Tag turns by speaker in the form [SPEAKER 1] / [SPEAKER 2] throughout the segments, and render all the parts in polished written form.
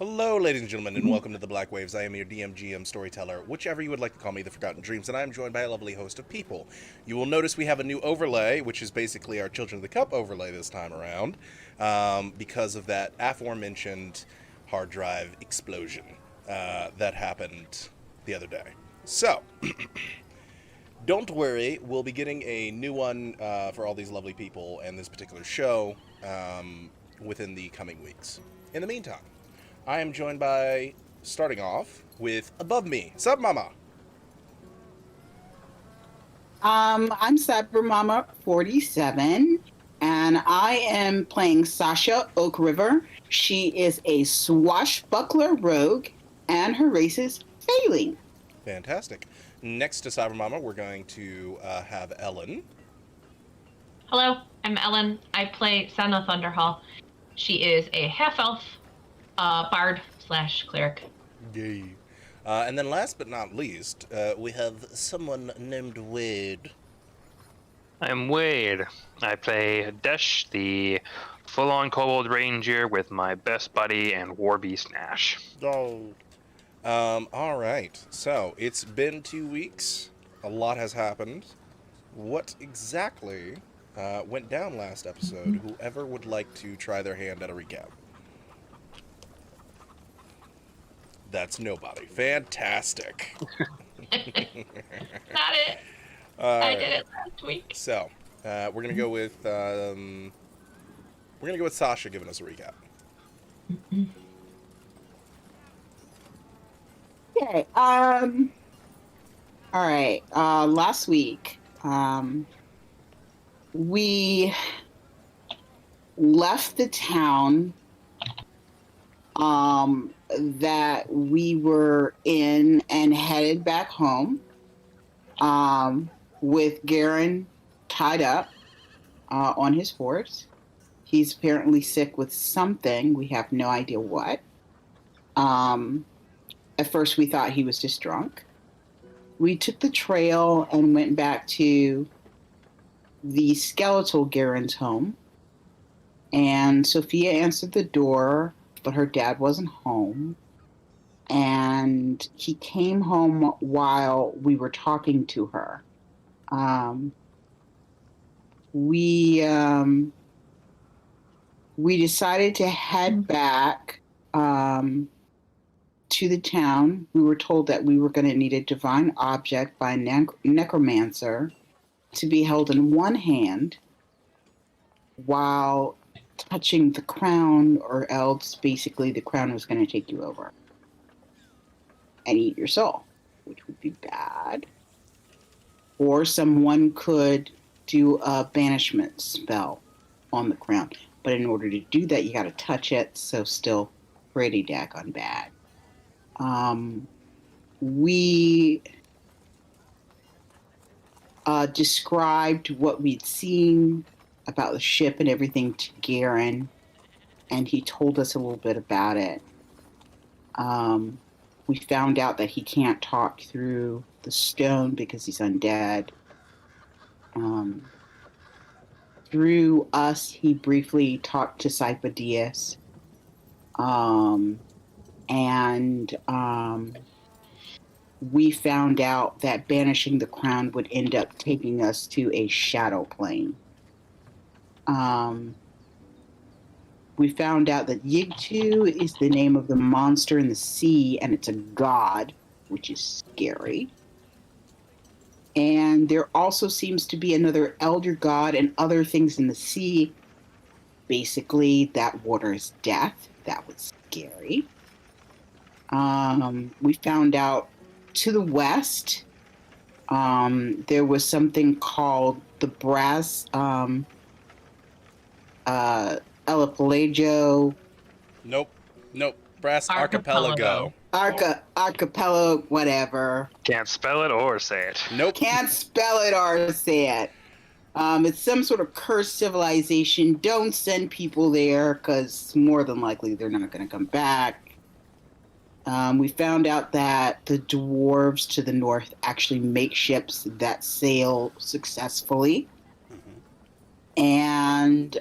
[SPEAKER 1] Hello, ladies and gentlemen, and welcome to the Black Waves. I am your DMGM storyteller, whichever you would like to call me, the Forgotten Dreams, and I am joined by a lovely host of people. You will notice we have a new overlay, which is basically our Children of the Cup overlay this time around, because of that aforementioned hard drive explosion that happened the other day. So, don't worry, we'll be getting a new one for all these lovely people and this particular show within the coming weeks. In the meantime, I am joined by, starting off, with above me, Sub Mama.
[SPEAKER 2] I'm Cyber Mama 47, and I am playing Sasha Oak River. She is a swashbuckler rogue, and her race is failing.
[SPEAKER 1] Fantastic. Next to Cyber Mama, we're going to have Ellen.
[SPEAKER 3] Hello, I'm Ellen. I play Senna Thunderhall. She is a half-elf, bard / cleric.
[SPEAKER 1] Yay. And then last but not least, we have someone named Wade.
[SPEAKER 4] I'm Wade. I play Desh, the full-on kobold ranger with my best buddy and war beast Nash.
[SPEAKER 1] Oh. All right. So, it's been 2 weeks. A lot has happened. What exactly went down last episode? Whoever would like to try their hand at a recap? That's nobody. Fantastic.
[SPEAKER 3] Not it. I did it last week.
[SPEAKER 1] So, we're gonna go with Sasha giving us a recap.
[SPEAKER 2] Okay. All right. Last week, we left the town that we were in and headed back home with Garen tied up on his horse. He's apparently sick with something. We have no idea what. At first, we thought he was just drunk. We took the trail and went back to the skeletal Garen's home. And Sophia answered the door, but her dad wasn't home. And he came home while we were talking to her. We decided to head back to the town. We were told that we were going to need a divine object by a necromancer to be held in one hand while touching the crown, or else basically the crown was going to take you over and eat your soul, which would be bad. Or someone could do a banishment spell on the crown. But in order to do that, you got to touch it, so still pretty daggone bad. We described what we'd seen about the ship and everything to Garen, and he told us a little bit about it. We found out that he can't talk through the stone because he's undead. Through us, he briefly talked to Cypodius. And we found out that banishing the crown would end up taking us to a shadow plane. We found out that Yigtu is the name of the monster in the sea, and it's a god, which is scary. And there also seems to be another elder god and other things in the sea. Basically, that water is death. That was scary. We found out to the west, there was something called the Brass Archipelago.
[SPEAKER 1] Nope. Brass Archipelago.
[SPEAKER 2] Archipelago, whatever.
[SPEAKER 4] Can't spell it or say it.
[SPEAKER 1] Nope.
[SPEAKER 2] Can't spell it or say it. It's some sort of cursed civilization. Don't send people there, because more than likely they're not going to come back. We found out that the dwarves to the north actually make ships that sail successfully. And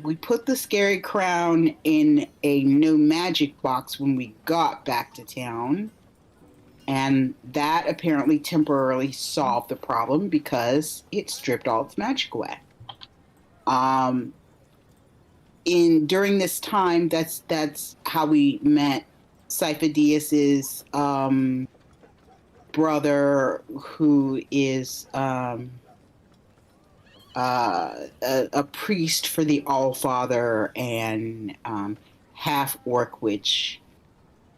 [SPEAKER 2] we put the scary crown in a no magic box when we got back to town. And that apparently temporarily solved the problem because it stripped all its magic away. Um, in during this time, that's how we met Sifo-Dyas's brother, who is a priest for the All Father and half orc, which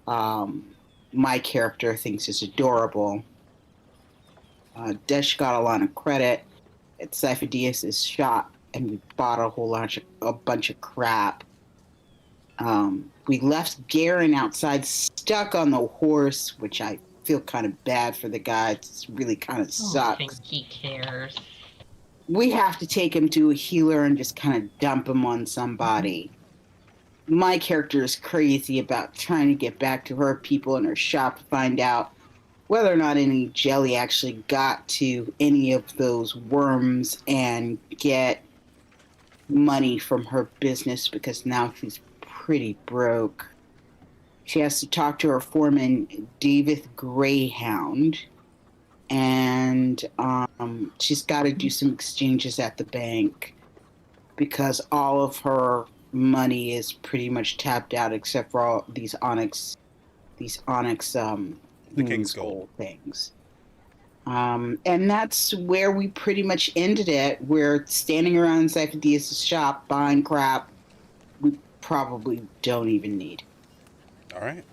[SPEAKER 2] um, my character thinks is adorable. Desh got a lot of credit at Sifo-Dyas's shop, and we bought a bunch of crap. We left Garen outside, stuck on the horse, which I feel kind of bad for the guy. It really kind of
[SPEAKER 3] I don't think
[SPEAKER 2] sucks.
[SPEAKER 3] he cares.
[SPEAKER 2] We have to take him to a healer and just kind of dump him on somebody. My character is crazy about trying to get back to her people in her shop to find out whether or not any jelly actually got to any of those worms and get money from her business, because now she's pretty broke. She has to talk to her foreman, David Greyhound, and she's got to do some exchanges at the bank because all of her money is pretty much tapped out except for all these onyx
[SPEAKER 1] The King's Gold
[SPEAKER 2] things. And that's where we pretty much ended it. We're standing around Sifo-Dyas's shop buying crap we probably don't even need.
[SPEAKER 1] All right.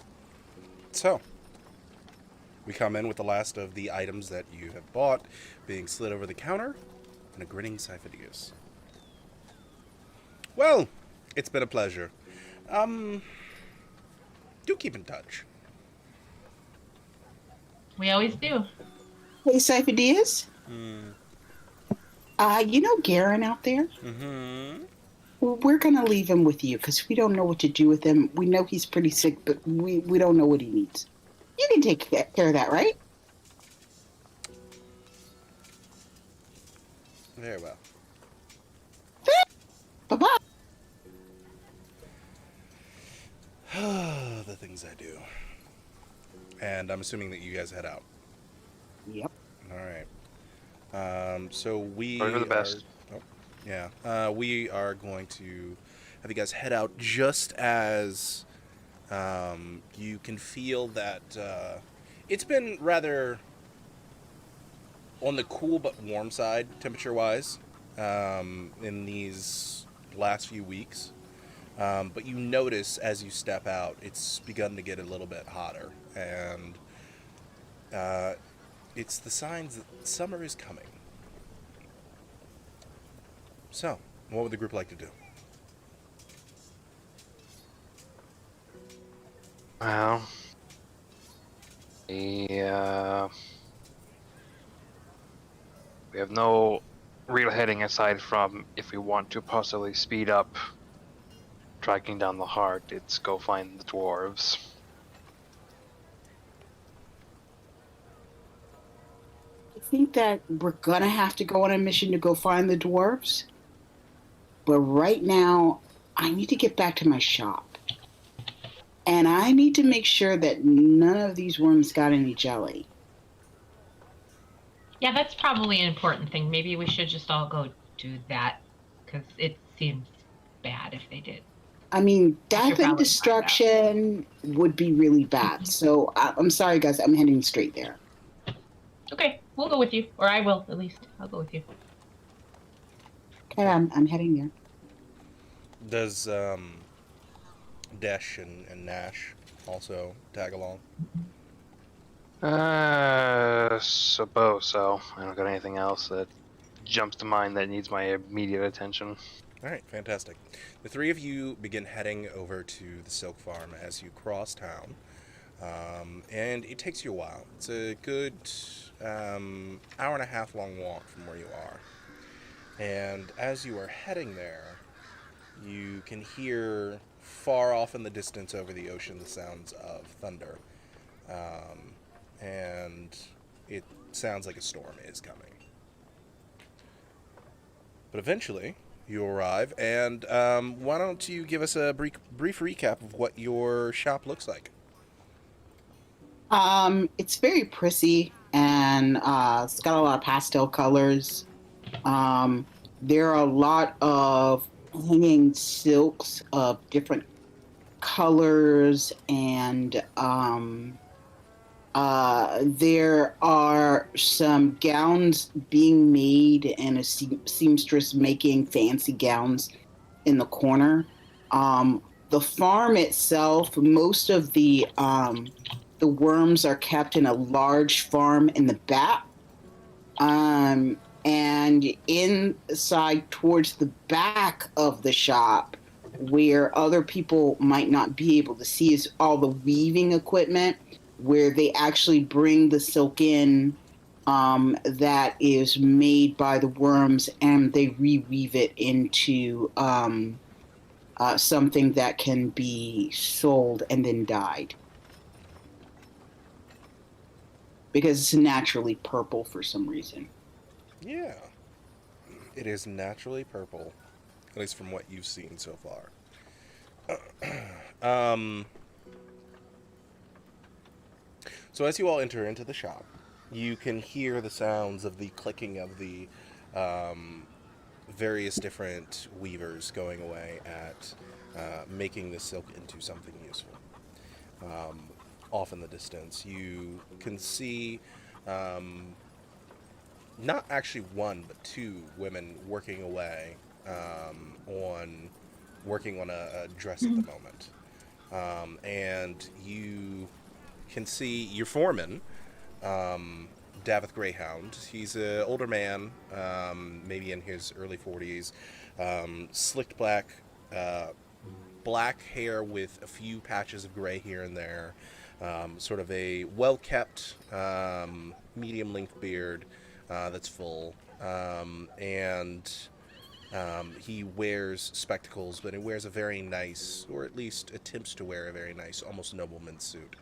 [SPEAKER 1] So, we come in with the last of the items that you have bought being slid over the counter and a grinning Sifo-Dyas. Well, it's been a pleasure. Do keep in touch.
[SPEAKER 3] We always do.
[SPEAKER 2] Hey, Sifo-Dyas? You know Garen out there?
[SPEAKER 1] Mm-hmm.
[SPEAKER 2] Well, we're going to leave him with you because we don't know what to do with him. We know he's pretty sick, but we don't know what he needs. You can take care of that, right?
[SPEAKER 1] Very well.
[SPEAKER 2] Bye-bye.
[SPEAKER 1] The things I do. And I'm assuming that you guys head out.
[SPEAKER 2] Yep.
[SPEAKER 1] All right. So we
[SPEAKER 4] Pray for the best.
[SPEAKER 1] we are going to have you guys head out just as you can feel that it's been rather on the cool but warm side, temperature-wise, in these last few weeks. But you notice as you step out, it's begun to get a little bit hotter, and it's the signs that summer is coming. So, what would the group like to do?
[SPEAKER 4] Well, yeah, we have no real heading aside from if we want to possibly speed up tracking down the heart. It's go find the dwarves.
[SPEAKER 2] I think that we're going to have to go on a mission to go find the dwarves. But right now, I need to get back to my shop. And I need to make sure that none of these worms got any jelly.
[SPEAKER 3] Yeah, that's probably an important thing. Maybe we should just all go do that because it seems bad if they did.
[SPEAKER 2] I mean,
[SPEAKER 3] should
[SPEAKER 2] death and
[SPEAKER 3] probably
[SPEAKER 2] destruction would be really bad. So I'm sorry, guys. I'm heading straight there.
[SPEAKER 3] Okay, we'll go with you, or I will at least. I'll go with you.
[SPEAKER 2] Okay, I'm heading there.
[SPEAKER 1] Does Desh and Nash also tag along?
[SPEAKER 4] Suppose so. I don't got anything else that jumps to mind that needs my immediate attention.
[SPEAKER 1] All right, fantastic. The three of you begin heading over to the Silk Farm as you cross town, and it takes you a while. It's a good hour and a half long walk from where you are. And as you are heading there, you can hear far off in the distance over the ocean the sounds of thunder. And it sounds like a storm is coming. But eventually, You arrive, and why don't you give us a brief recap of what your shop looks like?
[SPEAKER 2] It's very prissy and it's got a lot of pastel colors. Um, there are a lot of hanging silks of different colors, and there are some gowns being made, and a seamstress making fancy gowns in the corner. Um, the farm itself, most of the worms are kept in a large farm in the back. And inside towards the back of the shop, where other people might not be able to see, is all the weaving equipment where they actually bring the silk in that is made by the worms, and they reweave it into something that can be sold and then dyed because it's naturally purple for some reason.
[SPEAKER 1] Yeah, it is naturally purple, at least from what you've seen so far. Um, so as you all enter into the shop, you can hear the sounds of the clicking of the um, various different weavers going away at making the silk into something useful. Off in the distance, you can see um, not actually one but two women working away on working on a dress at the moment, and you can see your foreman, Davith Greyhound. He's an older man, maybe in his early 40s, slicked uh, black hair with a few patches of gray here and there, sort of a well kept, medium length beard that's full. And he wears spectacles, but he wears a very nice, or at least attempts to wear a very nice, almost nobleman suit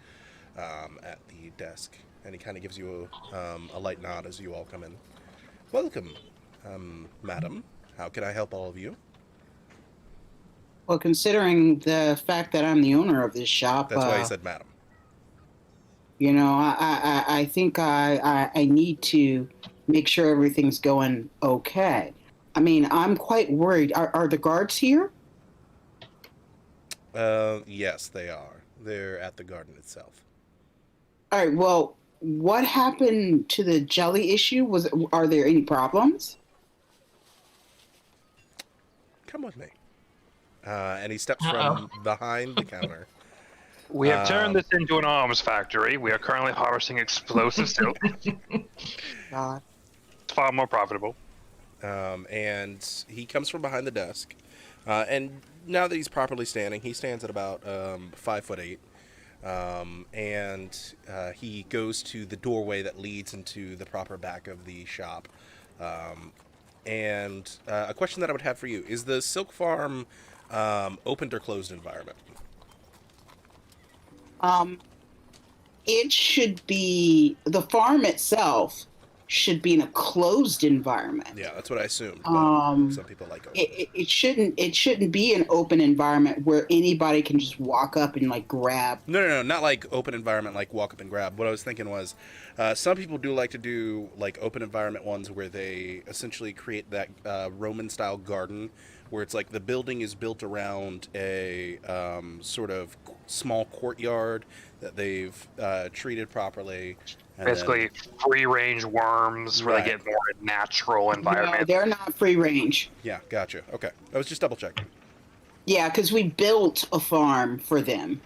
[SPEAKER 1] at the desk. And he kind of gives you a light nod as you all come in. Welcome, madam. How can I help all of you?
[SPEAKER 2] Well, considering the fact that I'm the owner of this shop,
[SPEAKER 1] That's why he said madam.
[SPEAKER 2] I think I need to make sure everything's going okay. I mean, I'm quite worried. Are the guards here?
[SPEAKER 1] Yes, they are. They're at the garden itself.
[SPEAKER 2] All right. Well, what happened to the jelly issue? Are there any problems?
[SPEAKER 1] Come with me. And he steps
[SPEAKER 3] Uh-oh.
[SPEAKER 1] from behind the counter.
[SPEAKER 4] We have turned
[SPEAKER 1] Um,
[SPEAKER 4] this into an arms factory. We are currently harvesting explosive silk.
[SPEAKER 2] God.
[SPEAKER 4] It's far more profitable.
[SPEAKER 1] and he comes from behind the desk. And now that he's properly standing, he stands at about 5'8". And he goes to the doorway that leads into the proper back of the shop. And a question that I would have for you is: the silk farm opened or closed environment?
[SPEAKER 2] Um, it should be the farm itself should be in a closed environment.
[SPEAKER 1] Yeah, that's what I assumed. But
[SPEAKER 2] Um,
[SPEAKER 1] some people like open.
[SPEAKER 2] it shouldn't be an open environment where anybody can just walk up and like grab.
[SPEAKER 1] No, not like open environment, like walk up and grab. What I was thinking was, some people do like to do like open environment ones where they essentially create that Roman style garden, where it's like the building is built around a sort of small courtyard that they've treated properly. And
[SPEAKER 4] Basically, free range worms where
[SPEAKER 1] Right.
[SPEAKER 4] they get more natural
[SPEAKER 2] No,
[SPEAKER 4] environment.
[SPEAKER 2] they're not free range.
[SPEAKER 1] yeah, gotcha. Okay, I was just double checking.
[SPEAKER 2] Yeah, because we built a farm for them,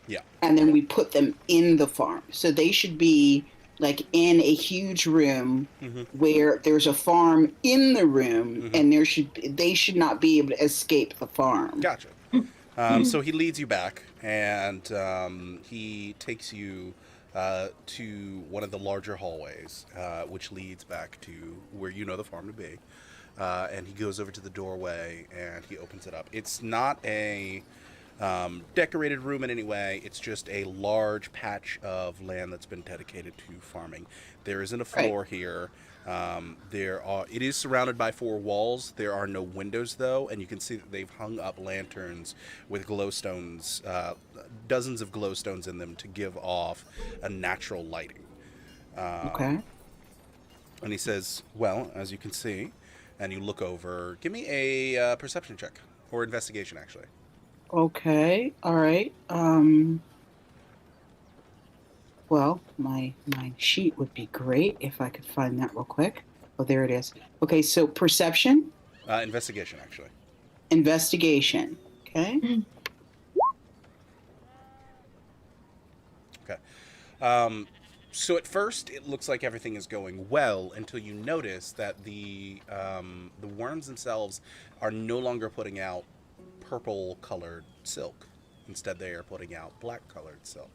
[SPEAKER 1] Yeah,
[SPEAKER 2] and then we put them in the farm. So they should be like in a huge room
[SPEAKER 1] mm-hmm.
[SPEAKER 2] where there's a farm in the room,
[SPEAKER 1] Mhm.
[SPEAKER 2] and they should not be able to escape the farm.
[SPEAKER 1] Gotcha. So he leads you back, and he takes you to one of the larger hallways, which leads back to where you know the farm to be. And he goes over to the doorway and he opens it up. It's not a decorated room in any way. It's just a large patch of land that's been dedicated to farming. There isn't a floor here. It is surrounded by 4 walls. There are no windows though, and you can see that they've hung up lanterns with glowstones, dozens of glowstones in them to give off a natural lighting.
[SPEAKER 2] Okay.
[SPEAKER 1] And he says, "Well, as you can see," and you look over. Give me a perception check or investigation, actually.
[SPEAKER 2] Okay. All right. Well, my sheet would be great if I could find that real quick. Oh, there it is. Okay, so perception,
[SPEAKER 1] Investigation, actually.
[SPEAKER 2] investigation. Okay.
[SPEAKER 1] Okay. So at first, it looks like everything is going well until you notice that the worms themselves are no longer putting out purple-colored silk. Instead, they are putting out black-colored silk.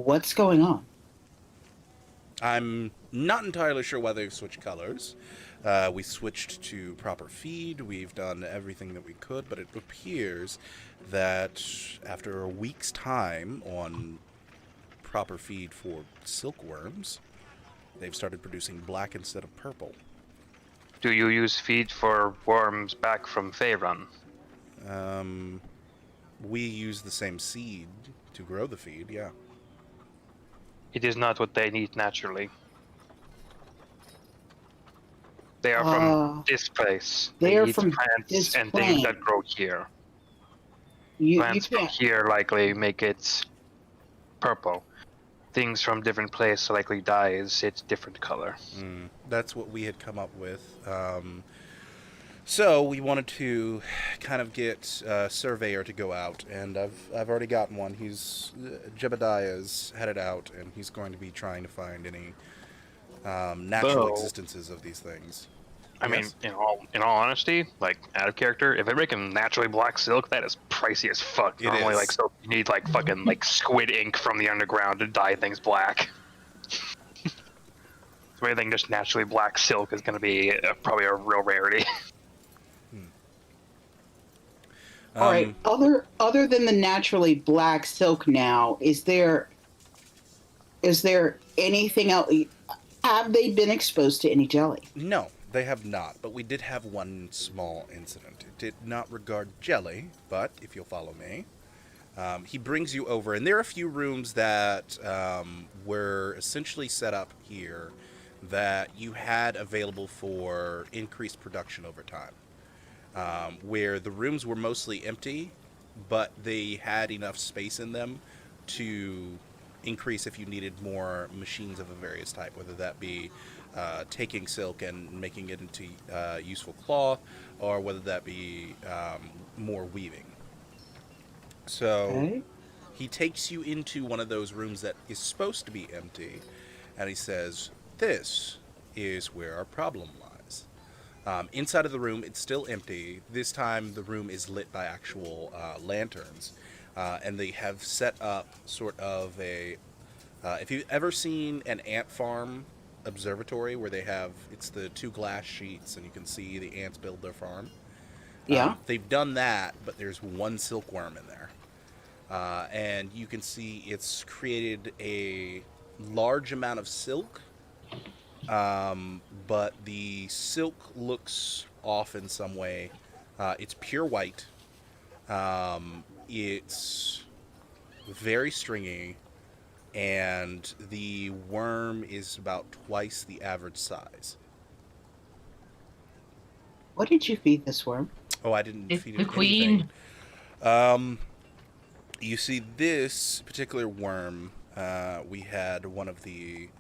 [SPEAKER 2] What's going on?
[SPEAKER 1] I'm not entirely sure why they've switched colors. We switched to proper feed. We've done everything that we could, but it appears that after a week's time on proper feed for silkworms, they've started producing black instead of purple.
[SPEAKER 4] Do you use feed for worms back from Faerun?
[SPEAKER 1] We use the same seed to grow the feed, yeah.
[SPEAKER 4] It is not what they need naturally. They are from this place.
[SPEAKER 2] They are
[SPEAKER 4] eat
[SPEAKER 2] from
[SPEAKER 4] plants
[SPEAKER 2] this
[SPEAKER 4] and
[SPEAKER 2] plane.
[SPEAKER 4] things that grow here.
[SPEAKER 2] You
[SPEAKER 4] Plants from
[SPEAKER 2] can't.
[SPEAKER 4] here likely make it purple. Things from different places likely dyes it different color.
[SPEAKER 1] That's what we had come up with. So we wanted to kind of get a surveyor to go out, and I've already gotten one. Jebediah's headed out, and he's going to be trying to find any natural existences of these things.
[SPEAKER 4] I mean, in all honesty, like out of character, if they're making naturally black silk, that is pricey as fuck.
[SPEAKER 1] It
[SPEAKER 4] Normally,
[SPEAKER 1] is.
[SPEAKER 4] like silk, you need like fucking like squid ink from the underground to dye things black. So anything just naturally black silk is going to be probably a real rarity.
[SPEAKER 2] All right. Other than the naturally black silk, now is there anything else? Have they been exposed to any jelly?
[SPEAKER 1] No, they have not, but we did have one small incident. It did not regard jelly, but if you'll follow me, he brings you over, and there are a few rooms that were essentially set up here that you had available for increased production over time. Where the rooms were mostly empty, but they had enough space in them to increase if you needed more machines of a various type, whether that be taking silk and making it into useful cloth, or whether that be more weaving. So he takes you into one of those rooms that is supposed to be empty, and he says, "This is where our problem lies." Inside of the room, it's still empty. This time, the room is lit by actual lanterns. And they have set up sort of a... if you've ever seen an ant farm observatory where it's the 2 glass sheets and you can see the ants build their farm.
[SPEAKER 2] Yeah.
[SPEAKER 1] They've done that, but there's 1 silkworm in there. And you can see it's created a large amount of silk. But the silk looks off in some way. It's pure white. It's very stringy, and the worm is about twice the average size.
[SPEAKER 2] What did you feed this worm?
[SPEAKER 1] Oh, I didn't
[SPEAKER 3] It's
[SPEAKER 1] feed
[SPEAKER 3] the
[SPEAKER 1] it
[SPEAKER 3] queen.
[SPEAKER 1] anything. You see, this particular worm, we had one of the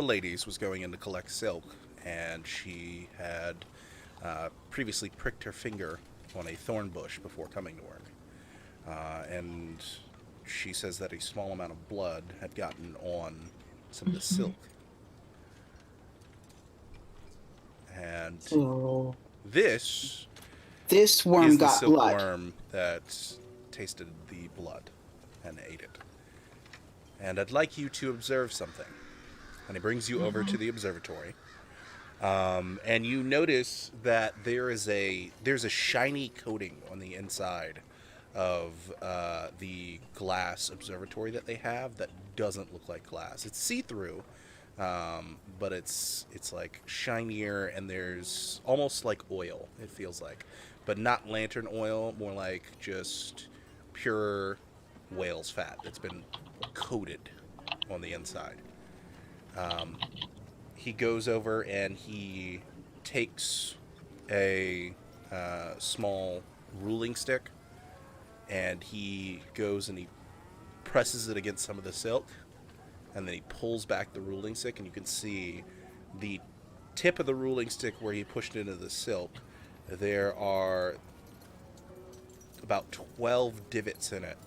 [SPEAKER 1] ladies was going in to collect silk, and she had previously pricked her finger on a thorn bush before coming to work. And she says that a small amount of blood had gotten on some of the silk. And
[SPEAKER 2] So
[SPEAKER 1] this
[SPEAKER 2] worm
[SPEAKER 1] is the
[SPEAKER 2] got blood.
[SPEAKER 1] silkworm that tasted the blood and ate it. And I'd like you to observe something. And he brings you over to the observatory. And you notice that there's a shiny coating on the inside of the glass observatory that they have that doesn't look like glass. It's see-through, but it's like shinier, and there's almost like oil. It feels like, but not lantern oil, more like just pure whale's fat that's been coated on the inside. He goes over and he takes a small ruling stick, and he goes and he presses it against some of the silk, and then he pulls back the ruling stick, and you can see the tip of the ruling stick where he pushed into the silk. There are about 12 divots in it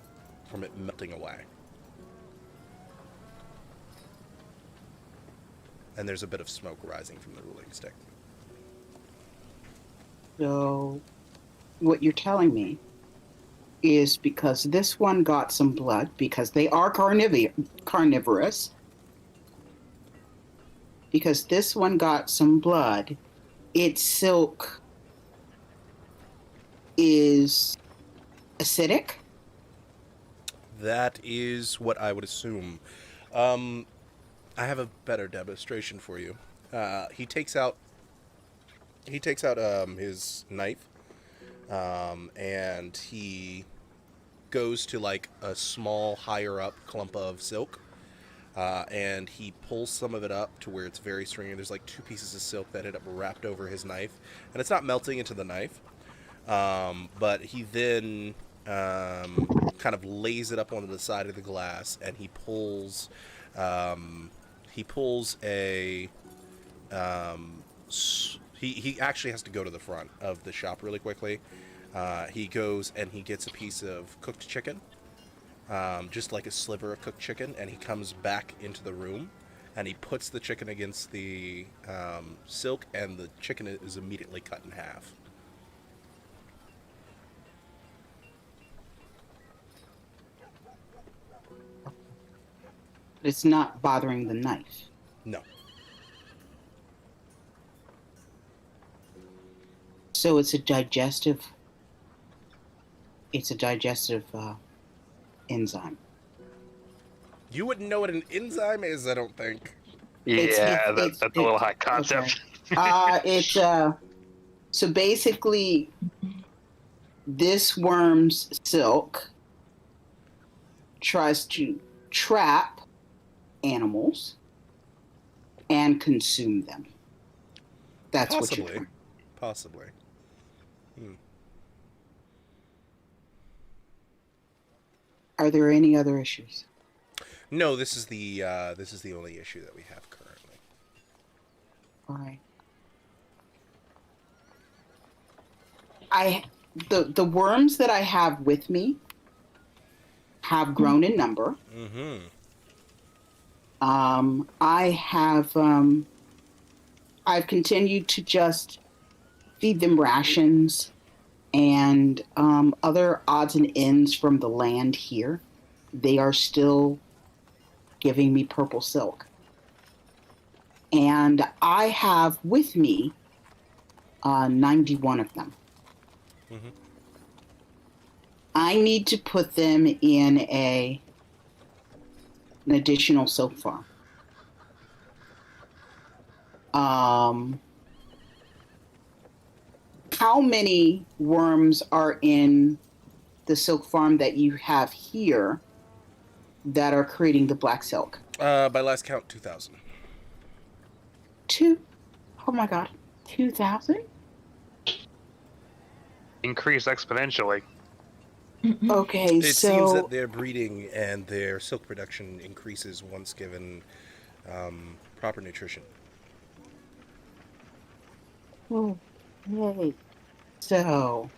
[SPEAKER 1] from it melting away. And there's a bit of smoke rising from the ruling stick.
[SPEAKER 2] So, what you're telling me is because this one got some blood, because they are carnivorous, because this one got some blood, its silk is acidic?
[SPEAKER 1] That is what I would assume. I have a better demonstration for you. He takes out his knife, and he goes to like a small, higher up clump of silk, and he pulls some of it up to where it's very stringy. There's like 2 pieces of silk that end up wrapped over his knife, and it's not melting into the knife. But he then kind of lays it up onto the side of the glass, and he pulls a he actually has to go to the front of the shop really quickly. He goes and he gets a piece of cooked chicken, just like a sliver of cooked chicken, and he comes back into the room, and he puts the chicken against the silk, and the chicken is immediately cut in half.
[SPEAKER 2] It's not bothering the knife.
[SPEAKER 1] No.
[SPEAKER 2] So it's a digestive enzyme.
[SPEAKER 1] You wouldn't know what an enzyme is, I don't think.
[SPEAKER 4] Yeah, that's a little high concept.
[SPEAKER 2] Okay. So basically, this worm's silk tries to trap animals and consume them. That's what you're doing.
[SPEAKER 1] Possibly.
[SPEAKER 2] Are there any other issues?
[SPEAKER 1] No, this is the only issue that we have currently.
[SPEAKER 2] All right. The worms that I have with me have grown in number.
[SPEAKER 1] Mm-hmm.
[SPEAKER 2] I've continued to just feed them rations and other odds and ends from the land here. They are still giving me purple silk. And I have with me 91 of them.
[SPEAKER 1] Mm-hmm.
[SPEAKER 2] I need to put them in an additional silk farm. How many worms are in the silk farm that you have here that are creating the black silk?
[SPEAKER 1] By last count, 2,000.
[SPEAKER 2] Oh my god, 2,000?
[SPEAKER 4] Increase exponentially.
[SPEAKER 2] Okay,
[SPEAKER 1] It
[SPEAKER 2] so
[SPEAKER 1] seems that their breeding and their silk production increases once given proper nutrition.
[SPEAKER 2] okay. So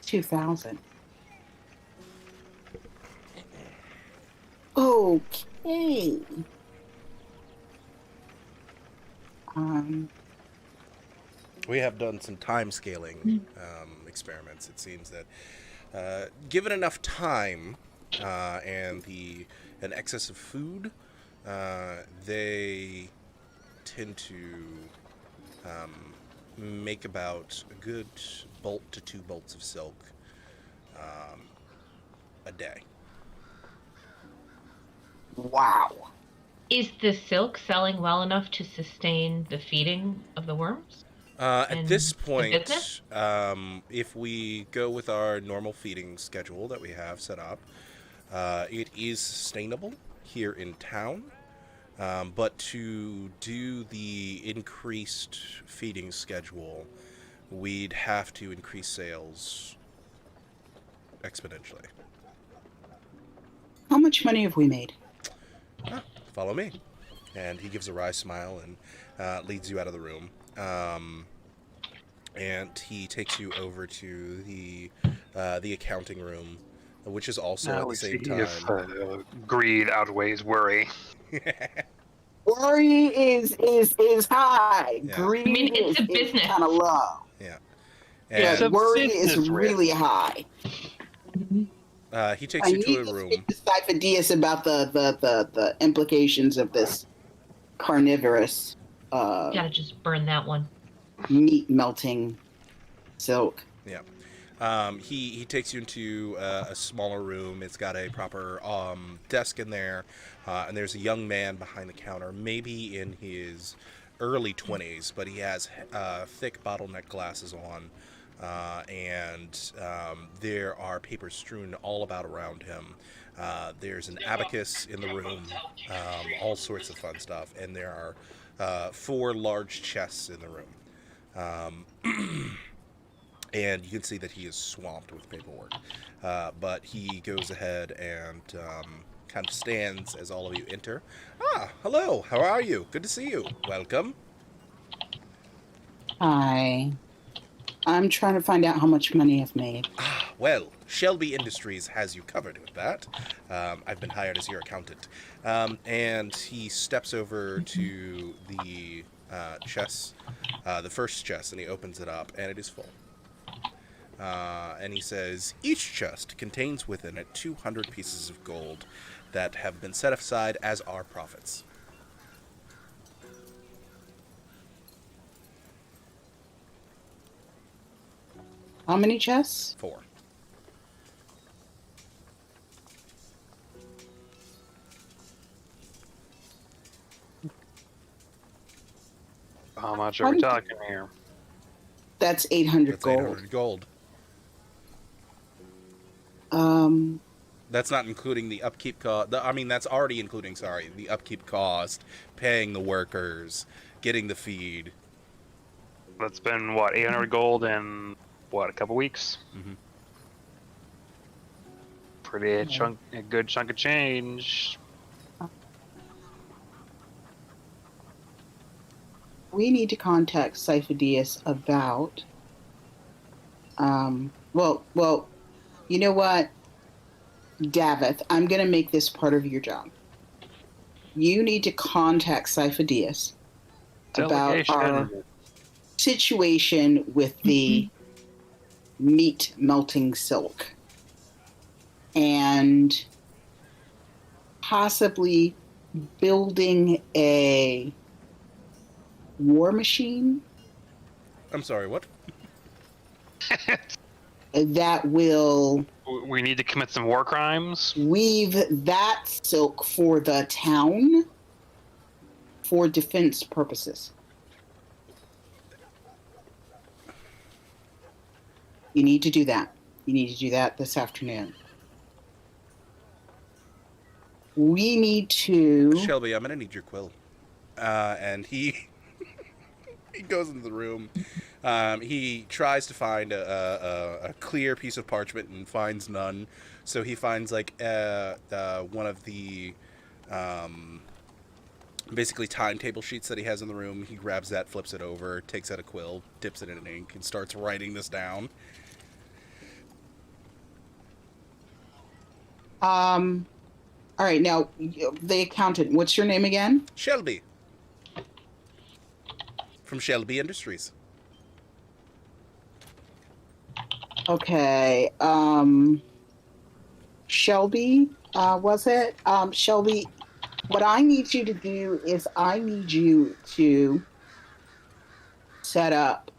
[SPEAKER 2] 2,000. Okay.
[SPEAKER 1] We have done some time scaling experiments. It seems that given enough time and an excess of food, they tend to make about a good bolt to 2 bolts of silk a day.
[SPEAKER 2] Wow.
[SPEAKER 3] Is the silk selling well enough to sustain the feeding of the worms?
[SPEAKER 1] At
[SPEAKER 3] And
[SPEAKER 1] this
[SPEAKER 3] the
[SPEAKER 1] point,
[SPEAKER 3] business?
[SPEAKER 1] if we go with our normal feeding schedule that we have set up, it is sustainable here in town. But to do the increased feeding schedule, we'd have to increase sales exponentially.
[SPEAKER 2] How much money have we made?
[SPEAKER 1] Follow me. And he gives a wry smile and leads you out of the room. And he takes you over to the accounting room, which is also
[SPEAKER 4] Now
[SPEAKER 1] at the
[SPEAKER 4] we
[SPEAKER 1] same
[SPEAKER 4] see
[SPEAKER 1] time.
[SPEAKER 4] if greed outweighs worry.
[SPEAKER 2] Worry is high.
[SPEAKER 1] Yeah.
[SPEAKER 2] Greed
[SPEAKER 3] I mean, it's a
[SPEAKER 2] is
[SPEAKER 3] business.
[SPEAKER 2] kind of low.
[SPEAKER 1] Yeah.
[SPEAKER 2] Yeah,
[SPEAKER 4] It's a
[SPEAKER 1] And
[SPEAKER 2] worry is
[SPEAKER 4] business risk.
[SPEAKER 2] really high.
[SPEAKER 1] he takes
[SPEAKER 2] I
[SPEAKER 1] you to
[SPEAKER 2] need
[SPEAKER 1] a
[SPEAKER 2] to
[SPEAKER 1] room.
[SPEAKER 2] speak to Sifo-Dyas about the implications of this carnivorous
[SPEAKER 3] Gotta just burn that one.
[SPEAKER 2] meat melting silk.
[SPEAKER 1] Yeah. He takes you into a smaller room. It's got a proper desk in there, and there's a young man behind the counter, maybe in his early 20s, but he has thick bottleneck glasses on, and there are papers strewn all about around him. There's an abacus in the room, all sorts of fun stuff, and there are 4 large chests in the room. And you can see that he is swamped with paperwork. But he goes ahead and kind of stands as all of you enter. Ah, hello, how are you? Good to see you. Welcome.
[SPEAKER 2] Hi. I'm trying to find out how much money I've made.
[SPEAKER 1] Ah, well, Shelby Industries has you covered with that. I've been hired as your accountant. And he steps over to the chest, the first chest, and he opens it up, and it is full. And he says, each chest contains within it 200 pieces of gold that have been set aside as our profits.
[SPEAKER 2] How many chests?
[SPEAKER 1] 4.
[SPEAKER 4] How much are we talking here?
[SPEAKER 2] That's 800
[SPEAKER 1] That's
[SPEAKER 2] gold.
[SPEAKER 1] 800 gold.
[SPEAKER 2] That's
[SPEAKER 1] That's not including the upkeep cost. I mean, that's already including, the upkeep cost, paying the workers, getting the feed.
[SPEAKER 4] That's been, what, 800 gold in, what, a couple weeks?
[SPEAKER 1] Mhm.
[SPEAKER 4] Pretty a good chunk of change.
[SPEAKER 2] we need to contact Sifo-Dyas about. Well, you know what, Davith, I'm going to make this part of your job. You need to contact Sifo-Dyas about our
[SPEAKER 4] Delegation.
[SPEAKER 2] situation with the meat melting silk and possibly building a war machine
[SPEAKER 1] I'm sorry, what?
[SPEAKER 2] that will
[SPEAKER 4] We need to commit some war crimes.
[SPEAKER 2] weave that silk for the town for defense purposes. You need to do that. You need to do that this afternoon. We need to.
[SPEAKER 1] Shelby, I'm gonna need your quill. And he he goes into the room. He tries to find a clear piece of parchment and finds none. So he finds like one of the basically timetable sheets that he has in the room. He grabs that, flips it over, takes out a quill, dips it in ink, and starts writing this down.
[SPEAKER 2] All right, now the accountant. What's your name again?
[SPEAKER 1] Shelby. From Shelby Industries.
[SPEAKER 2] Okay. Shelby, was it? Shelby, What I need you to do is I need you to set up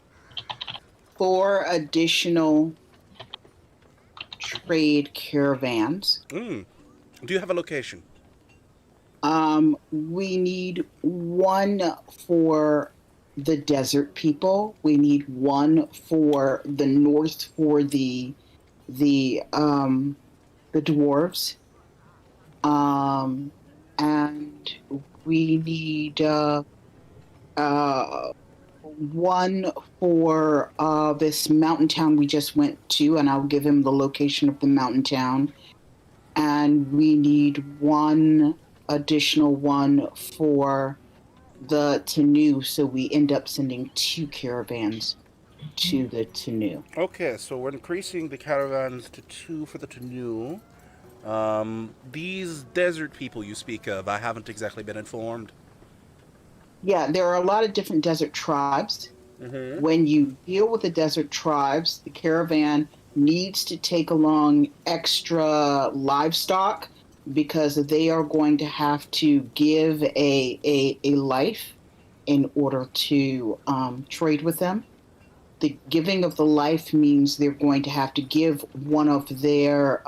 [SPEAKER 2] 4 additional trade caravans.
[SPEAKER 1] Do you have a location?
[SPEAKER 2] We need 1 for the desert people. We need 1 for the north for the dwarves. And we need 1 for this mountain town we just went to, and I'll give him the location of the mountain town. And we need 1 additional one for the Tanu, so we end up sending 2 caravans to the Tanu.
[SPEAKER 1] Okay, so we're increasing the caravans to 2 for the Tanu. These desert people you speak of, I haven't exactly been informed.
[SPEAKER 2] Yeah, there are a lot of different desert tribes.
[SPEAKER 1] Mm-hmm.
[SPEAKER 2] When you deal with the desert tribes, the caravan needs to take along extra livestock because they are going to have to give a life in order to trade with them. The giving of the life means they're going to have to give one of their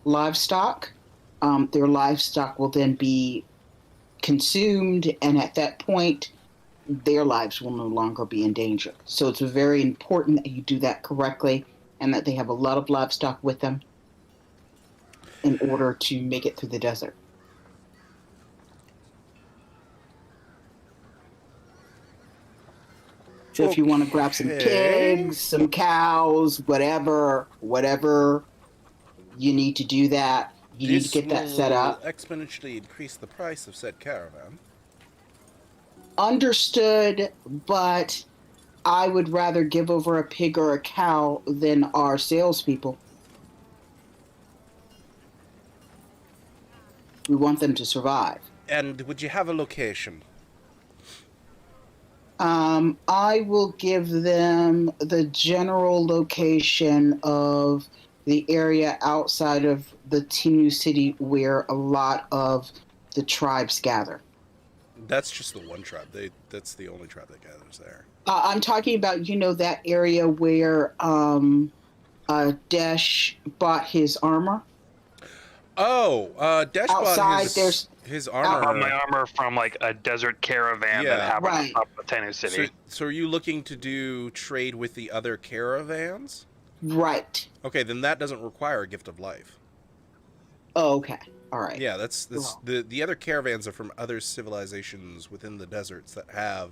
[SPEAKER 2] livestock. Their livestock will then be consumed, and at that point, their lives will no longer be in danger. So it's very important that you do that correctly and that they have a lot of livestock with them in order to make it through the desert. So if you want to grab some pigs, some cows, whatever you need to do that, you need to get that set up.
[SPEAKER 1] Exponentially increase the price of said caravan.
[SPEAKER 2] Understood, but I would rather give over a pig or a cow than our salespeople. We want them to survive.
[SPEAKER 1] And would you have a location?
[SPEAKER 2] I will give them the general location of the area outside of the Tinu city where a lot of the tribes gather.
[SPEAKER 1] That's just the one tribe. That's the only tribe that gathers there.
[SPEAKER 2] I'm talking about, that area where Desh bought his armor.
[SPEAKER 1] Oh, Desh
[SPEAKER 2] Outside,
[SPEAKER 1] bought his armor.
[SPEAKER 4] My armor from like a desert caravan that happened up in Tenu City.
[SPEAKER 1] So are you looking to do trade with the other caravans?
[SPEAKER 2] Right.
[SPEAKER 1] Okay, then that doesn't require a gift of life.
[SPEAKER 2] Oh, okay. All right.
[SPEAKER 1] Yeah, that's the other caravans are from other civilizations within the deserts that have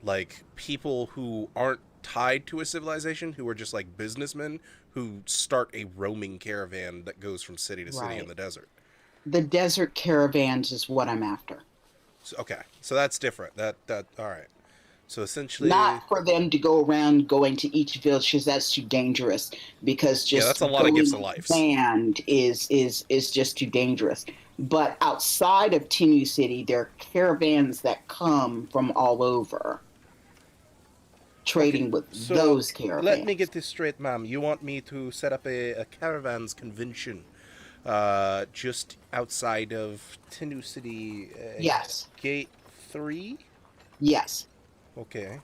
[SPEAKER 1] like people who aren't tied to a civilization, who are just like businessmen who start a roaming caravan that goes from city to city in the desert.
[SPEAKER 2] The desert caravans is what I'm after.
[SPEAKER 1] So, okay, so that's different. That all right. So essentially,
[SPEAKER 2] not for them to go around going to each village because that's too dangerous. Because just
[SPEAKER 1] that's a lot of gifts of life.
[SPEAKER 2] Land is just too dangerous. But outside of Tinu City, there are caravans that come from all over, trading with those caravans.
[SPEAKER 1] Let me get this straight, ma'am. You want me to set up a caravans convention just outside of Tinu City?
[SPEAKER 2] Yes.
[SPEAKER 1] Gate 3?
[SPEAKER 2] Yes.
[SPEAKER 1] Okay.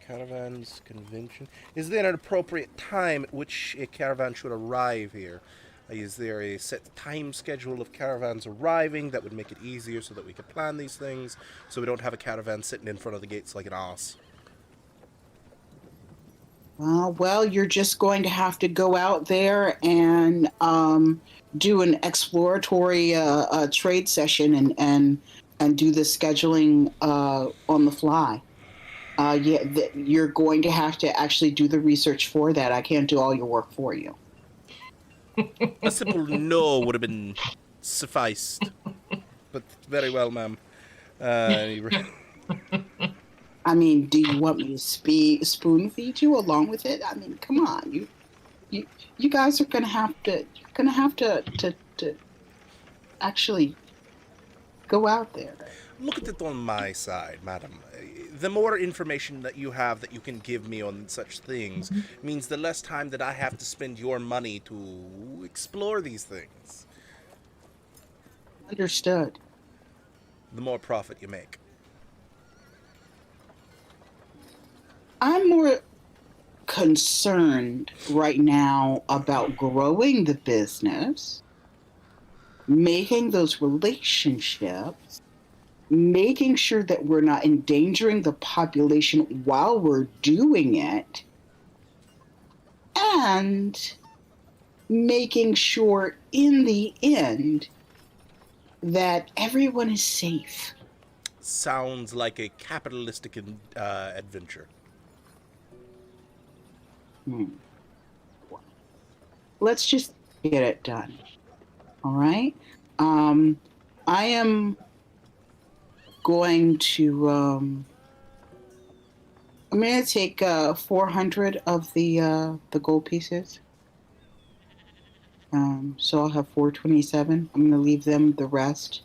[SPEAKER 1] Caravans convention. Is there an appropriate time at which a caravan should arrive here? Is there a set time schedule of caravans arriving that would make it easier so that we could plan these things, so we don't have a caravan sitting in front of the gates like an ass?
[SPEAKER 2] Well, you're just going to have to go out there and do an exploratory trade session and do the scheduling on the fly. You're going to have to actually do the research for that. I can't do all your work for you.
[SPEAKER 1] A simple no would have been sufficed. But very well, ma'am.
[SPEAKER 2] I mean, do you want me to spoon feed you along with it? I mean, come on, you guys are gonna have to actually go out there.
[SPEAKER 1] Look at it on my side, madam. The more information that you have that you can give me on such things means the less time that I have to spend your money to explore these things.
[SPEAKER 2] Understood.
[SPEAKER 1] the more profit you make.
[SPEAKER 2] I'm more concerned right now about growing the business, making those relationships, making sure that we're not endangering the population while we're doing it, and making sure in the end that everyone is safe.
[SPEAKER 1] Sounds like a capitalistic adventure.
[SPEAKER 2] Let's just get it done. All right. I am going to. I'm going to take 400 of the gold pieces. So I'll have 427. I'm going to leave them the rest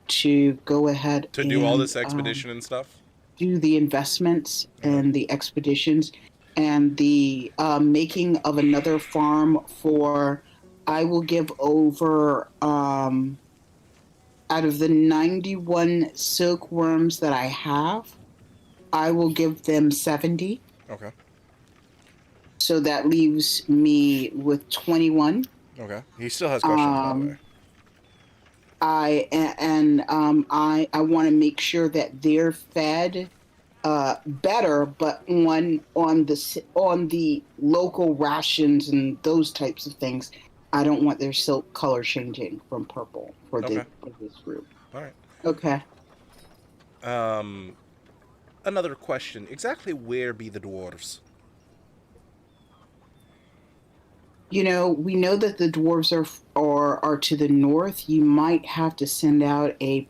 [SPEAKER 2] to go ahead
[SPEAKER 1] To
[SPEAKER 2] and
[SPEAKER 1] do all this expedition and stuff?
[SPEAKER 2] do the investments and the expeditions and the making of another farm for. I will give over out of the 91 silkworms that I have, I will give them 70.
[SPEAKER 1] Okay.
[SPEAKER 2] So that leaves me with 21.
[SPEAKER 1] Okay. He still has questions, by the way.
[SPEAKER 2] I want to make sure that they're fed better, but on the local rations and those types of things. I don't want their silk color changing from purple for
[SPEAKER 1] Okay.
[SPEAKER 2] this group.
[SPEAKER 1] All right.
[SPEAKER 2] Okay.
[SPEAKER 1] Another question. Exactly where be the dwarves?
[SPEAKER 2] You know, we know that the dwarves are to the north. You might have to send out a.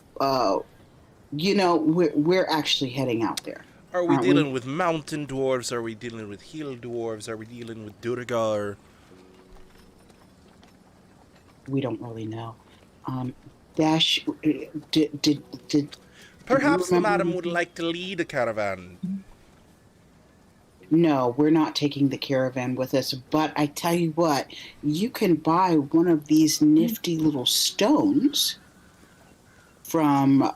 [SPEAKER 2] We're actually heading out there.
[SPEAKER 1] Are we
[SPEAKER 2] Aren't
[SPEAKER 1] dealing with mountain dwarves? Are we dealing with hill dwarves? Are we dealing with Durgar?
[SPEAKER 2] We don't really know. Dash, did
[SPEAKER 1] Perhaps the madam would
[SPEAKER 2] anything?
[SPEAKER 1] like to lead a caravan.
[SPEAKER 2] No, we're not taking the caravan with us. But I tell you what, you can buy one of these nifty little stones from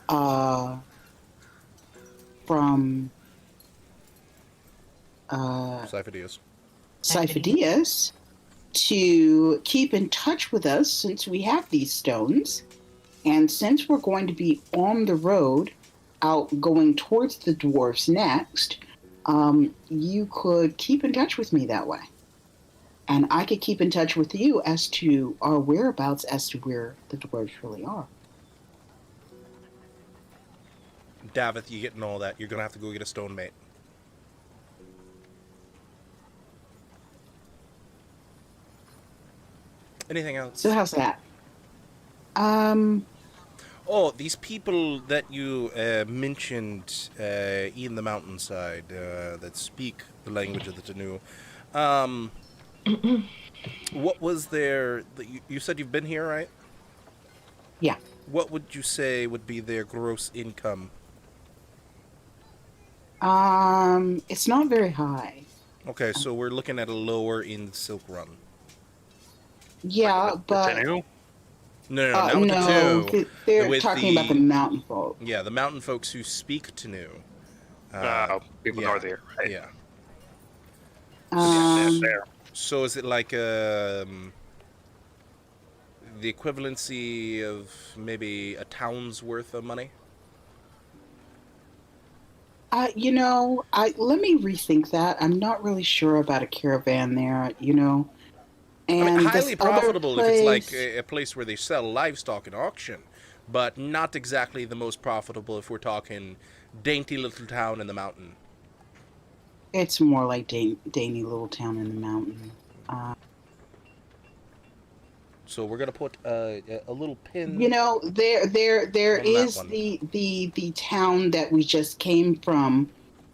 [SPEAKER 1] Siphidius.
[SPEAKER 2] Siphidius to keep in touch with us since we have these stones. And since we're going to be on the road out going towards the dwarves next, you could keep in touch with me that way. And I could keep in touch with you as to our whereabouts as to where the dwarves really are.
[SPEAKER 1] Davith, you getting all that? You're gonna have to go get a stone mate. Anything else?
[SPEAKER 2] So how's that?
[SPEAKER 1] Oh, these people that you mentioned in the mountainside that speak the language of the Tanu. What was their? You said you've been here, right?
[SPEAKER 2] Yeah.
[SPEAKER 1] What would you say would be their gross income?
[SPEAKER 2] It's not very high.
[SPEAKER 1] Okay, so we're looking at a lower in Silk Run.
[SPEAKER 2] Yeah,
[SPEAKER 4] The
[SPEAKER 2] but
[SPEAKER 4] Tenu?
[SPEAKER 1] No, not with the two.
[SPEAKER 2] they're
[SPEAKER 1] with
[SPEAKER 2] talking about the mountain folk.
[SPEAKER 1] Yeah, the mountain folks who speak Tanu.
[SPEAKER 4] People
[SPEAKER 1] yeah,
[SPEAKER 4] north here, right?
[SPEAKER 1] Yeah.
[SPEAKER 4] There.
[SPEAKER 1] So is it like the equivalency of maybe a town's worth of money?
[SPEAKER 2] Let me rethink that. I'm not really sure about a caravan there. And
[SPEAKER 1] I mean,
[SPEAKER 2] this
[SPEAKER 1] highly
[SPEAKER 2] other
[SPEAKER 1] profitable if it's like
[SPEAKER 2] place-
[SPEAKER 1] a place where they sell livestock in auction, but not exactly the most profitable if we're talking dainty little town in the mountain.
[SPEAKER 2] It's more like Danny Little Town in the mountain.
[SPEAKER 1] So we're gonna put a little pin.
[SPEAKER 2] There
[SPEAKER 1] On
[SPEAKER 2] is
[SPEAKER 1] that one.
[SPEAKER 2] the town that we just came from,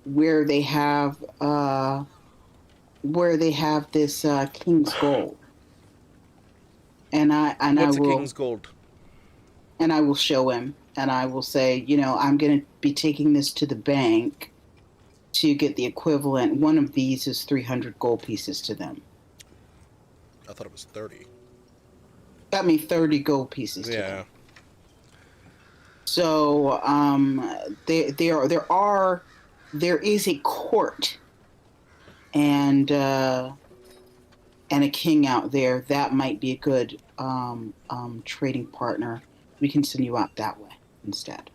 [SPEAKER 2] where they have this King's Gold,
[SPEAKER 1] What's a king's gold?
[SPEAKER 2] and I will show him, and I will say, I'm going to be taking this to the bank to get the equivalent. One of these is 300 gold pieces to them.
[SPEAKER 1] I thought it was 30.
[SPEAKER 2] That means 30 gold pieces to
[SPEAKER 1] Yeah.
[SPEAKER 2] them. So there is a court and a king out there that might be a good trading partner. We can send you out that way instead.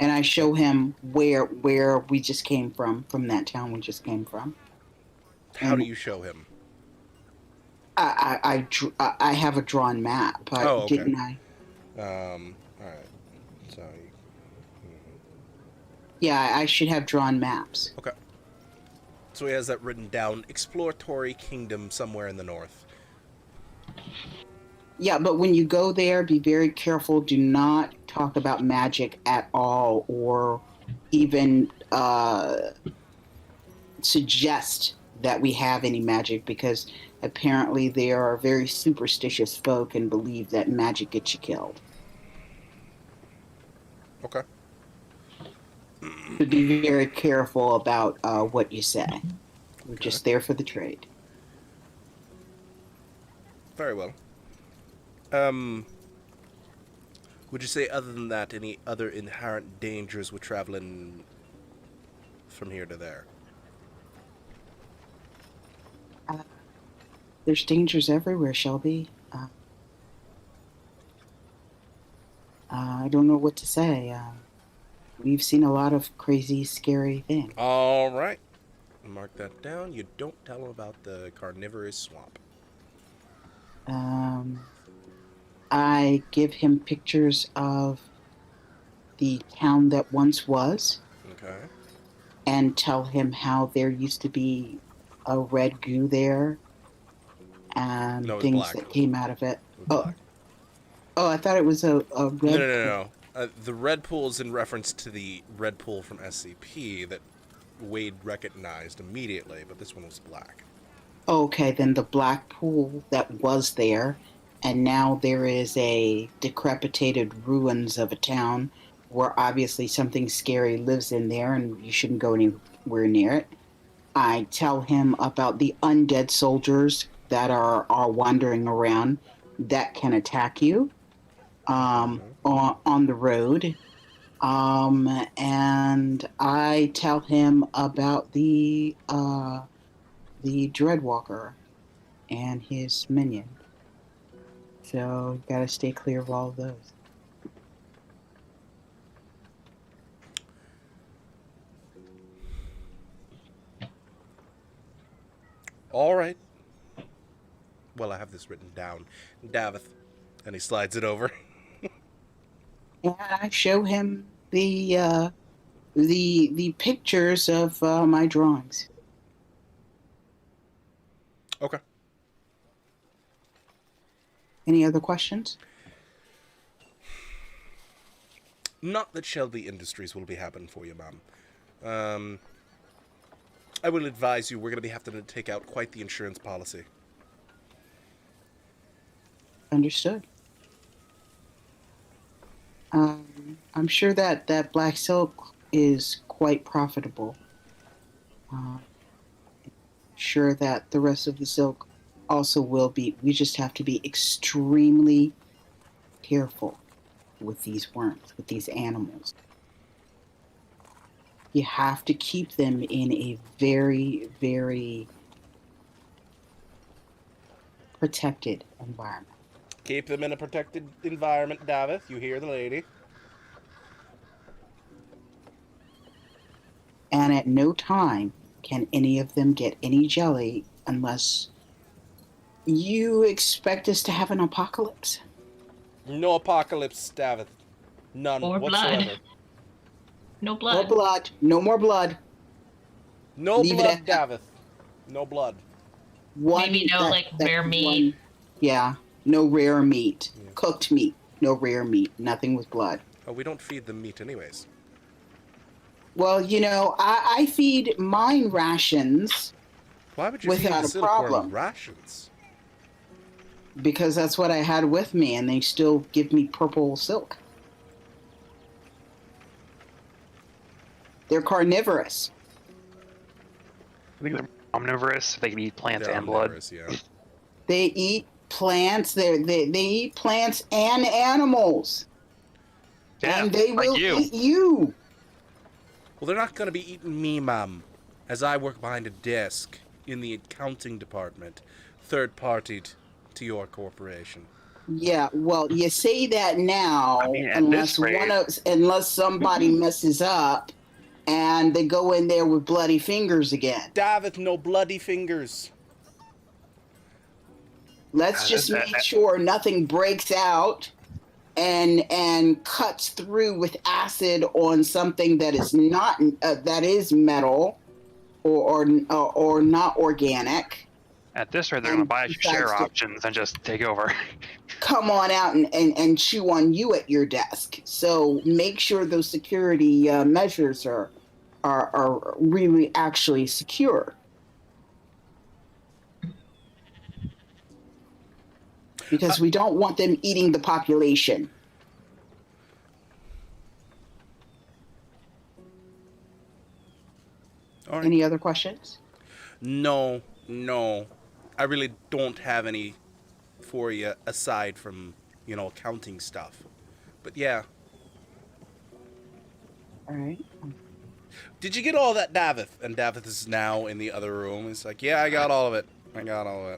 [SPEAKER 2] And I show him where we just came from that town we just came from.
[SPEAKER 1] How do you show him?
[SPEAKER 2] I have a drawn map.
[SPEAKER 1] Oh, okay.
[SPEAKER 2] Didn't I?
[SPEAKER 1] All right. So,
[SPEAKER 2] Yeah, I should have drawn maps.
[SPEAKER 1] okay. So he has that written down. Exploratory kingdom somewhere in the north.
[SPEAKER 2] Yeah, but when you go there, be very careful. Do not talk about magic at all, or even suggest that we have any magic, because apparently they are very superstitious folk and believe that magic gets you killed.
[SPEAKER 1] Okay.
[SPEAKER 2] So be very careful about what you say. We're just there for the trade.
[SPEAKER 1] Very well. Would you say, other than that, any other inherent dangers with traveling from here to there?
[SPEAKER 2] There's dangers everywhere, Shelby. I don't know what to say. We've seen a lot of crazy, scary things.
[SPEAKER 1] All right. Mark that down. You don't tell him about the carnivorous swamp.
[SPEAKER 2] I give him pictures of the town that once was.
[SPEAKER 1] Okay.
[SPEAKER 2] And tell him how there used to be a red goo there and things
[SPEAKER 1] black.
[SPEAKER 2] that came out of it.
[SPEAKER 1] Black.
[SPEAKER 2] Oh, I thought it was a red.
[SPEAKER 1] No. The red pool is in reference to the red pool from SCP that Wade recognized immediately, but this one was black.
[SPEAKER 2] Okay, then the black pool that was there, and now there is a decrepitated ruins of a town where obviously something scary lives in there and you shouldn't go anywhere near it. I tell him about the undead soldiers that are wandering around that can attack you on the road. And I tell him about the Dreadwalker and his minion. So you gotta stay clear of all of those.
[SPEAKER 1] All right. Well, I have this written down. Davith. And he slides it over.
[SPEAKER 2] And I show him the pictures of my drawings.
[SPEAKER 1] Okay.
[SPEAKER 2] Any other questions?
[SPEAKER 1] Not that Shelby Industries will be happening for you, ma'am. I will advise you we're going to be having to take out quite the insurance policy.
[SPEAKER 2] Understood. I'm sure that black silk is quite profitable. Sure that the rest of the silk also will be. We just have to be extremely careful with these worms, with these animals. You have to keep them in a very, very protected environment.
[SPEAKER 1] Keep them in a protected environment, Davith. You hear the lady.
[SPEAKER 2] And at no time can any of them get any jelly unless you expect us to have an apocalypse.
[SPEAKER 1] No apocalypse, Davith. None
[SPEAKER 3] Or
[SPEAKER 1] whatsoever.
[SPEAKER 3] blood. No
[SPEAKER 2] No
[SPEAKER 3] blood.
[SPEAKER 2] blood. No more blood.
[SPEAKER 1] No
[SPEAKER 2] Leave it
[SPEAKER 1] blood,
[SPEAKER 2] at that.
[SPEAKER 1] Davith. No blood.
[SPEAKER 3] Maybe no, rare meat.
[SPEAKER 2] Yeah. No rare meat.
[SPEAKER 1] Yeah.
[SPEAKER 2] Cooked meat. No rare meat. Nothing with blood.
[SPEAKER 1] Oh, we don't feed them meat anyways.
[SPEAKER 2] Well, I feed mine rations
[SPEAKER 1] Why would you feed
[SPEAKER 2] without
[SPEAKER 1] the
[SPEAKER 2] a
[SPEAKER 1] silkworm
[SPEAKER 2] problem.
[SPEAKER 1] rations?
[SPEAKER 2] Because that's what I had with me, and they still give me purple silk. They're carnivorous.
[SPEAKER 4] I think they're omnivorous. They can eat plants
[SPEAKER 1] They're
[SPEAKER 4] and blood.
[SPEAKER 1] omnivorous, yeah.
[SPEAKER 2] They eat plants. They eat plants and animals,
[SPEAKER 4] Yeah,
[SPEAKER 2] and they
[SPEAKER 4] like
[SPEAKER 2] will
[SPEAKER 4] you.
[SPEAKER 2] eat you.
[SPEAKER 1] Well, they're not going to be eating me, Mum, as I work behind a desk in the accounting department, third-partied to your corporation.
[SPEAKER 2] Yeah, well, you say that now,
[SPEAKER 4] I mean, at this rate,
[SPEAKER 2] unless somebody messes up and they go in there with bloody fingers again.
[SPEAKER 1] David, no bloody fingers.
[SPEAKER 2] Let's just make sure nothing breaks out and cuts through with acid on something that is not that is metal or not organic.
[SPEAKER 4] at this rate, they're going to buy a few share
[SPEAKER 2] decides to
[SPEAKER 4] options and just take over.
[SPEAKER 2] come on out and chew on you at your desk. So make sure those security measures are really actually secure. Because we don't want them eating the population.
[SPEAKER 1] All right.
[SPEAKER 2] Any other questions?
[SPEAKER 1] No. I really don't have any for you aside from, accounting stuff. But yeah.
[SPEAKER 2] All right.
[SPEAKER 1] Did you get all that, Davith? And Davith is now in the other room. He's like, yeah, I got all of it. He got all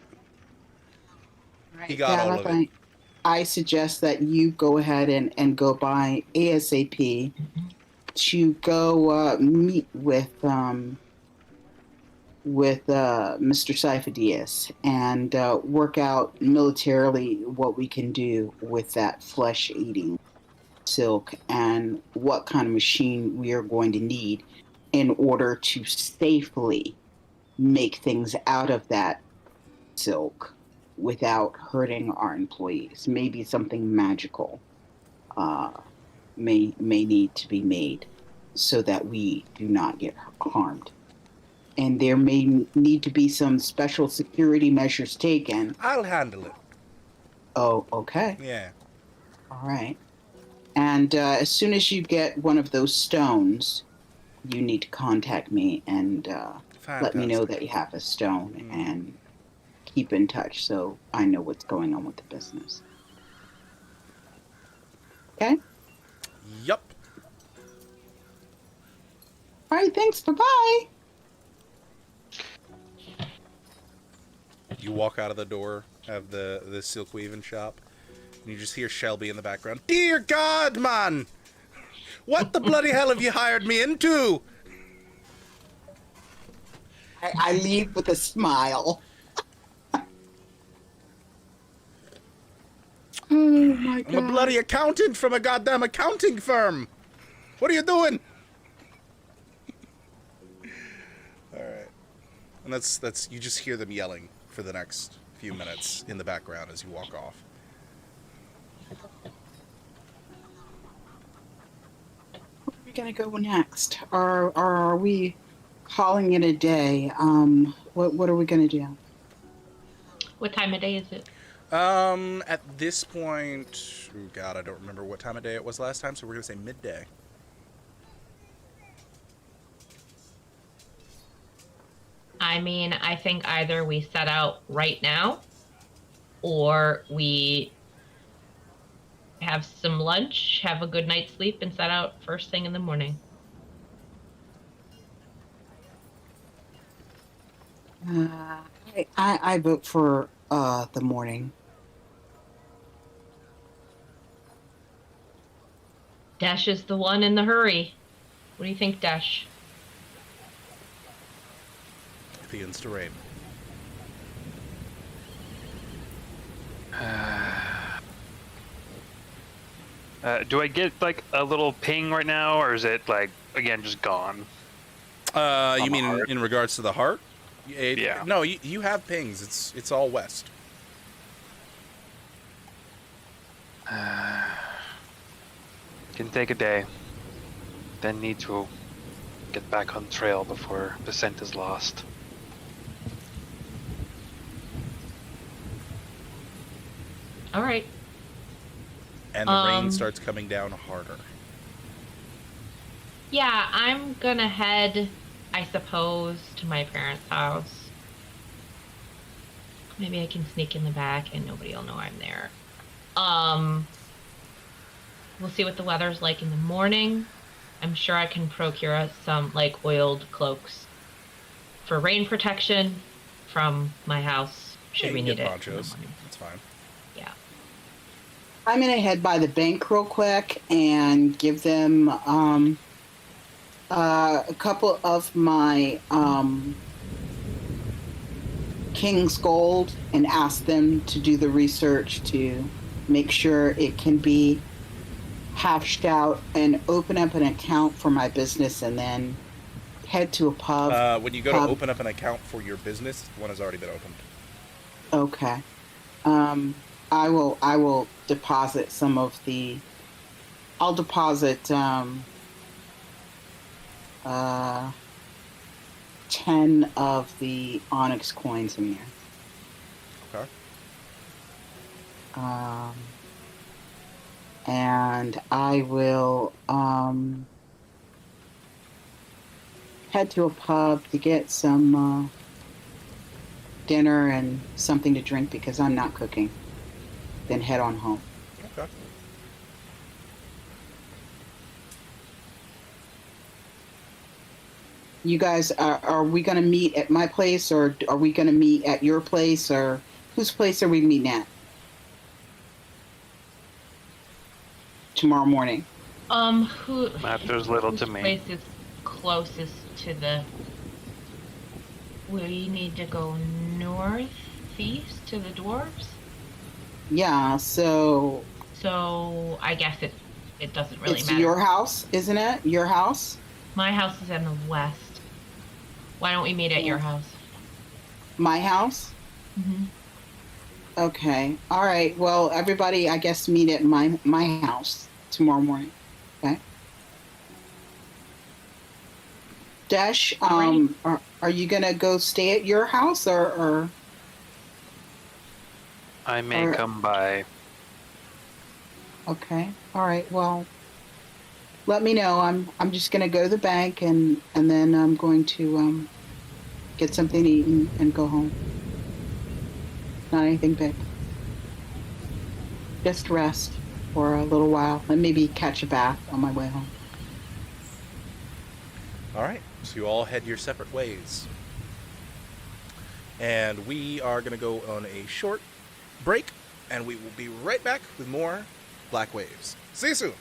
[SPEAKER 1] of it.
[SPEAKER 2] I suggest that you go ahead and go by ASAP to go meet with Mr. Sifo-Dyas and work out militarily what we can do with that flesh-eating silk and what kind of machine we are going to need in order to safely make things out of that silk without hurting our employees. Maybe something magical may need to be made so that we do not get harmed. And there may need to be some special security measures taken.
[SPEAKER 1] I'll handle it.
[SPEAKER 2] Oh, okay.
[SPEAKER 1] Yeah.
[SPEAKER 2] All right. And as soon as you get one of those stones, you need to contact me and let me know that you have a stone and keep in touch so I know what's going on with the business. Okay?
[SPEAKER 1] Yup.
[SPEAKER 2] All right, thanks. Bye-bye.
[SPEAKER 1] You walk out of the door of the silk weaving shop, and you just hear Shelby in the background. Dear God, man! What the bloody hell have you hired me into?
[SPEAKER 2] I leave with a smile. Oh my God.
[SPEAKER 1] I'm a bloody accountant from a goddamn accounting firm. What are you doing? All right. And that's you just hear them yelling for the next few minutes in the background as you walk off.
[SPEAKER 2] Where are we gonna go next? Are we calling it a day? What are we gonna do?
[SPEAKER 3] What time of day is it?
[SPEAKER 1] At this point, oh God, I don't remember what time of day it was last time, so we're gonna say midday.
[SPEAKER 3] I mean, I think either we set out right now or we have some lunch, have a good night's sleep, and set out first thing in the morning.
[SPEAKER 2] I vote for the morning.
[SPEAKER 3] Dash is the one in the hurry. What do you think, Dash?
[SPEAKER 1] Begins to rain.
[SPEAKER 4] Do I get like a little ping right now, or is it like again just gone?
[SPEAKER 1] You mean in regards to the heart?
[SPEAKER 4] Yeah.
[SPEAKER 1] No, you have pings. It's all west.
[SPEAKER 4] Can take a day. Then need to get back on trail before the scent is lost.
[SPEAKER 3] All right.
[SPEAKER 1] And the rain starts coming down harder.
[SPEAKER 3] Yeah, I'm gonna head, I suppose, to my parents' house. Maybe I can sneak in the back and nobody will know I'm there. We'll see what the weather's like in the morning. I'm sure I can procure us some like oiled cloaks for rain protection from my house should
[SPEAKER 1] Yeah,
[SPEAKER 3] we
[SPEAKER 1] you
[SPEAKER 3] need
[SPEAKER 1] get
[SPEAKER 3] it in the
[SPEAKER 1] ponchos.
[SPEAKER 3] morning.
[SPEAKER 1] That's fine.
[SPEAKER 3] Yeah.
[SPEAKER 2] I'm gonna head by the bank real quick and give them a couple of my King's Gold and ask them to do the research to make sure it can be hashed out and open up an account for my business and then head to a pub.
[SPEAKER 1] When you go to open up an account for your business, one has already been opened.
[SPEAKER 2] Okay. I will deposit some of the I'll deposit uh 10 of the onyx coins in there.
[SPEAKER 1] Okay.
[SPEAKER 2] Um and I will head to a pub to get some dinner and something to drink because I'm not cooking. Then head on home.
[SPEAKER 1] Okay.
[SPEAKER 2] You guys are we going to meet at my place or are we going to meet at your place or whose place are we meeting at tomorrow morning?
[SPEAKER 3] Who
[SPEAKER 4] Matters little
[SPEAKER 3] whose
[SPEAKER 4] to me.
[SPEAKER 3] place is closest to the we need to go northeast to the dwarves?
[SPEAKER 2] Yeah, so
[SPEAKER 3] So I guess it doesn't really
[SPEAKER 2] it's
[SPEAKER 3] matter.
[SPEAKER 2] your house, isn't it? Your house?
[SPEAKER 3] My house is in the west. Why don't we meet at your house?
[SPEAKER 2] My house?
[SPEAKER 3] Mm-hmm.
[SPEAKER 2] Okay. All right. Well, everybody, I guess meet at my house tomorrow morning. Okay. Dash,
[SPEAKER 3] Alrighty.
[SPEAKER 2] are you gonna go stay at your house or
[SPEAKER 4] I may
[SPEAKER 2] or
[SPEAKER 4] come by.
[SPEAKER 2] okay. All right. Well, let me know. I'm just gonna go to the bank and then I'm going to get something to eat and go home. Not anything big. Just rest for a little while and maybe catch a bath on my way home.
[SPEAKER 1] All right. So you all head your separate ways. And we are going to go on a short break, and we will be right back with more Black Waves. See you soon.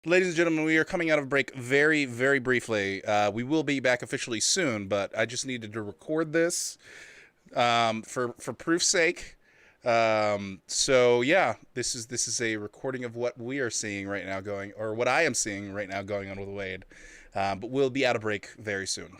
[SPEAKER 1] Ladies and gentlemen, we are coming out of break very, very briefly. We will be back officially soon, but I just needed to record this for proof's sake. So yeah, this is a recording of what we are seeing right now going, or what I am seeing right now going on with Wade. But we'll be out of break very soon.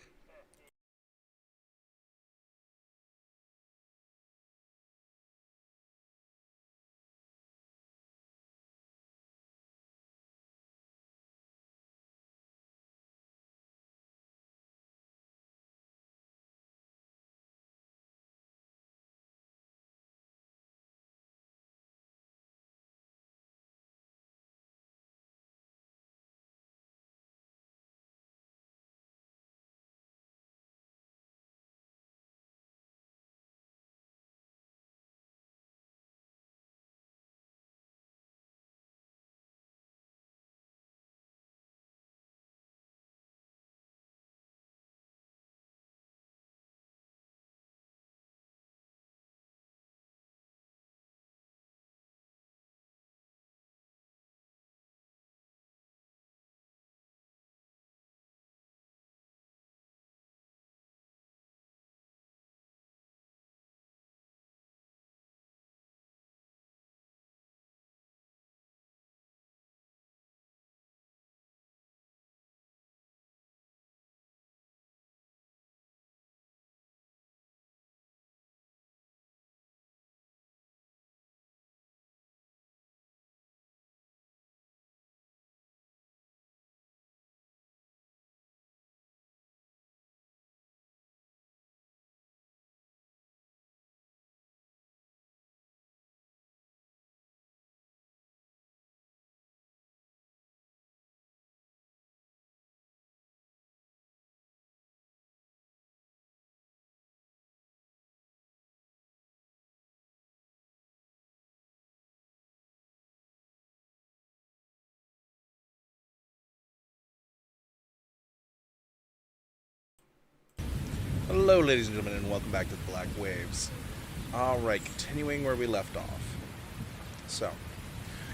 [SPEAKER 1] Hello, ladies and gentlemen, and welcome back to the Black Waves. All right, continuing where we left off. So,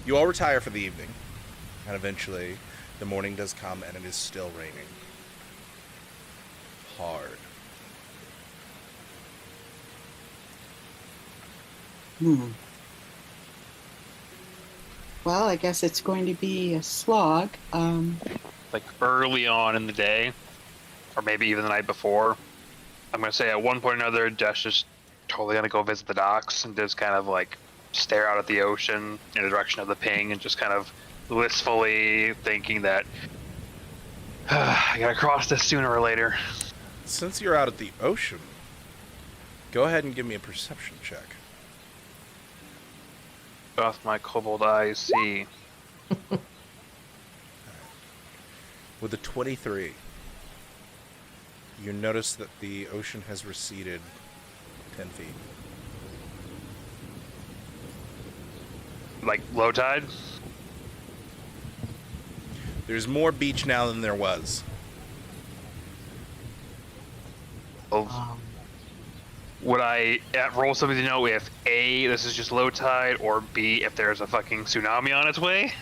[SPEAKER 1] you all retire for the evening, and eventually the morning does come and it is still raining. Hard.
[SPEAKER 2] Well, I guess it's going to be a slog.
[SPEAKER 4] Like early on in the day, or maybe even the night before. I'm gonna say at one point or another, Dash is totally gonna go visit the docks and just kind of like stare out at the ocean in the direction of the ping and just kind of blissfully thinking that I gotta cross this sooner or later.
[SPEAKER 1] Since you're out at the ocean, go ahead and give me a perception check.
[SPEAKER 4] Doth my kobold eyes see?
[SPEAKER 1] With a 23, you notice that the ocean has receded 10 feet.
[SPEAKER 4] Like low tide?
[SPEAKER 1] There's more beach now than there was.
[SPEAKER 4] Oh. Would I roll something to know if A, this is just low tide, or B, if there's a fucking tsunami on its way?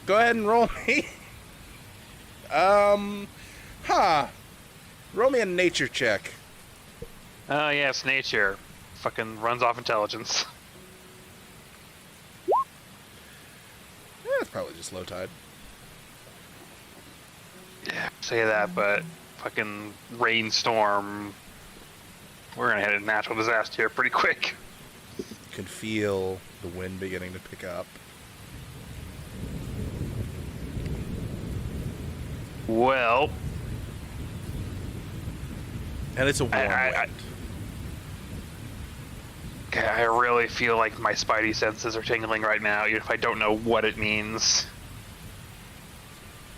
[SPEAKER 1] Go ahead and roll me. Roll me a nature check.
[SPEAKER 4] Oh, yes, nature. Fucking runs off intelligence.
[SPEAKER 1] Yeah, it's probably just low tide.
[SPEAKER 4] Yeah, say that, but fucking rainstorm. We're gonna hit a natural disaster here pretty quick.
[SPEAKER 1] You can feel the wind beginning to pick up.
[SPEAKER 4] Well,
[SPEAKER 1] And it's a warm wind.
[SPEAKER 4] I really feel like my spidey senses are tingling right now, even if I don't know what it means.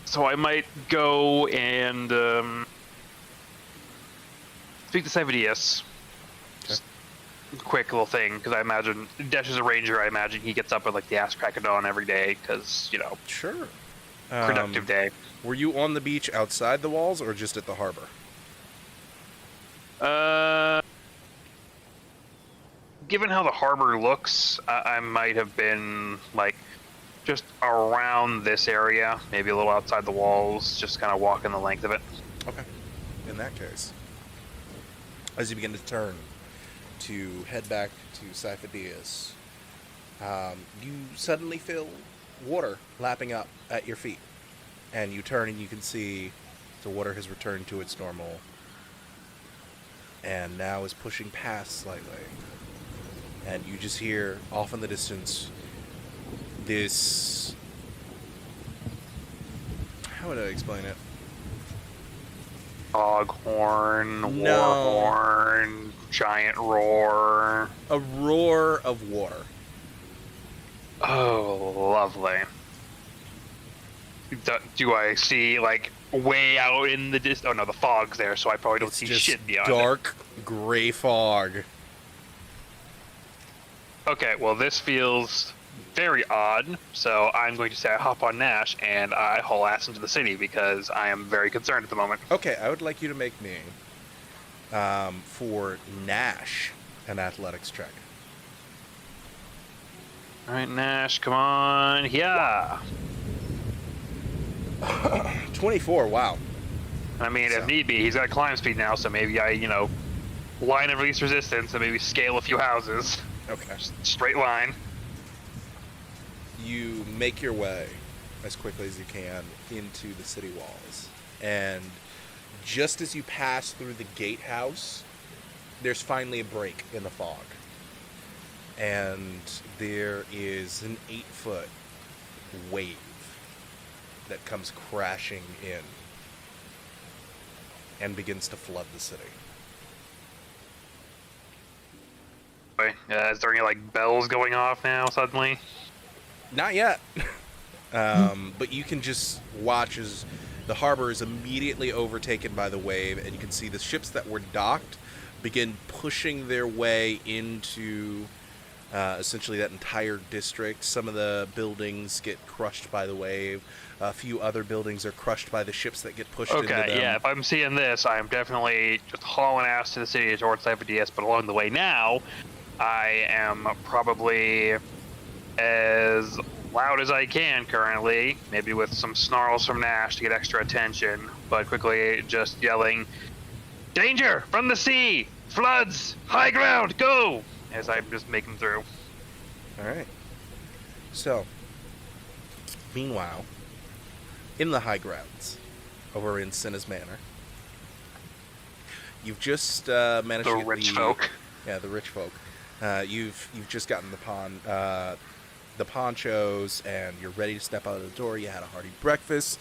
[SPEAKER 4] So I might go and speak to Savadius. Just a quick little thing, because I imagine Desh is a ranger. I imagine he gets up at like the ass crack of dawn every day, because
[SPEAKER 1] Sure.
[SPEAKER 4] productive day.
[SPEAKER 1] Were you on the beach outside the walls or just at the harbor?
[SPEAKER 4] Given how the harbor looks, I might have been like just around this area, maybe a little outside the walls, just kind of walking the length of it.
[SPEAKER 1] Okay. In that case, as you begin to turn to head back to Sifo-Dyas, you suddenly feel water lapping up at your feet. And you turn and you can see the water has returned to its normal and now is pushing past slightly. And you just hear off in the distance this... How would I explain it?
[SPEAKER 4] Foghorn, war
[SPEAKER 1] No.
[SPEAKER 4] horn, giant roar.
[SPEAKER 1] A roar of water.
[SPEAKER 4] Oh, lovely. Do I see, like, way out in the distance? Oh, no, the fog's there, so I probably don't
[SPEAKER 1] It's
[SPEAKER 4] see
[SPEAKER 1] just
[SPEAKER 4] shit beyond
[SPEAKER 1] dark, gray fog.
[SPEAKER 4] it. Okay, well, this feels very odd, so I'm going to say I hop on Nash and I haul ass into the city because I am very concerned at the moment.
[SPEAKER 1] Okay, I would like you to make me, for Nash, an athletics check.
[SPEAKER 4] All right, Nash, come on. Yeah.
[SPEAKER 1] 24, wow.
[SPEAKER 4] I mean,
[SPEAKER 1] So-
[SPEAKER 4] if need be, he's got climb speed now, so maybe I, line of least resistance and maybe scale a few houses.
[SPEAKER 1] Okay.
[SPEAKER 4] Just straight line.
[SPEAKER 1] You make your way as quickly as you can into the city walls. And just as you pass through the gatehouse, there's finally a break in the fog. And there is an 8-foot wave that comes crashing in and begins to flood the city.
[SPEAKER 4] Is there any, like, bells going off now suddenly?
[SPEAKER 1] Not yet. But you can just watch as the harbor is immediately overtaken by the wave, and you can see the ships that were docked begin pushing their way into essentially that entire district. Some of the buildings get crushed by the wave. A few other buildings are crushed by the ships that get pushed into them.
[SPEAKER 4] Okay, yeah, if I'm seeing this, I'm definitely just hauling ass to the city towards Sifo-Dyas, but along the way now, I am probably as loud as I can currently, maybe with some snarls from Nash to get extra attention, but quickly just yelling, "Danger! From the sea! Floods! High ground! Go!" as I'm just making through.
[SPEAKER 1] All right. So, meanwhile, in the high grounds, over in Cinna's Manor, you've just managed
[SPEAKER 4] The
[SPEAKER 1] to get
[SPEAKER 4] rich folk.
[SPEAKER 1] Yeah, the rich folk. You've just gotten the ponchos, and you're ready to step out of the door. You had a hearty breakfast,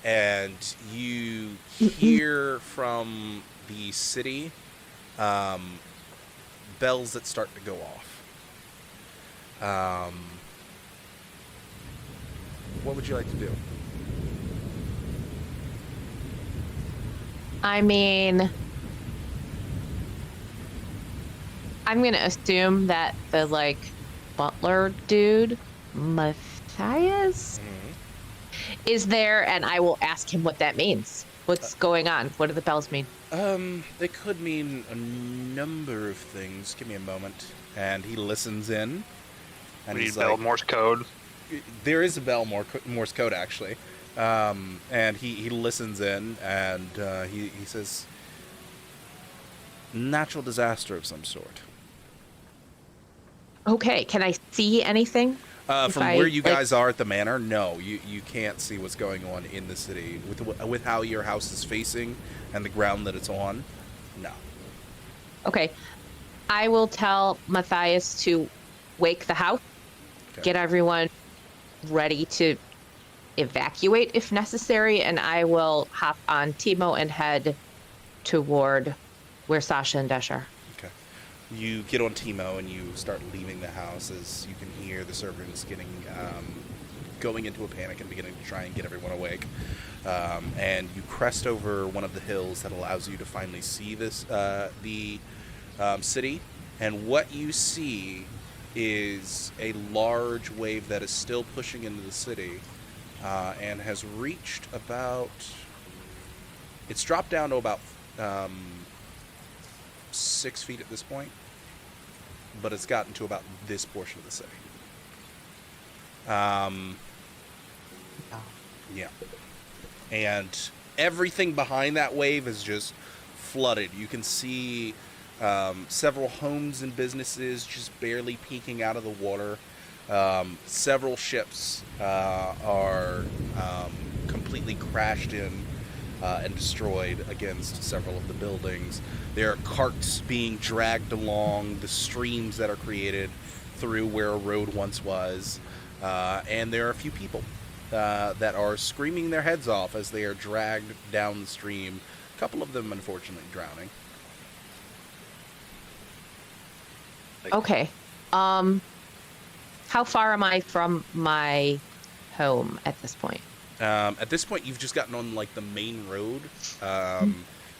[SPEAKER 1] and you hear from the city bells that start to go off. What would you like to do?
[SPEAKER 5] I mean, I'm gonna assume that the butler dude, Matthias, is there, and I will ask him what that means. What's going on? What do the bells mean?
[SPEAKER 1] They could mean a number of things. Give me a moment. And he listens in. And
[SPEAKER 4] We
[SPEAKER 1] he's
[SPEAKER 4] need bell
[SPEAKER 1] like,
[SPEAKER 4] Morse code.
[SPEAKER 1] there is a bell Morse code, actually. And he listens in, and he says, natural disaster of some sort.
[SPEAKER 5] Okay, can I see anything?
[SPEAKER 1] From where you guys are at the manor, no, you can't see what's going on in the city. With how your house is facing and the ground that it's on, no.
[SPEAKER 5] Okay, I will tell Matthias to wake the house,
[SPEAKER 1] Okay.
[SPEAKER 5] get everyone ready to evacuate if necessary, and I will hop on Timo and head toward where Sasha and Desh are.
[SPEAKER 1] Okay. You get on Timo and you start leaving the house as you can hear the servants going into a panic and beginning to try and get everyone awake. And you crest over one of the hills that allows you to finally see this the city. And what you see is a large wave that is still pushing into the city and has reached about... It's dropped down to about 6 feet at this point, but it's gotten to about this portion of the city. Um, yeah. And everything behind that wave is just flooded. You can see several homes and businesses just barely peeking out of the water. Several ships are completely crashed in and destroyed against several of the buildings. There are carts being dragged along the streams that are created through where a road once was. And there are a few people that are screaming their heads off as they are dragged down the stream. A couple of them, unfortunately, drowning.
[SPEAKER 5] Okay. How far am I from my home at this point?
[SPEAKER 1] At this point, you've just gotten on like the main road,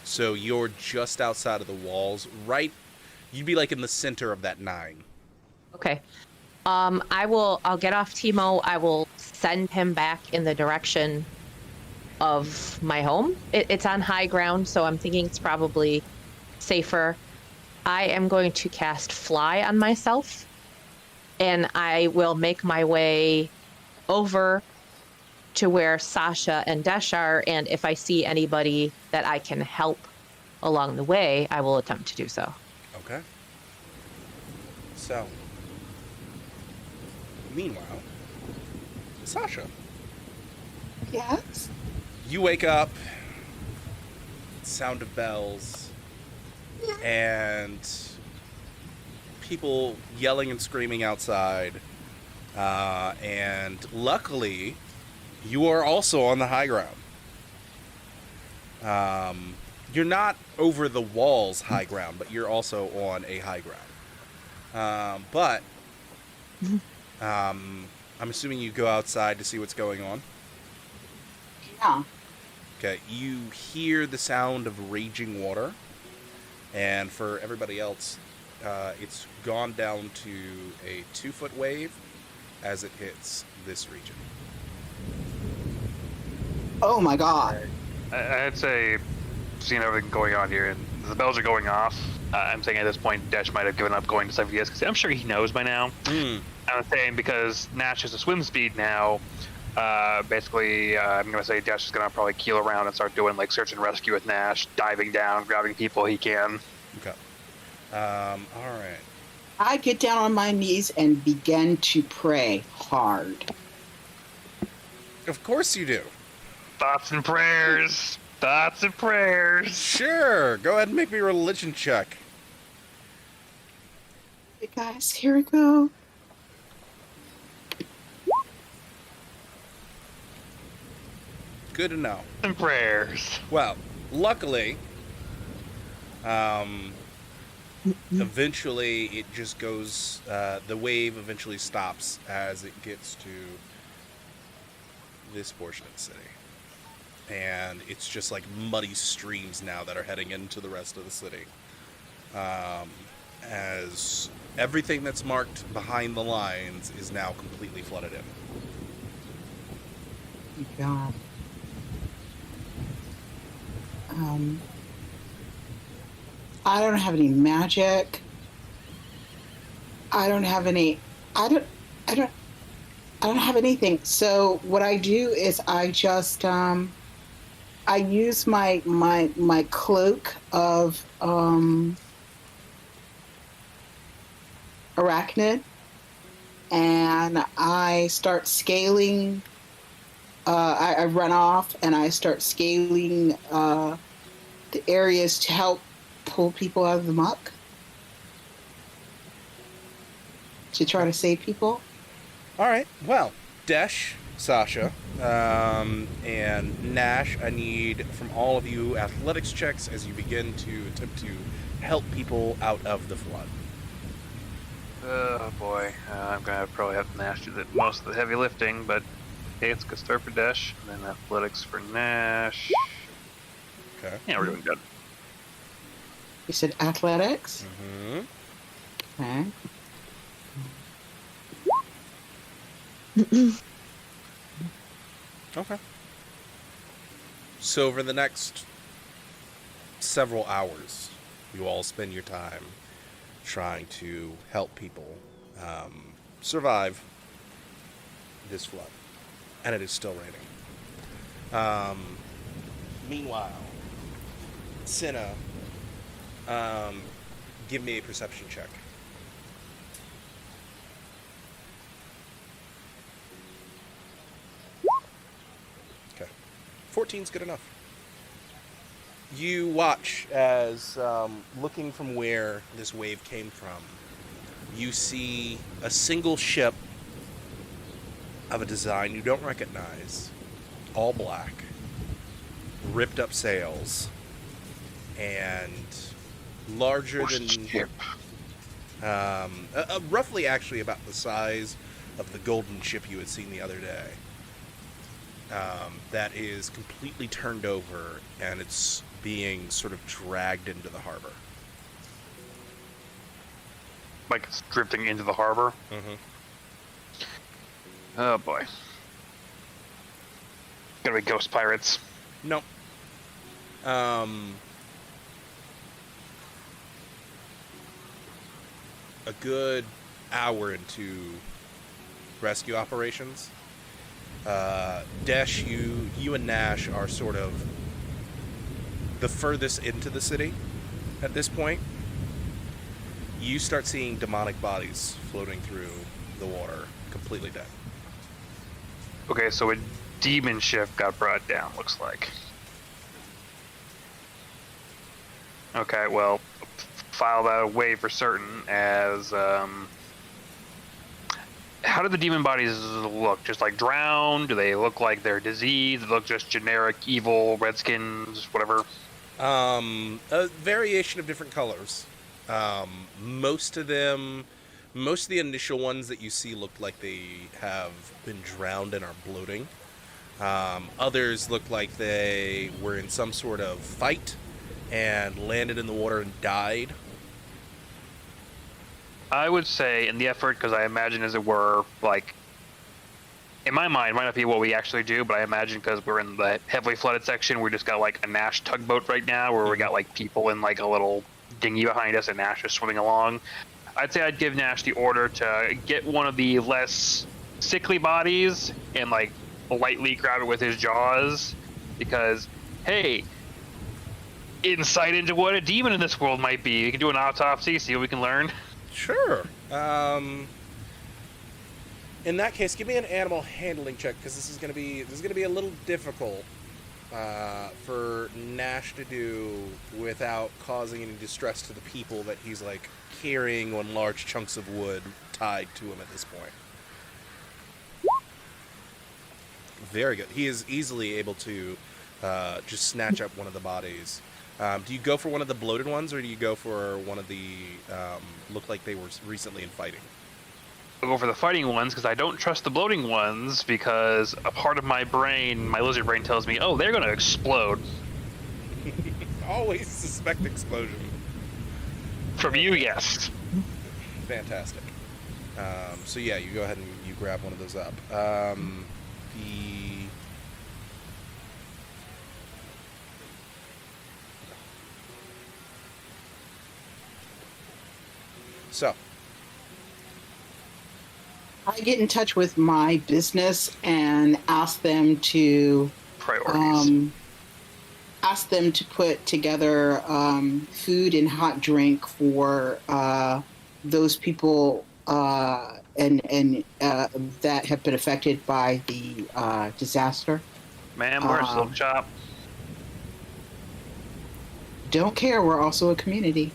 [SPEAKER 1] so you're just outside of the walls. Right, you'd be like in the center of that 9.
[SPEAKER 5] Okay. I'll get off Timo. I will send him back in the direction of my home. It's on high ground, so I'm thinking it's probably safer. I am going to cast Fly on myself, and I will make my way over to where Sasha and Desh are, and if I see anybody that I can help along the way, I will attempt to do so.
[SPEAKER 1] Okay. So, meanwhile, Sasha,
[SPEAKER 2] Yes.
[SPEAKER 1] you wake up, sound of bells, and people yelling and screaming outside. And luckily, you are also on the high ground. You're not over the walls high ground, but you're also on a high ground. But I'm assuming you go outside to see what's going on.
[SPEAKER 2] Yeah.
[SPEAKER 1] Okay, you hear the sound of raging water, and for everybody else, it's gone down to a 2-foot wave as it hits this region.
[SPEAKER 2] Oh my god.
[SPEAKER 4] I'd say, seeing everything going on here, and the bells are going off, I'm saying at this point, Desh might have given up going to 70s, because I'm sure he knows by now. I'm saying because Nash has a swim speed now, basically, I'm going to say Desh is going to probably keel around and start doing, like, search and rescue with Nash, diving down, grabbing people he can.
[SPEAKER 1] Okay. All right.
[SPEAKER 2] I get down on my knees and begin to pray hard.
[SPEAKER 1] Of course you do.
[SPEAKER 4] Thoughts and prayers. Thoughts and prayers.
[SPEAKER 1] Sure. Go ahead and make me a religion check.
[SPEAKER 2] Hey guys, here we go.
[SPEAKER 1] Good to know.
[SPEAKER 4] And prayers.
[SPEAKER 1] Well, luckily, eventually it just goes, the wave eventually stops as it gets to this portion of the city. And it's just like muddy streams now that are heading into the rest of the city. As everything that's marked behind the lines is now completely flooded in.
[SPEAKER 2] Oh my god. I don't have any magic. I don't have any. I don't have anything. So what I do is I just I use my cloak of arachnid, and I start scaling. I run off and I start scaling the areas to help pull people out of the muck to try to save people.
[SPEAKER 1] All right. Well, Desh, Sasha, and Nash, I need from all of you athletics checks as you begin to attempt to help people out of the flood.
[SPEAKER 4] Oh boy, I'm gonna probably have Nash do most of the heavy lifting, but okay, it's a good start for Desh, and then athletics for Nash.
[SPEAKER 1] Okay.
[SPEAKER 4] Yeah, we're doing good.
[SPEAKER 2] You said athletics?
[SPEAKER 1] Mm-hmm.
[SPEAKER 2] Okay.
[SPEAKER 1] Okay. So over the next several hours, you all spend your time trying to help people survive this flood, and it is still raining. Meanwhile, Cinna, give me a perception check. Okay. 14's good enough. You watch as, looking from where this wave came from, you see a single ship of a design you don't recognize, all black, ripped up sails, and larger than
[SPEAKER 4] Ship.
[SPEAKER 1] roughly actually about the size of the golden ship you had seen the other day. That is completely turned over, and it's being sort of dragged into the harbor.
[SPEAKER 4] Like it's drifting into the harbor.
[SPEAKER 1] Mm-hmm.
[SPEAKER 4] Oh boy. Gonna be ghost pirates.
[SPEAKER 1] Nope. A good hour into rescue operations, Desh, you and Nash are sort of the furthest into the city at this point. You start seeing demonic bodies floating through the water, completely dead.
[SPEAKER 4] Okay, so a demon ship got brought down, looks like. Okay, well, file that away for certain as, how do the demon bodies look? Just like drowned? Do they look like they're diseased? Do they look just generic, evil, redskins, whatever?
[SPEAKER 1] A variation of different colors. Most of the initial ones that you see look like they have been drowned and are bloating. Others look like they were in some sort of fight and landed in the water and died.
[SPEAKER 4] I would say in the effort, because I imagine, as it were, like, in my mind, it might not be what we actually do, but I imagine because we're in the heavily flooded section, we just got like a Nash tugboat right now, where we got like people in like a little dinghy behind us, and Nash is swimming along. I'd say I'd give Nash the order to get one of the less sickly bodies and like lightly grab it with his jaws, because hey, insight into what a demon in this world might be. You can do an autopsy, see what we can learn.
[SPEAKER 1] Sure. In that case, give me an animal handling check, because this is gonna be a little difficult for Nash to do without causing any distress to the people that he's like carrying on large chunks of wood tied to him at this point. Very good. He is easily able to just snatch up one of the bodies. Do you go for one of the bloated ones, or do you go for one of the look like they were recently in fighting?
[SPEAKER 4] I'll go for the fighting ones, because I don't trust the bloating ones, because a part of my brain, my lizard brain, tells me, oh, they're going to explode.
[SPEAKER 1] Always suspect explosion.
[SPEAKER 4] From you, yes.
[SPEAKER 1] Fantastic. So yeah, you go ahead and you grab one of those up. So,
[SPEAKER 2] I get in touch with my business and ask them to
[SPEAKER 4] Priorities.
[SPEAKER 2] put together food and hot drink for those people and that have been affected by the disaster.
[SPEAKER 4] Ma'am, where's Silk Chop?
[SPEAKER 2] Don't care. We're also a community.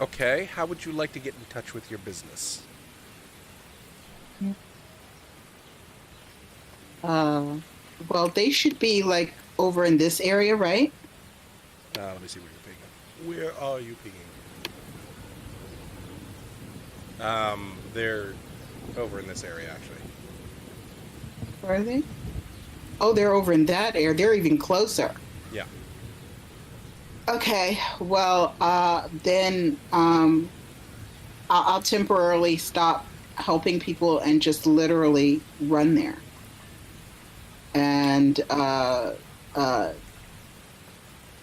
[SPEAKER 1] okay, how would you like to get in touch with your business?
[SPEAKER 2] Well, they should be like over in this area, right?
[SPEAKER 1] Let me see where you're pinging. Where are you pinging? They're over in this area, actually.
[SPEAKER 2] Where are they? Oh, they're over in that area. They're even closer.
[SPEAKER 1] Yeah.
[SPEAKER 2] Okay, well, then I'll temporarily stop helping people and just literally run there. And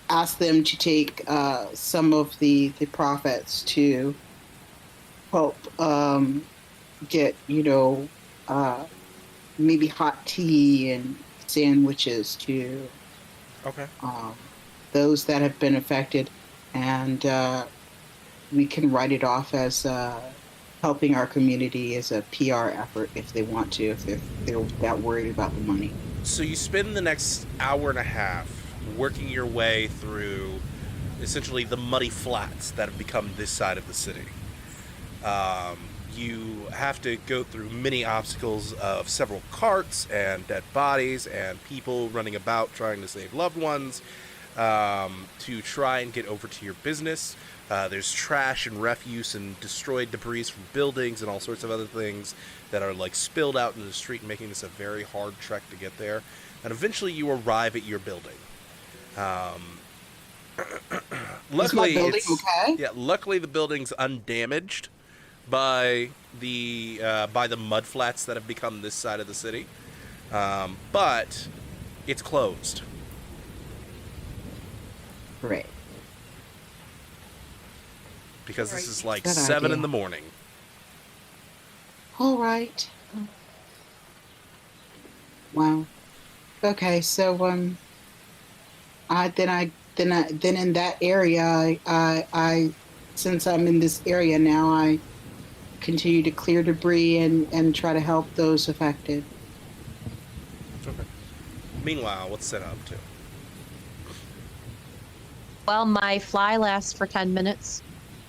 [SPEAKER 2] ask them to take some of the profits to help get, maybe hot tea and sandwiches to
[SPEAKER 1] Okay.
[SPEAKER 2] those that have been affected, and we can write it off as helping our community as a PR effort if they want to, if they're that worried about the money.
[SPEAKER 1] So you spend the next hour and a half working your way through essentially the muddy flats that have become this side of the city. You have to go through many obstacles of several carts and dead bodies and people running about trying to save loved ones to try and get over to your business. There's trash and refuse and destroyed debris from buildings and all sorts of other things that are like spilled out into the street, making this a very hard trek to get there. And eventually you arrive at your building. Luckily,
[SPEAKER 2] Is my building okay?
[SPEAKER 1] yeah. Luckily, the building's undamaged by the mud flats that have become this side of the city, but it's closed.
[SPEAKER 2] Great.
[SPEAKER 1] Because
[SPEAKER 2] Right,
[SPEAKER 1] this is like
[SPEAKER 2] good
[SPEAKER 1] 7 in
[SPEAKER 2] idea.
[SPEAKER 1] the morning.
[SPEAKER 2] All right. Wow. Okay, so then in that area, I since I'm in this area now, I continue to clear debris and try to help those affected.
[SPEAKER 1] Okay. Meanwhile, what's set up to?
[SPEAKER 5] Well, my fly lasts for 10 minutes.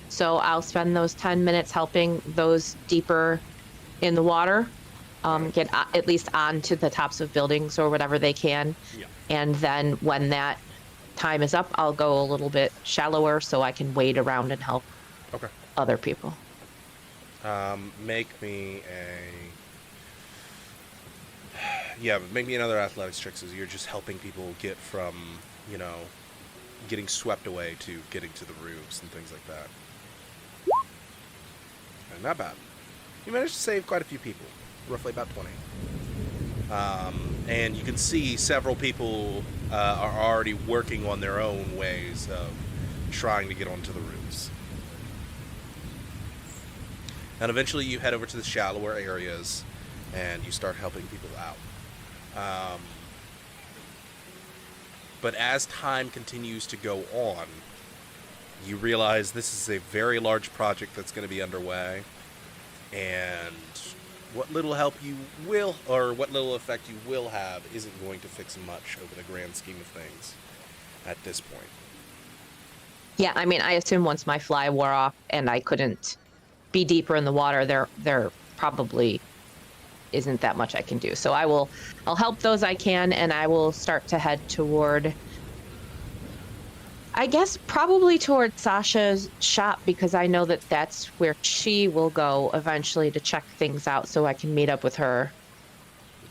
[SPEAKER 5] So I'll spend those 10 minutes helping those deeper in the water get at least onto the tops of buildings or whatever they can.
[SPEAKER 1] Yeah.
[SPEAKER 5] And then when that time is up, I'll go a little bit shallower so I can wade around and help
[SPEAKER 1] Okay.
[SPEAKER 5] other people.
[SPEAKER 1] Make me make me another athletics check. So you're just helping people get from, getting swept away to getting to the roofs and things like that. Not bad. You managed to save quite a few people, roughly about 20. And you can see several people are already working on their own ways of trying to get onto the roofs. And eventually you head over to the shallower areas and you start helping people out. But as time continues to go on, you realize this is a very large project that's going to be underway, and what little help you will, or what little effect you will have, isn't going to fix much over the grand scheme of things at this point.
[SPEAKER 5] Yeah, I mean, I assume once my fly wore off and I couldn't be deeper in the water, there probably isn't that much I can do. So I'll help those I can, and I will start to head toward, I guess, probably toward Sasha's shop, because I know that that's where she will go eventually to check things out so I can meet up with her,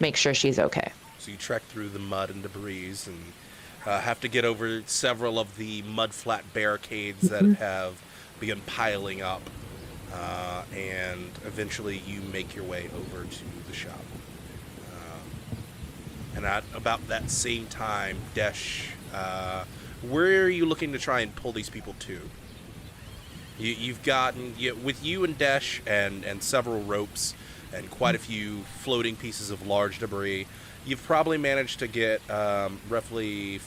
[SPEAKER 5] make sure she's okay.
[SPEAKER 1] So you trek through the mud and debris and have to get over several of the mud flat barricades that have begun piling up. And eventually you make your way over to the shop. And at about that same time, Desh, where are you looking to try and pull these people to? You've gotten, with you and Desh and several ropes and quite a few floating pieces of large debris, you've probably managed to get roughly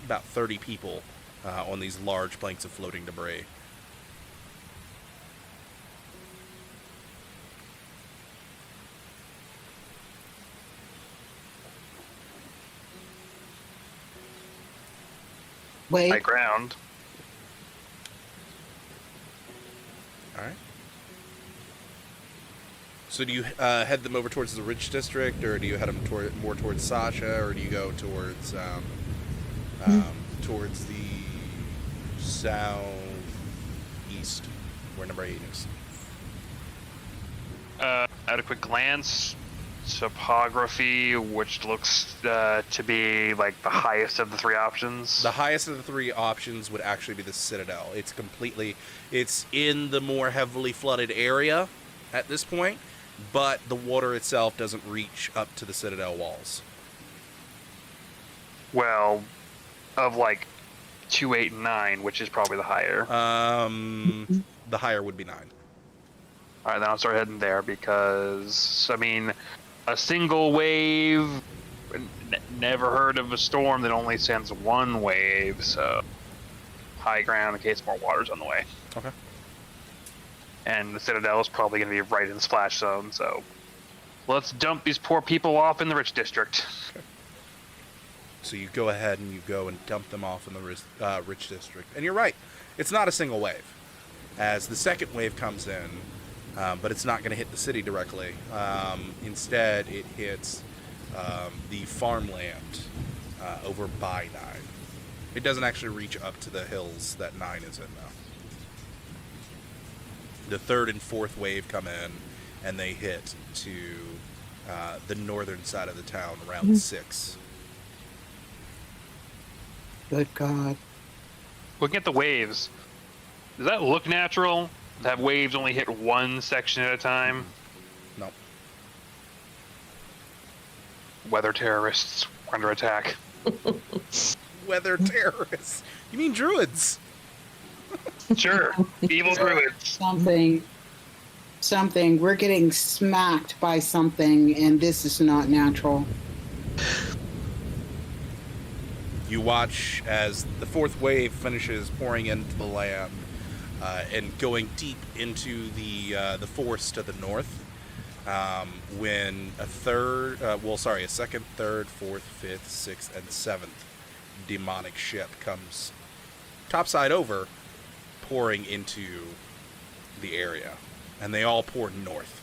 [SPEAKER 1] about 30 people on these large planks of floating debris.
[SPEAKER 2] Wait,
[SPEAKER 4] High ground.
[SPEAKER 1] All right. So do you head them over towards the Ridge District, or do you head them more towards Sasha, or do you go towards towards the southeast, where number 8 is?
[SPEAKER 4] At a quick glance, topography, which looks to be like the highest of the three options.
[SPEAKER 1] The highest of the three options would actually be the Citadel. It's in the more heavily flooded area at this point, but the water itself doesn't reach up to the Citadel walls.
[SPEAKER 4] Well, of like 2, 8, and 9, which is probably the higher.
[SPEAKER 1] The higher would be 9.
[SPEAKER 4] All right, then I'll start heading there because, I mean, a single wave, never heard of a storm that only sends one wave, so high ground in case more water's on the way.
[SPEAKER 1] Okay.
[SPEAKER 4] And the Citadel is probably going to be right in the splash zone, so let's dump these poor people off in the rich district.
[SPEAKER 1] So you go ahead and you go and dump them off in the rich district. And you're right. It's not a single wave. As the second wave comes in, but it's not going to hit the city directly. Instead, it hits the farmland over by 9. It doesn't actually reach up to the hills that 9 is in, though. The third and fourth wave come in, and they hit to the northern side of the town around 6.
[SPEAKER 2] Good God.
[SPEAKER 4] Looking at the waves, does that look natural? To have waves only hit one section at a time?
[SPEAKER 1] No.
[SPEAKER 4] Weather terrorists are under attack.
[SPEAKER 1] Weather terrorists. You mean druids?
[SPEAKER 4] Sure, evil druids.
[SPEAKER 2] Something. We're getting smacked by something, and this is not natural.
[SPEAKER 1] You watch as the fourth wave finishes pouring into the land and going deep into the forest to the north. When a second, third, fourth, fifth, sixth, and seventh demonic ship comes topside over, pouring into the area, and they all pour north.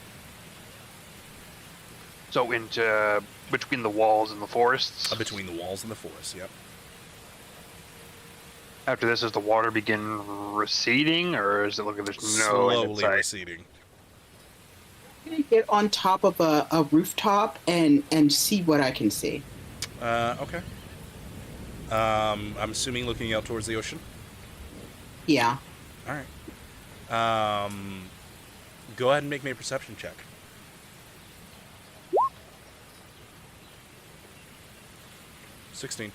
[SPEAKER 4] So into between the walls and the forests?
[SPEAKER 1] Between the walls and the forest, yep.
[SPEAKER 4] After this, does the water begin receding, or is it looking there's no
[SPEAKER 1] Slowly
[SPEAKER 4] end in sight?
[SPEAKER 1] receding.
[SPEAKER 2] I'm going to get on top of a rooftop and see what I can see.
[SPEAKER 1] Okay. I'm assuming looking out towards the ocean.
[SPEAKER 2] Yeah.
[SPEAKER 1] All right. Go ahead and make me a perception check. $16.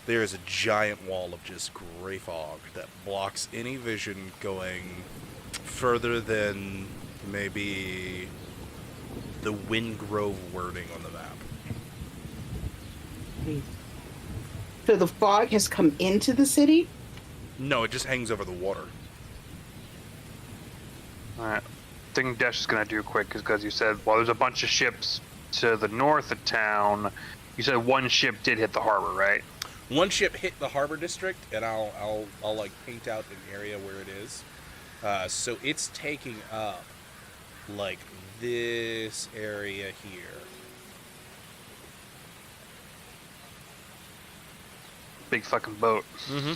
[SPEAKER 1] There is a giant wall of just gray fog that blocks any vision going further than maybe the Windgrove wording on the map.
[SPEAKER 2] So the fog has come into the city?
[SPEAKER 1] No, it just hangs over the water.
[SPEAKER 4] Alright. Thing Dash is going to do quick because you said, well, there's a bunch of ships to the north of town. You said one ship did hit the harbor, right?
[SPEAKER 1] One ship hit the harbor district, and I'll like paint out an area where it is. So it's taking up like this area here.
[SPEAKER 4] Big fucking boat.
[SPEAKER 1] Mm-hmm.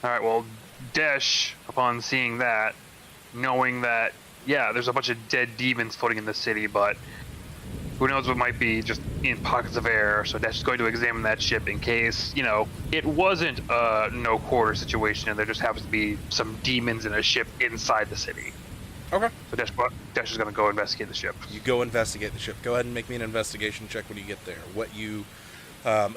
[SPEAKER 4] Alright, well, Desh, upon seeing that, knowing that, yeah, there's a bunch of dead demons floating in the city, but who knows what might be just in pockets of air, so Desh is going to examine that ship in case, it wasn't a no-quarter situation and there just happens to be some demons in a ship inside the city.
[SPEAKER 1] Okay.
[SPEAKER 4] So Desh is going to go investigate the ship.
[SPEAKER 1] You go investigate the ship. Go ahead and make me an investigation check when you get there. What you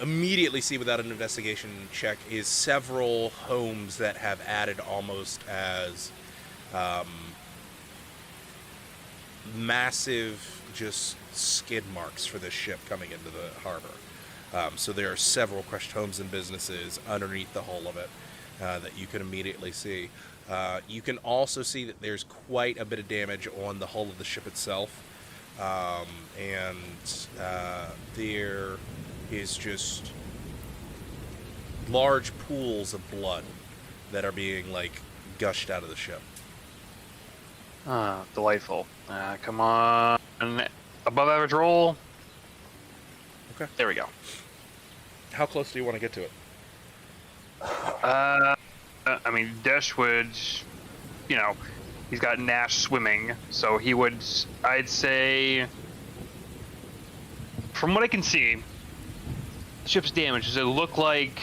[SPEAKER 1] immediately see without an investigation check is several homes that have added almost as massive just skid marks for this ship coming into the harbor. So there are several crushed homes and businesses underneath the hull of it that you can immediately see. You can also see that there's quite a bit of damage on the hull of the ship itself. And there is just large pools of blood that are being gushed out of the ship.
[SPEAKER 4] Ah, delightful. Come on. Above average roll.
[SPEAKER 1] Okay.
[SPEAKER 4] There we go.
[SPEAKER 1] How close do you want to get to it?
[SPEAKER 4] I mean, Desh would, he's got Nash swimming, so he would, I'd say, from what I can see, the ship's damage, does it look like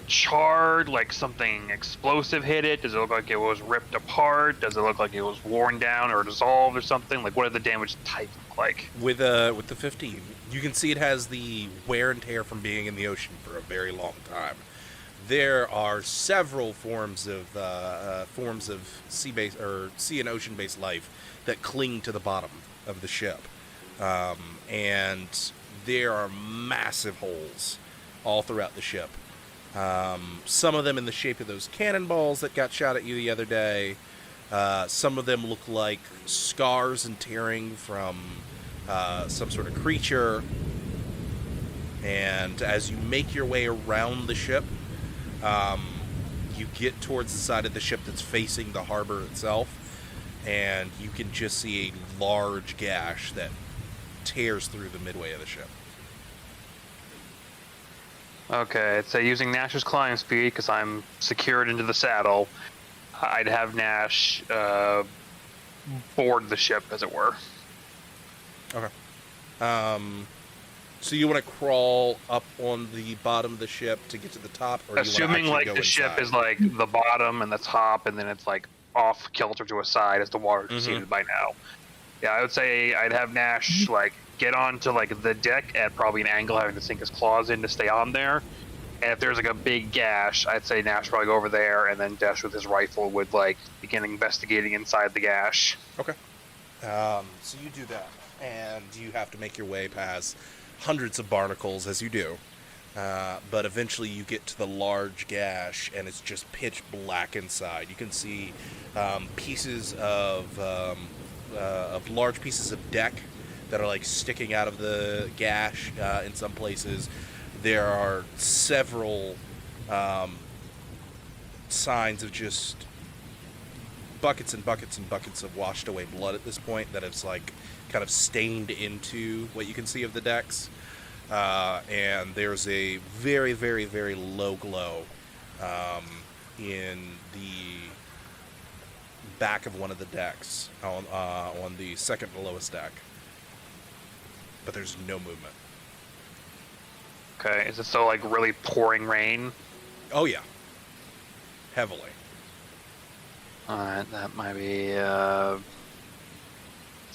[SPEAKER 4] charred, like something explosive hit it? Does it look like it was ripped apart? Does it look like it was worn down or dissolved or something? Like, what did the damage type look like?
[SPEAKER 1] With the 15, you can see it has the wear and tear from being in the ocean for a very long time. there are several forms of sea base or sea and ocean based life that cling to the bottom of the ship, and there are massive holes all throughout the ship. Some of them in the shape of those cannonballs that got shot at you the other day. Some of them look like scars and tearing from some sort of creature. And as you make your way around the ship, you get towards the side of the ship that's facing the harbor itself, and you can just see a large gash that tears through the midway of the ship.
[SPEAKER 4] Okay, so using Nash's climb speed, because I'm secured into the saddle, I'd have Nash board the ship, as it were.
[SPEAKER 1] Okay. So you want to crawl up on the bottom of the ship to get to the top, or
[SPEAKER 4] assuming
[SPEAKER 1] you want to
[SPEAKER 4] like the ship
[SPEAKER 1] inside?
[SPEAKER 4] is like the bottom and the top, and then it's like off kilter to a side as the water's receded by now. Yeah, I would say I'd have Nash like get onto like the deck at probably an angle, having to sink his claws in to stay on there. And if there's like a big gash, I'd say Nash probably go over there, and then Dash with his rifle would like begin investigating inside the gash.
[SPEAKER 1] Okay. So you do that, and you have to make your way past hundreds of barnacles as you do. But eventually you get to the large gash, and it's just pitch black inside. You can see pieces of large pieces of deck that are like sticking out of the gash in some places. There are several signs of just buckets and buckets and buckets of washed away blood at this point that it's like kind of stained into what you can see of the decks. And there's a very, very, very low glow in the back of one of the decks on the second to lowest deck. But there's no movement.
[SPEAKER 4] Okay, is it still like really pouring rain?
[SPEAKER 1] Oh yeah, heavily.
[SPEAKER 4] Alright, that might be it's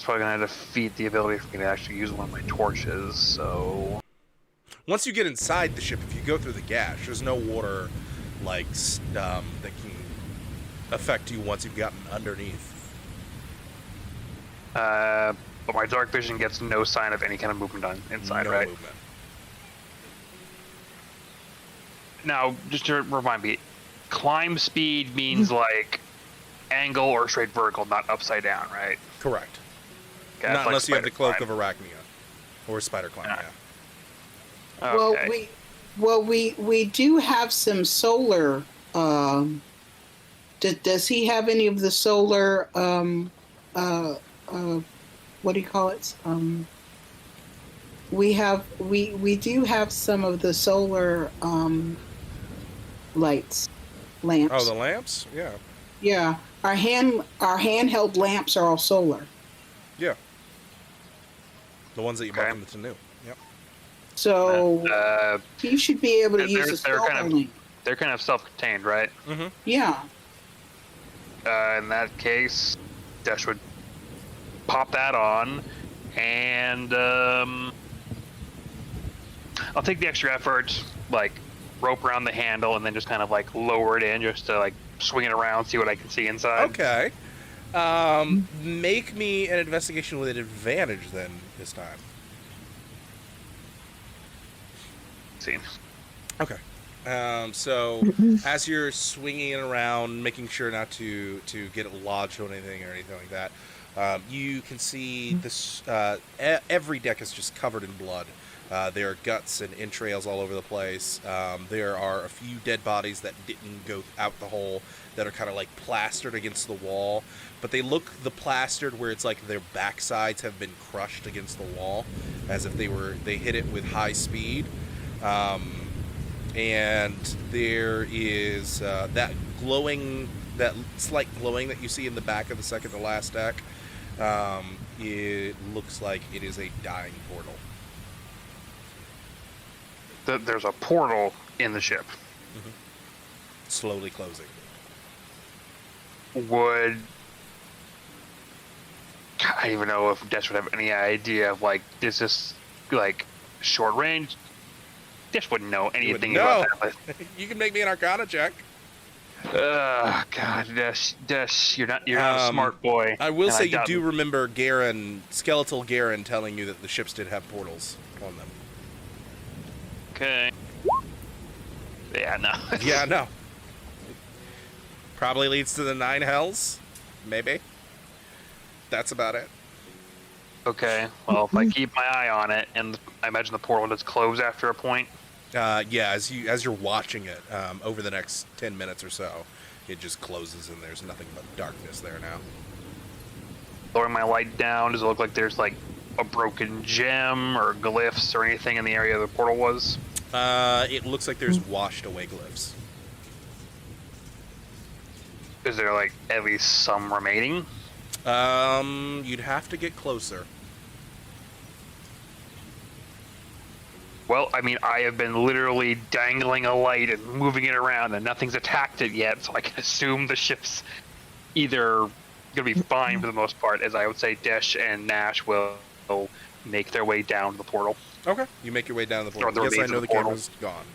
[SPEAKER 4] probably gonna defeat the ability for me to actually use one of my torches, so
[SPEAKER 1] Once you get inside the ship, if you go through the gash, there's no water like that can affect you once you've gotten underneath.
[SPEAKER 4] but my dark vision gets no sign of any kind of movement on inside,
[SPEAKER 1] No
[SPEAKER 4] right?
[SPEAKER 1] movement.
[SPEAKER 4] Now, just to remind me, climb speed means like angle or straight vertical, not upside down, right?
[SPEAKER 1] Correct.
[SPEAKER 4] Okay,
[SPEAKER 1] Not
[SPEAKER 4] that's like
[SPEAKER 1] unless you have the
[SPEAKER 4] spider
[SPEAKER 1] cloak
[SPEAKER 4] climb.
[SPEAKER 1] of arachnia or spider climb.
[SPEAKER 4] Yeah.
[SPEAKER 1] Yeah.
[SPEAKER 4] Okay.
[SPEAKER 2] We do have some solar. Does he have any of the solar? What do you call it? We do have some of the solar lamps.
[SPEAKER 1] Oh, the lamps? Yeah.
[SPEAKER 2] Yeah, our handheld lamps are all solar.
[SPEAKER 1] Yeah. The ones that you bought
[SPEAKER 4] Okay.
[SPEAKER 1] from the Tanu. Yep.
[SPEAKER 2] So he should be able to use a
[SPEAKER 4] they're
[SPEAKER 2] solar
[SPEAKER 4] kind of-
[SPEAKER 2] lamp.
[SPEAKER 4] They're kind of self-contained, right?
[SPEAKER 1] Mm-hmm.
[SPEAKER 2] Yeah.
[SPEAKER 4] In that case, Dash would pop that on, and I'll take the extra effort, like rope around the handle, and then just kind of like lower it in, just to like swing it around, see what I can see inside.
[SPEAKER 1] Okay. Make me an investigation with an advantage then this time.
[SPEAKER 4] See.
[SPEAKER 1] Okay. So as you're swinging it around, making sure not to get it lodged on anything or anything like that, you can see this. Every deck is just covered in blood. There are guts and entrails all over the place. There are a few dead bodies that didn't go out the hole that are kind of like plastered against the wall, but they look the plastered where it's like their backsides have been crushed against the wall, as if they hit it with high speed. And there is that slight glowing that you see in the back of the second to last deck. It looks like it is a dying portal.
[SPEAKER 4] There's a portal in the ship.
[SPEAKER 1] Slowly closing.
[SPEAKER 4] Would I don't even know if Desh would have any idea of like, is this like short range, Dish wouldn't know
[SPEAKER 1] You would
[SPEAKER 4] anything
[SPEAKER 1] know.
[SPEAKER 4] about that.
[SPEAKER 1] You can make me an Arcana check.
[SPEAKER 4] God, Dish, you're not a smart boy.
[SPEAKER 1] I will
[SPEAKER 4] and
[SPEAKER 1] say you
[SPEAKER 4] doubt
[SPEAKER 1] do
[SPEAKER 4] it.
[SPEAKER 1] remember Skeletal Garen telling you that the ships did have portals on them.
[SPEAKER 4] Okay. Yeah, no.
[SPEAKER 1] Yeah, no. Probably leads to the 9 hells. Maybe. That's about it.
[SPEAKER 4] Okay. Well, if I keep my eye on it, and I imagine the portal does close after a point.
[SPEAKER 1] Yeah, as you're watching it, over the next 10 minutes or so, it just closes and there's nothing but darkness there now.
[SPEAKER 4] Lowering my light down, does it look like there's like a broken gem or glyphs or anything in the area the portal was?
[SPEAKER 1] It looks like there's washed away glyphs.
[SPEAKER 4] Is there like at least some remaining?
[SPEAKER 1] You'd have to get closer.
[SPEAKER 4] Well, I mean, I have been literally dangling a light and moving it around, and nothing's attacked it yet, so I can assume the ship's either gonna be fine for the most part, as I would say Desh and Nash will make their way down to the portal.
[SPEAKER 1] Okay. You make your way down the
[SPEAKER 4] Or
[SPEAKER 1] portal.
[SPEAKER 4] the
[SPEAKER 1] Yes, I
[SPEAKER 4] remains
[SPEAKER 1] know
[SPEAKER 4] of
[SPEAKER 1] the
[SPEAKER 4] the portal.
[SPEAKER 1] camera's gone.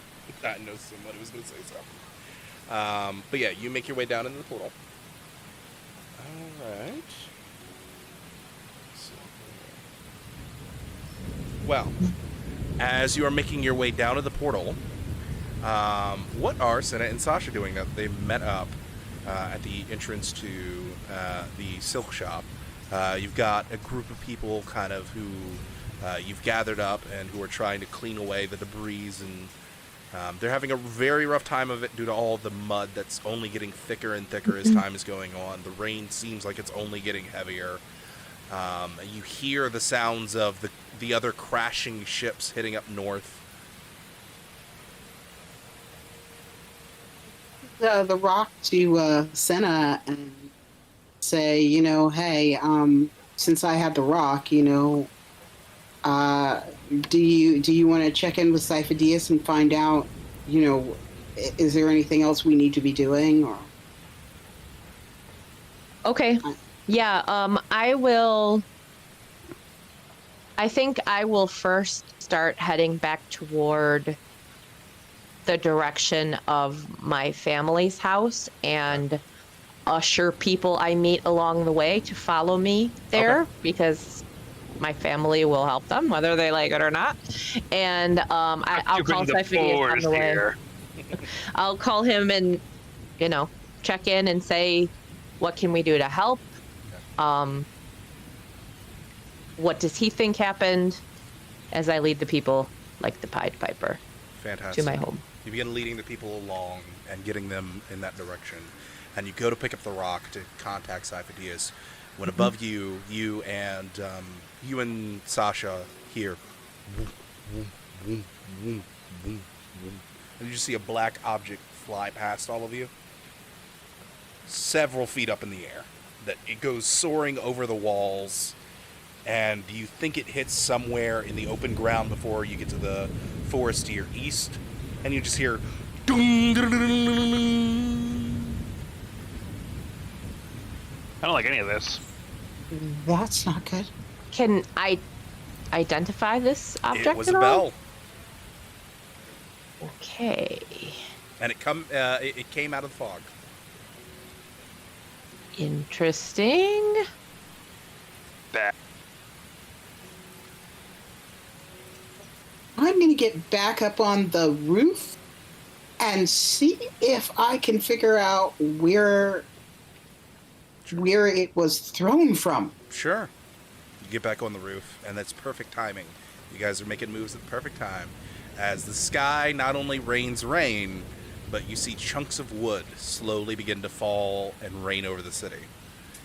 [SPEAKER 1] I know somebody was going to say something. But yeah, you make your way down into the portal. Alright. Well, as you are making your way down to the portal, what are Senna and Sasha doing now that they've met up at the entrance to the silk shop? You've got a group of people kind of who you've gathered up and who are trying to clean away the debris, and they're having a very rough time of it due to all the mud that's only getting thicker and thicker as time is going on. The rain seems like it's only getting heavier. You hear the sounds of the other crashing ships hitting up north.
[SPEAKER 2] The rock to Senna and say, hey, since I have the rock, do you want to check in with Sifo-Dyas and find out, is there anything else we need to be doing? Or
[SPEAKER 5] Okay. Yeah, I think I will first start heading back toward the direction of my family's house and usher people I meet along the way to follow me there, because my family will help them whether they like it or not. And I'll call Sifo-Dyas on the way. I'll call him and check in and say, what can we do to help? What does he think happened? As I lead the people like the Pied Piper
[SPEAKER 1] Fantastic.
[SPEAKER 5] to my home.
[SPEAKER 1] You begin leading the people along and getting them in that direction. And you go to pick up the rock to contact Sifo-Dyas. When above you, you and Sasha hear, "Woom, woom, woom, woom, woom, woom." And you just see a black object fly past all of you, several feet up in the air. That it goes soaring over the walls, and you think it hits somewhere in the open ground before you get to the forest to your east, and you just hear, "Dum, dum, dum, dum, dum, dum."
[SPEAKER 4] I don't like any of this.
[SPEAKER 2] that's not good.
[SPEAKER 5] Can I identify this object
[SPEAKER 1] It was
[SPEAKER 5] at
[SPEAKER 1] a
[SPEAKER 5] all?
[SPEAKER 1] bell,
[SPEAKER 5] Okay.
[SPEAKER 1] and it came out of the fog.
[SPEAKER 5] Interesting.
[SPEAKER 4] Bad.
[SPEAKER 2] I'm going to get back up on the roof and see if I can figure out where it was thrown from.
[SPEAKER 1] Sure. You get back on the roof, and that's perfect timing. You guys are making moves at the perfect time. As the sky not only rains rain, but you see chunks of wood slowly begin to fall and rain over the city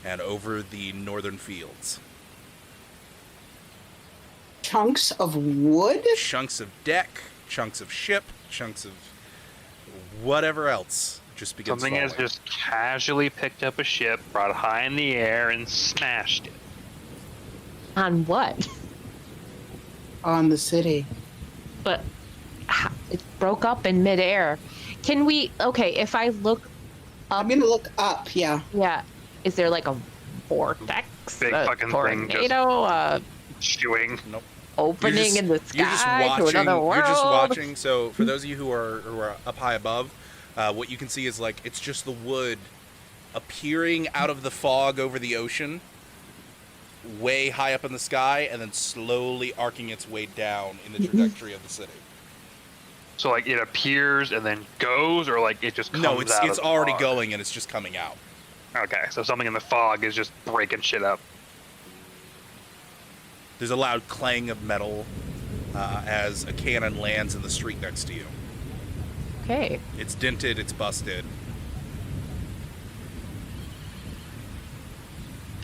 [SPEAKER 1] and over the northern fields.
[SPEAKER 2] Chunks of wood?
[SPEAKER 1] Chunks of deck, chunks of ship, chunks of whatever else just begins
[SPEAKER 4] Something has
[SPEAKER 1] falling.
[SPEAKER 4] just casually picked up a ship, brought it high in the air, and smashed it.
[SPEAKER 5] On what?
[SPEAKER 2] On the city.
[SPEAKER 5] But it broke up in midair. Can we? Okay, if I look up,
[SPEAKER 2] I'm going to look up, yeah.
[SPEAKER 5] yeah, is there like a vortex,
[SPEAKER 4] Big
[SPEAKER 5] a
[SPEAKER 4] fucking thing just-
[SPEAKER 5] tornado?
[SPEAKER 4] Chewing.
[SPEAKER 1] Nope.
[SPEAKER 5] opening in the
[SPEAKER 1] You're just
[SPEAKER 5] sky
[SPEAKER 1] watching.
[SPEAKER 5] to another world.
[SPEAKER 1] You're just watching. So for those of you who are up high above, what you can see is like it's just the wood appearing out of the fog over the ocean, way high up in the sky, and then slowly arcing its way down in the trajectory of the city.
[SPEAKER 4] So like it appears and then goes, or like it just comes
[SPEAKER 1] No,
[SPEAKER 4] out
[SPEAKER 1] it's
[SPEAKER 4] of the
[SPEAKER 1] already
[SPEAKER 4] fog?
[SPEAKER 1] going and it's just coming out.
[SPEAKER 4] Okay, so something in the fog is just breaking shit up.
[SPEAKER 1] There's a loud clang of metal as a cannon lands in the street next to you.
[SPEAKER 5] Okay.
[SPEAKER 1] It's dented, it's busted.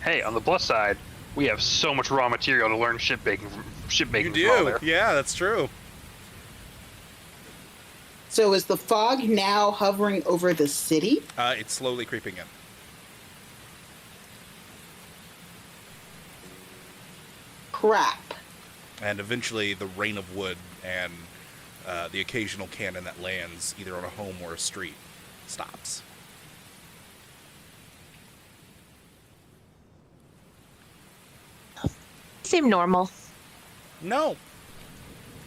[SPEAKER 4] Hey, on the plus side, we have so much raw material to learn ship making.
[SPEAKER 1] You
[SPEAKER 4] from all
[SPEAKER 1] do,
[SPEAKER 4] there.
[SPEAKER 1] yeah, that's true.
[SPEAKER 2] So is the fog now hovering over the city?
[SPEAKER 1] It's slowly creeping in.
[SPEAKER 2] Crap.
[SPEAKER 1] And eventually the rain of wood and the occasional cannon that lands either on a home or a street stops.
[SPEAKER 5] Seem normal.
[SPEAKER 1] No.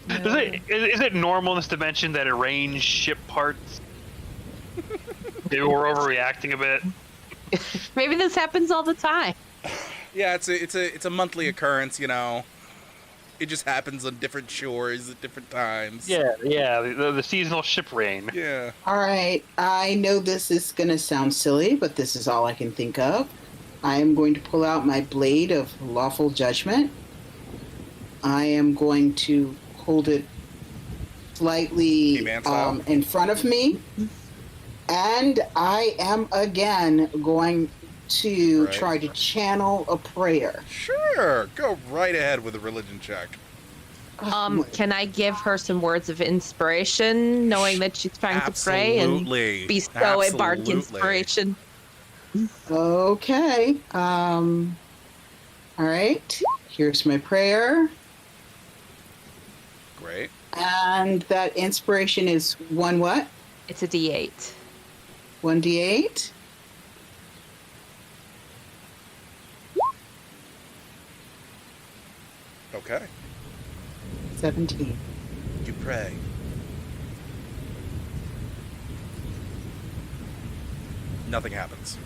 [SPEAKER 4] Is it normal in this dimension that it rains ship parts? Maybe we're overreacting a bit.
[SPEAKER 5] Maybe this happens all the time.
[SPEAKER 1] Yeah, it's a monthly occurrence, you know. It just happens on different shores at different times.
[SPEAKER 4] Yeah, the seasonal ship rain.
[SPEAKER 1] Yeah.
[SPEAKER 2] All right. I know this is going to sound silly, but this is all I can think of. I am going to pull out my blade of lawful judgment. I am going to hold it slightly
[SPEAKER 1] He-Man style?
[SPEAKER 2] in front of me. And I am again going to
[SPEAKER 1] Right.
[SPEAKER 2] try to channel a prayer.
[SPEAKER 1] Sure. Go right ahead with a religion check.
[SPEAKER 5] Can I give her some words of inspiration, knowing that she's trying to pray and
[SPEAKER 1] Absolutely.
[SPEAKER 5] bestow a bardic
[SPEAKER 1] Absolutely.
[SPEAKER 5] inspiration?
[SPEAKER 2] Okay. All right. Here's my prayer.
[SPEAKER 1] Great.
[SPEAKER 2] And that inspiration is one what?
[SPEAKER 5] It's a D8.
[SPEAKER 2] 1d8.
[SPEAKER 1] Okay.
[SPEAKER 2] 17.
[SPEAKER 1] You pray. Nothing happens.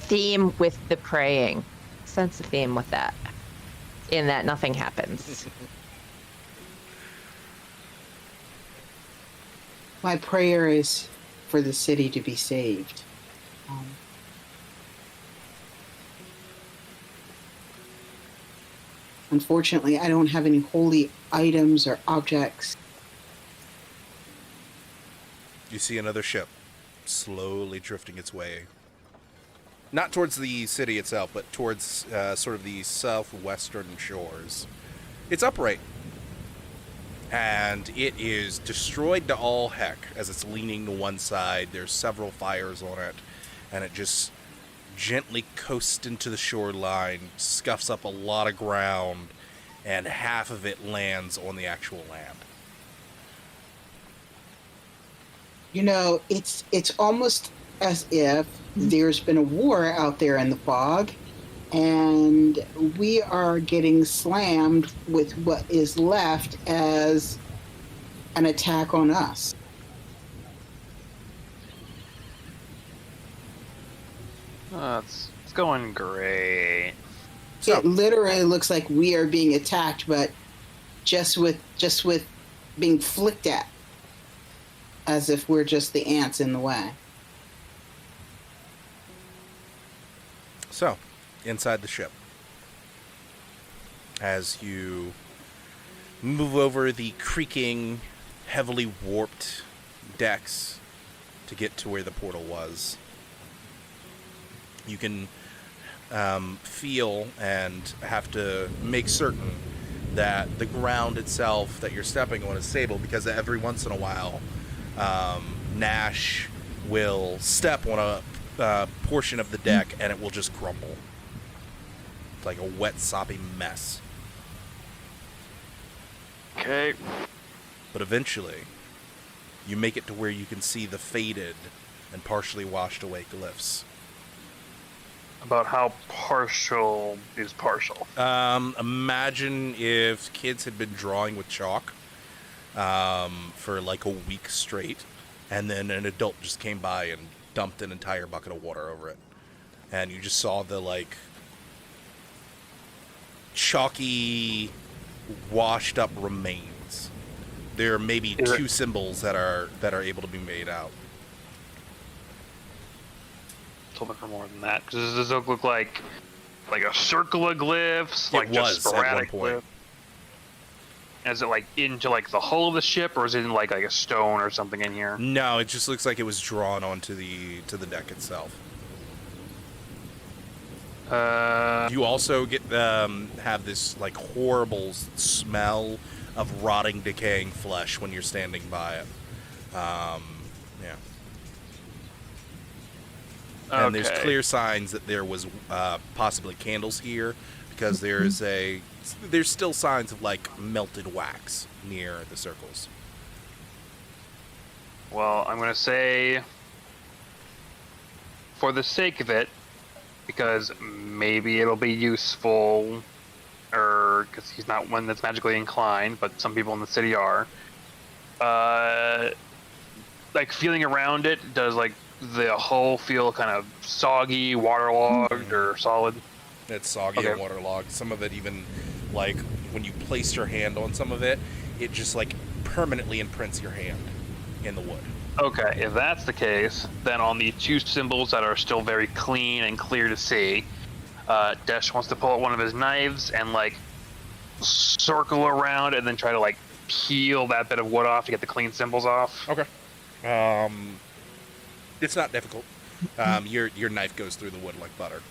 [SPEAKER 5] Theme with the praying. Sense a theme with that. In that nothing happens.
[SPEAKER 2] My prayer is for the city to be saved. Unfortunately, I don't have any holy items or objects.
[SPEAKER 1] You see another ship slowly drifting its way. Not towards the city itself, but towards sort of the southwestern shores. It's upright. And it is destroyed to all heck as it's leaning to one side. There's several fires on it. And it just gently coasts into the shoreline, scuffs up a lot of ground, and half of it lands on the actual land.
[SPEAKER 2] You know, it's almost as if there's been a war out there in the fog, and we are getting slammed with what is left as an attack on us.
[SPEAKER 4] Oh, it's going great.
[SPEAKER 1] So,
[SPEAKER 2] It literally looks like we are being attacked, but just with being flicked at, as if we're just the ants in the way.
[SPEAKER 1] So, inside the ship, as you move over the creaking, heavily warped decks to get to where the portal was, you can feel and have to make certain that the ground itself that you're stepping on is stable, because every once in a while, Nash will step on a portion of the deck and it will just crumble. It's like a wet, soppy mess.
[SPEAKER 4] Okay.
[SPEAKER 1] But eventually, you make it to where you can see the faded and partially washed away glyphs
[SPEAKER 4] About how partial is partial.
[SPEAKER 1] Imagine if kids had been drawing with chalk for like a week straight, and then an adult just came by and dumped an entire bucket of water over it, and you just saw the like chalky, washed up remains. There are maybe two symbols that are able to be made out.
[SPEAKER 4] It's a little bit more than that. Does this look like a circle of glyphs? Like
[SPEAKER 1] It
[SPEAKER 4] just
[SPEAKER 1] was at
[SPEAKER 4] sporadic
[SPEAKER 1] one point.
[SPEAKER 4] glyphs? Is it like into like the hull of the ship, or is it in like a stone or something in here?
[SPEAKER 1] No, it just looks like it was drawn onto the deck itself. You also get have this like horrible smell of rotting, decaying flesh when you're standing by it. Yeah. And there's clear signs that there was possibly candles here, because there's still signs of like melted wax near the circles.
[SPEAKER 4] Well, I'm gonna say, for the sake of it, because maybe it'll be useful, or because he's not one that's magically inclined, but some people in the city are. Like feeling around it, does like the hull feel kind of soggy, waterlogged, or solid?
[SPEAKER 1] It's soggy and waterlogged. Some of it even, like, when you place your hand on some of it, it just, like, permanently imprints your hand in the wood.
[SPEAKER 4] Okay, if that's the case, then on the two symbols that are still very clean and clear to see, Desh wants to pull out one of his knives and, like, circle around and then try to, like, peel that bit of wood off to get the clean symbols off.
[SPEAKER 1] Okay. It's not difficult. Your knife goes through the wood like butter.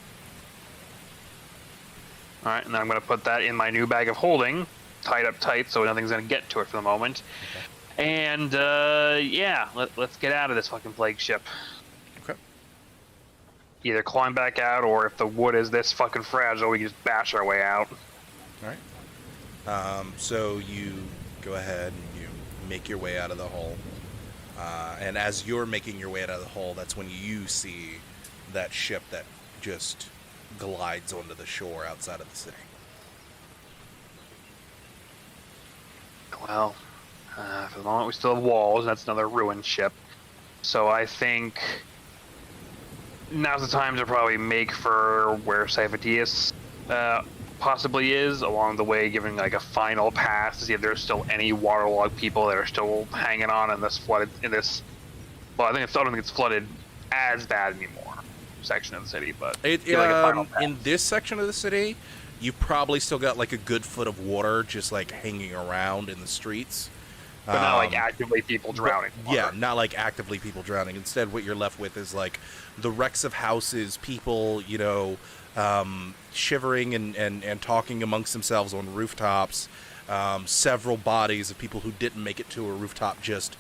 [SPEAKER 4] All right, and then I'm going to put that in my new bag of holding, tied up tight so nothing's going to get to it for the moment. Okay. And, yeah, let's get out of this fucking plague ship.
[SPEAKER 1] Okay.
[SPEAKER 4] Either climb back out, or if the wood is this fucking fragile, we can just bash our way out.
[SPEAKER 1] All right. So you go ahead and you make your way out of the hull. And as you're making your way out of the hull, that's when you see that ship that just glides onto the shore outside of the city.
[SPEAKER 4] Well, for the moment we still have walls, and that's another ruined ship. So I think now's the time to probably make for where Cyphodius possibly is, along the way giving like a final pass to see if there's still any waterlogged people that are still hanging on in this flooded, well, I don't think it's flooded as bad anymore section of the city, but like a final pass.
[SPEAKER 1] In this section of the city, you probably still got like a good foot of water just like hanging around in the streets.
[SPEAKER 4] But not like actively people drowning.
[SPEAKER 1] Yeah, not like actively people drowning. Instead, what you're left with is like the wrecks of houses, people, shivering and talking amongst themselves on rooftops. Several bodies of people who didn't make it to a rooftop just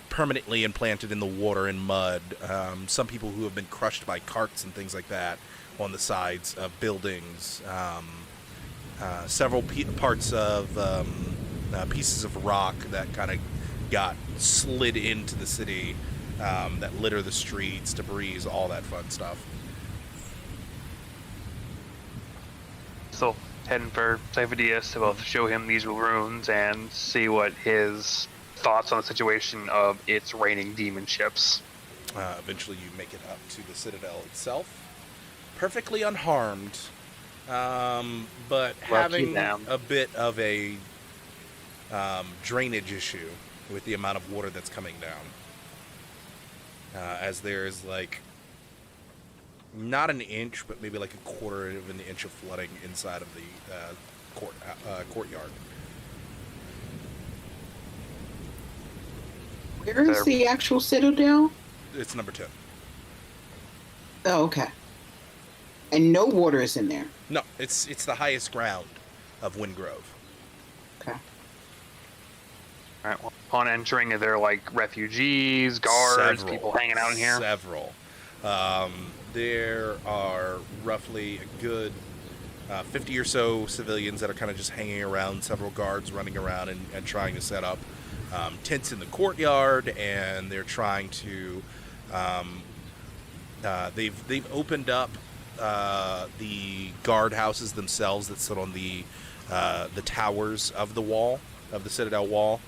[SPEAKER 1] permanently implanted in the water and mud. Some people who have been crushed by carts and things like that on the sides of buildings. Several parts of pieces of rock that kind of got slid into the city that litter the streets, debris, all that fun stuff.
[SPEAKER 4] Still heading for Cyphodius to both show him these runes and see what his thoughts on the situation of its reigning demon ships.
[SPEAKER 1] Eventually you make it up to the Citadel itself, perfectly unharmed, but having a bit of a drainage issue with the amount of water that's coming down. As there's like not an inch, but maybe like a quarter of an inch of flooding inside of the courtyard.
[SPEAKER 2] Where is the actual citadel?
[SPEAKER 1] It's number 10.
[SPEAKER 2] Oh, okay. And no water is in there?
[SPEAKER 1] No, it's the highest ground of Windgrove.
[SPEAKER 2] Okay.
[SPEAKER 4] All right. Well, upon entering, are there like refugees, guards, people hanging out in here?
[SPEAKER 1] Several. There are roughly a good 50 or so civilians that are kind of just hanging around, several guards running around and trying to set up tents in the courtyard, and they're trying to they've opened up the guard houses themselves that sit on the towers of the wall, of the Citadel wall,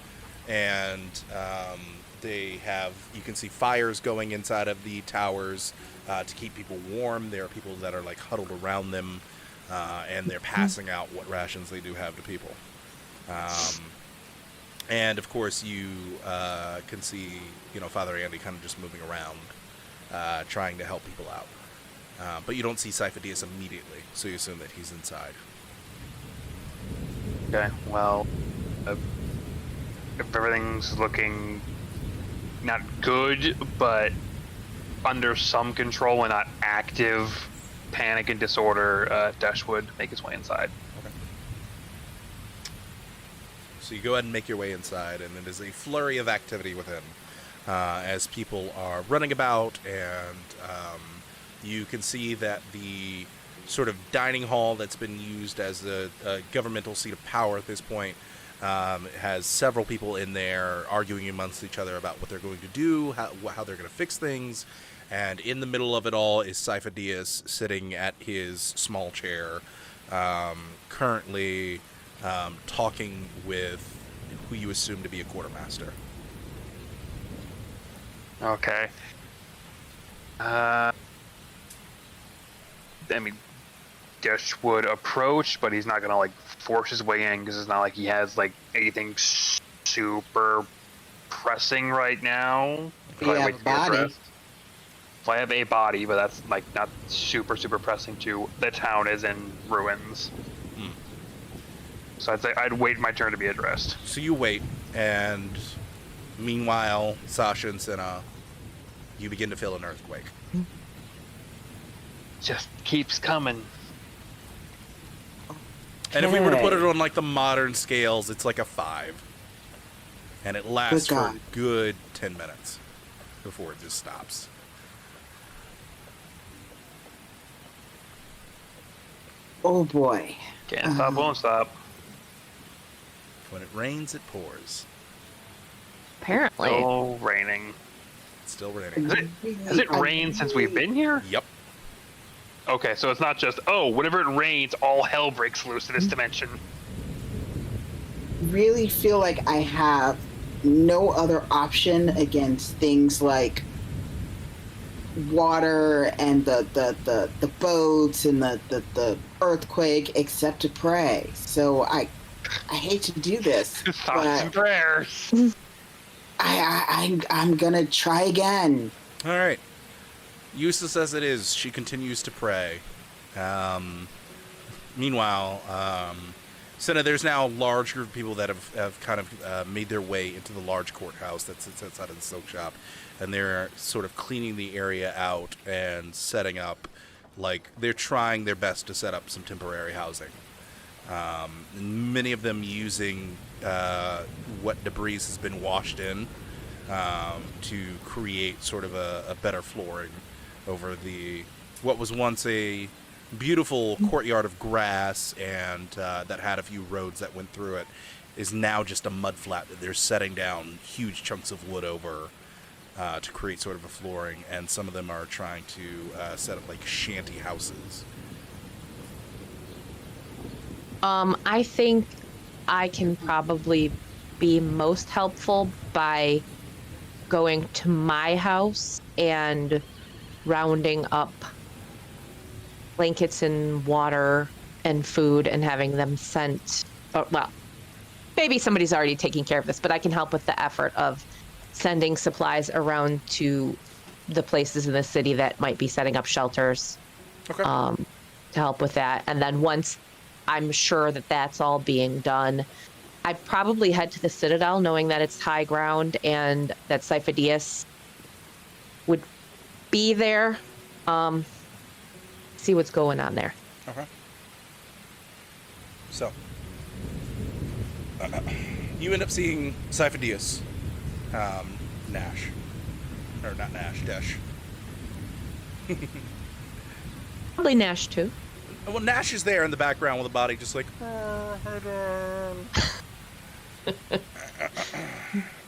[SPEAKER 1] and they have, you can see fires going inside of the towers to keep people warm. There are people that are like huddled around them, and they're passing out what rations they do have to people. And of course, you can see, Father Andy kind of just moving around, trying to help people out. But you don't see Sifo-Dyas immediately, so you assume that he's inside.
[SPEAKER 4] Okay, well, if everything's looking not good, but under some control and not active panic and disorder, Dash would make his way inside.
[SPEAKER 1] Okay. So you go ahead and make your way inside, and it is a flurry of activity within, as people are running about, and you can see that the sort of dining hall that's been used as a governmental seat of power at this point has several people in there arguing amongst each other about what they're going to do, how they're going to fix things, and in the middle of it all is Sifo-Dyas sitting at his small chair, currently talking with who you assume to be a quartermaster.
[SPEAKER 4] Okay. I mean, Dash would approach, but he's not gonna like force his way in because it's not like he has like anything super pressing right now.
[SPEAKER 2] You have a body.
[SPEAKER 4] Well, I have a body, but that's like not super pressing. To the town is in ruins, so I'd say I'd wait my turn to be addressed.
[SPEAKER 1] So you wait, and meanwhile, Sasha and Senna, you begin to feel an earthquake.
[SPEAKER 4] Just keeps coming.
[SPEAKER 1] And if we were to put it on like the modern scales, it's like a 5. And it lasts for a good 10 minutes before it just stops.
[SPEAKER 2] Oh boy.
[SPEAKER 4] Can't stop, won't stop.
[SPEAKER 1] When it rains, it pours.
[SPEAKER 5] Apparently.
[SPEAKER 4] Still raining.
[SPEAKER 1] It's still raining.
[SPEAKER 4] Has it rained since we've been here?
[SPEAKER 1] Yep.
[SPEAKER 4] Okay, so it's not just, whenever it rains, all hell breaks loose in this dimension.
[SPEAKER 2] Really feel like I have no other option against things like water and the boats and the earthquake except to pray. So I hate to do this.
[SPEAKER 4] Thoughts and prayers.
[SPEAKER 2] I'm gonna try again.
[SPEAKER 1] All right. Useless as it is, she continues to pray. Meanwhile, Senna, there's now a large group of people that have kind of made their way into the large courthouse that sits outside of the silk shop, and they're sort of cleaning the area out and setting up, like, they're trying their best to set up some temporary housing. Many of them using what debris has been washed in to create sort of a better flooring over what was once a beautiful courtyard of grass and that had a few roads that went through it, is now just a mud flat that they're setting down huge chunks of wood over to create sort of a flooring, and some of them are trying to set up like shanty houses.
[SPEAKER 5] I think I can probably be most helpful by going to my house and rounding up blankets and water and food and having them sent. Well, maybe somebody's already taking care of this, but I can help with the effort of sending supplies around to the places in the city that might be setting up shelters.
[SPEAKER 1] Okay.
[SPEAKER 5] To help with that. And then once I'm sure that that's all being done, I'd probably head to the Citadel, knowing that it's high ground and that Sifo-Dyas would be there. See what's going on there.
[SPEAKER 1] Okay. So, you end up seeing Sifo-Dyas, Nash. Or not Nash, Desh.
[SPEAKER 5] Probably Nash, too.
[SPEAKER 1] Well, Nash is there in the background with a body just like...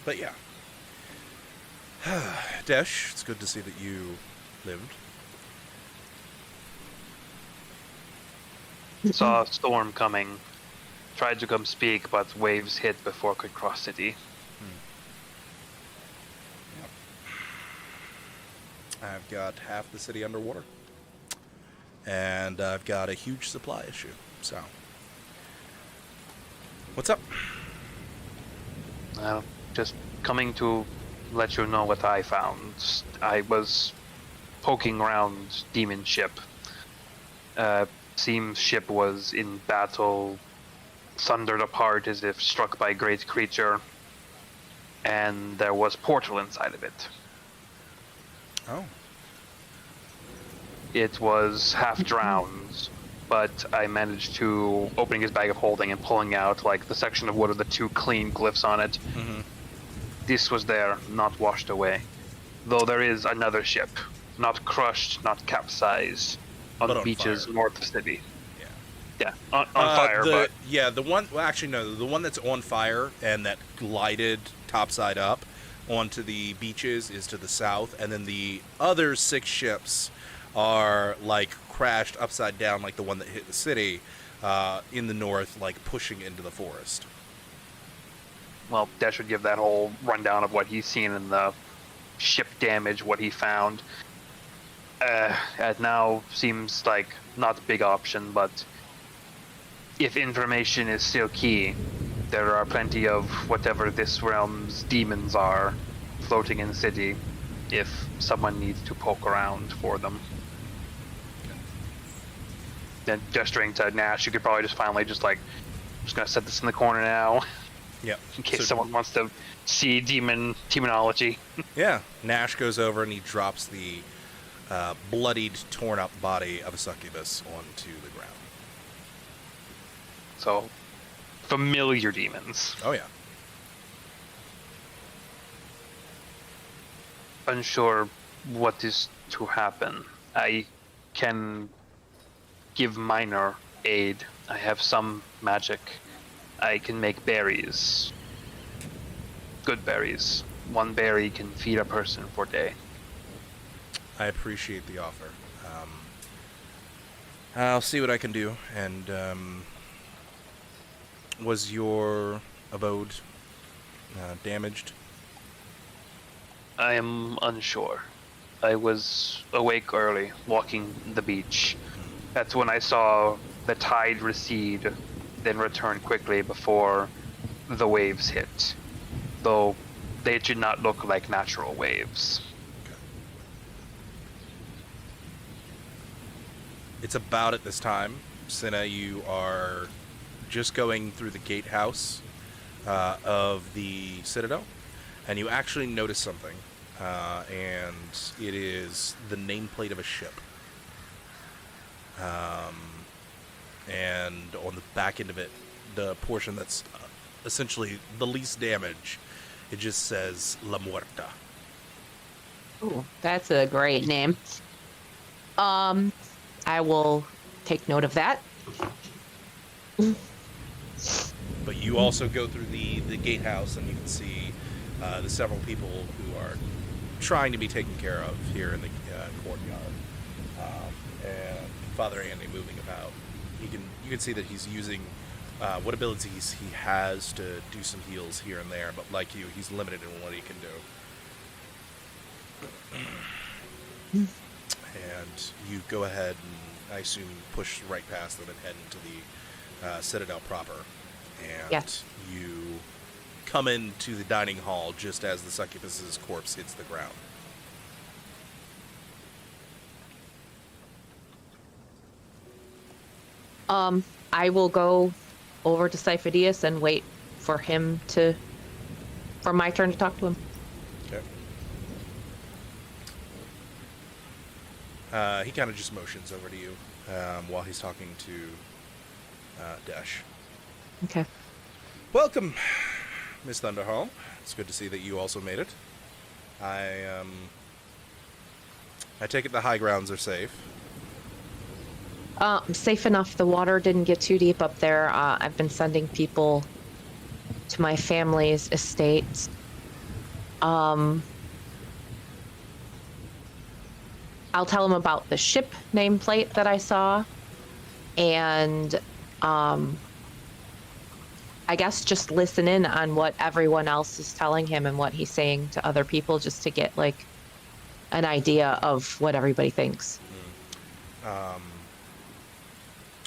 [SPEAKER 1] But yeah. Desh, it's good to see that you lived.
[SPEAKER 4] Saw a storm coming. Tried to come speak, but waves hit before could cross city.
[SPEAKER 1] I've got half the city underwater. And I've got a huge supply issue. So, what's up?
[SPEAKER 4] Just coming to let you know what I found. I was poking around demon ship. Seems ship was in battle, thundered apart as if struck by a great creature, and there was portal inside of it.
[SPEAKER 1] Oh.
[SPEAKER 4] It was half drowned, but I managed to opening his bag of holding and pulling out like the section of wood with the two clean glyphs on it.
[SPEAKER 1] Mm-hmm.
[SPEAKER 4] This was there, not washed away. Though there is another ship, not crushed, not capsized, on
[SPEAKER 1] But on
[SPEAKER 4] beaches
[SPEAKER 1] fire.
[SPEAKER 4] north of the city.
[SPEAKER 1] Yeah.
[SPEAKER 4] Yeah, on fire, but
[SPEAKER 1] Yeah, the one... Well, actually, no. The one that's on fire and that glided topside up onto the beaches is to the south. And then the other 6 ships are, like, crashed upside down like the one that hit the city in the north, like, pushing into the forest.
[SPEAKER 4] well, Desh would give that whole rundown of what he's seen in the ship damage, what he found. It now seems like not a big option, but if information is still key, there are plenty of whatever this realm's demons are floating in the city if someone needs to poke around for them. Then gesturing to Nash, you could probably just finally just gonna set this in the corner now
[SPEAKER 1] Yep.
[SPEAKER 4] in case
[SPEAKER 1] So-
[SPEAKER 4] someone wants to see demonology.
[SPEAKER 1] Yeah. Nash goes over and he drops the bloodied, torn up body of a succubus onto the ground.
[SPEAKER 4] So, familiar demons.
[SPEAKER 1] Oh, yeah.
[SPEAKER 4] Unsure what is to happen. I can give minor aid. I have some magic. I can make berries. Good berries. One berry can feed a person for a day.
[SPEAKER 1] I appreciate the offer. I'll see what I can do. And was your abode damaged?
[SPEAKER 4] I am unsure. I was awake early, walking the beach. That's when I saw the tide recede, then return quickly before the waves hit. Though they did not look like natural waves.
[SPEAKER 1] It's about at this time, Cinna, you are just going through the gatehouse of the Citadel, and you actually notice something, and it is the nameplate of a ship. And on the back end of it, the portion that's essentially the least damage, it just says La Muerta.
[SPEAKER 5] Ooh, that's a great name. I will take note of that.
[SPEAKER 1] But you also go through the gatehouse, and you can see the several people who are trying to be taken care of here in the courtyard. And Father Andy moving about. You can see that he's using what abilities he has to do some heals here and there, but like you, he's limited in what he can do. And you go ahead and, I assume, push right past them and head into the Citadel proper. And
[SPEAKER 5] Yes.
[SPEAKER 1] you come into the dining hall just as the succubus's corpse hits the ground.
[SPEAKER 5] I will go over to Siphidius and wait for my turn to talk to him.
[SPEAKER 1] Okay. He kind of just motions over to you while he's talking to Dash.
[SPEAKER 5] Okay.
[SPEAKER 1] Welcome, Miss Thunderhall. It's good to see that you also made it. I take it the high grounds are safe.
[SPEAKER 5] Safe enough. The water didn't get too deep up there. I've been sending people to my family's estates. I'll tell them about the ship nameplate that I saw. and I guess just listen in on what everyone else is telling him and what he's saying to other people, just to get like an idea of what everybody thinks.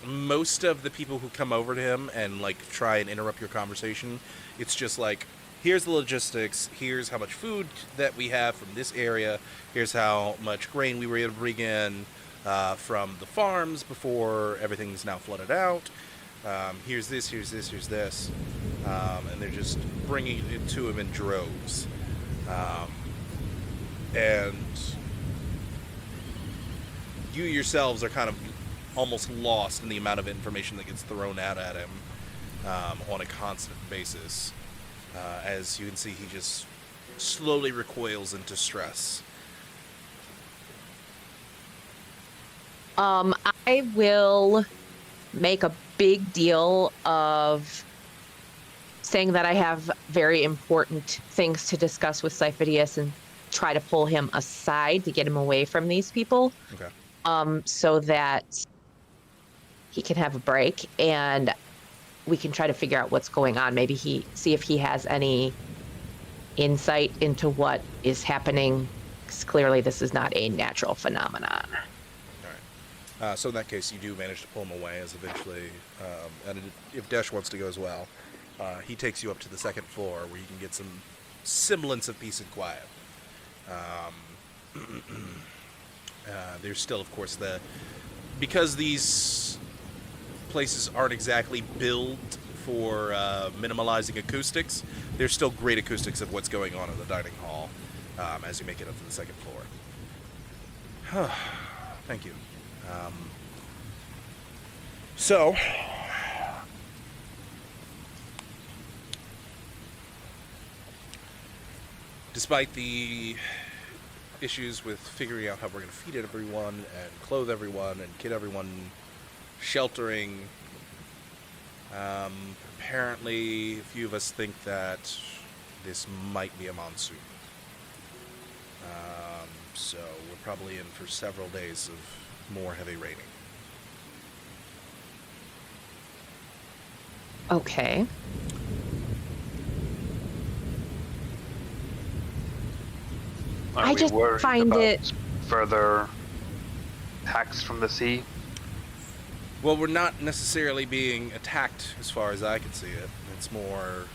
[SPEAKER 1] Most of the people who come over to him and like try and interrupt your conversation, it's just like, here's the logistics, here's how much food that we have from this area, here's how much grain we were able to bring in from the farms before everything's now flooded out. Here's this, here's this, here's this. And they're just bringing it to him in droves. And you yourselves are kind of almost lost in the amount of information that gets thrown out at him on a constant basis. As you can see, he just slowly recoils into stress.
[SPEAKER 5] I will make a big deal of saying that I have very important things to discuss with Siphidius and try to pull him aside to get him away from these people.
[SPEAKER 1] Okay.
[SPEAKER 5] So that he can have a break and we can try to figure out what's going on. Maybe see if he has any insight into what is happening, because clearly this is not a natural phenomenon.
[SPEAKER 1] All right. So in that case, you do manage to pull him away, as eventually, and if Desh wants to go as well, he takes you up to the second floor where you can get some semblance of peace and quiet. There's still, of course, because these places aren't exactly built for minimalizing acoustics, there's still great acoustics of what's going on in the dining hall as you make it up to the second floor. Thank you. So, despite the issues with figuring out how we're going to feed everyone and clothe everyone and get everyone sheltering, apparently a few of us think that this might be a monsoon. So we're probably in for several days of more heavy raining.
[SPEAKER 5] Okay. I just find it
[SPEAKER 4] further attacks from the sea.
[SPEAKER 1] Well, we're not necessarily being attacked as far as I can see it. It's more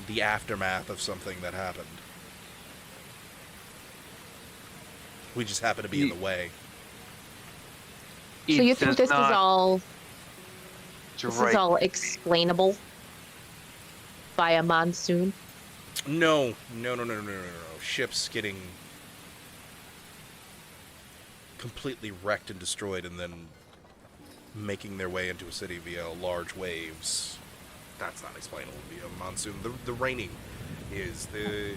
[SPEAKER 1] the aftermath of something that happened. We just happen to be in the way.
[SPEAKER 5] So you think this is all explainable by a monsoon?
[SPEAKER 1] No. Ships getting completely wrecked and destroyed and then making their way into a city via large waves. That's not explainable via a monsoon. The raining is the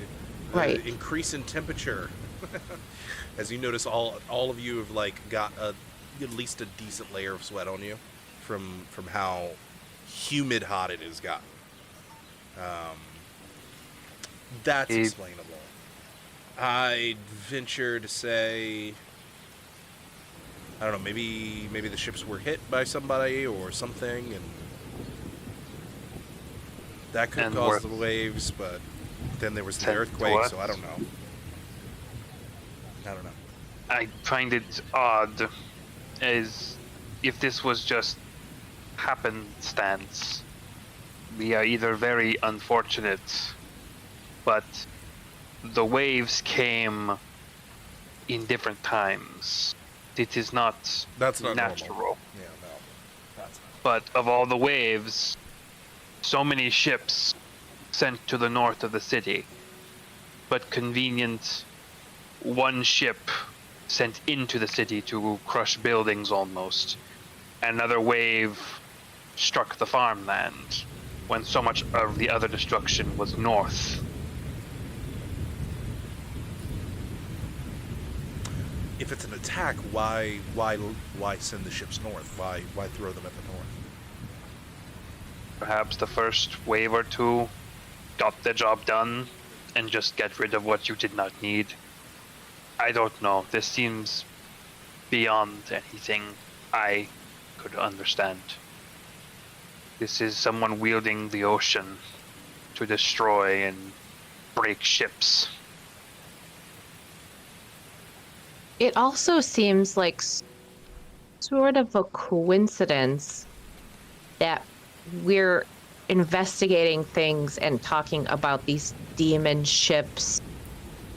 [SPEAKER 5] right.
[SPEAKER 1] Increase in temperature. As you notice, all of you have got at least a decent layer of sweat on you from how humid hot it has gotten. That's explainable. I'd venture to say, I don't know, maybe the ships were hit by somebody or something, and that could cause the waves, but then there was the earthquake, so I don't know.
[SPEAKER 4] I find it odd as if this was just happenstance. We are either very unfortunate, but the waves came in different times. It is not natural.
[SPEAKER 1] Normal. Yeah, no. That's not.
[SPEAKER 4] But of all the waves, so many ships sent to the north of the city, but convenient one ship sent into the city to crush buildings almost. Another wave struck the farmland when so much of the other destruction was north.
[SPEAKER 1] If it's an attack, why send the ships north? Why throw them at the north?
[SPEAKER 4] Perhaps the first wave or two got the job done and just get rid of what you did not need. I don't know. This seems beyond anything I could understand. This is someone wielding the ocean to destroy and break ships.
[SPEAKER 5] It also seems like sort of a coincidence that we're investigating things and talking about these demon ships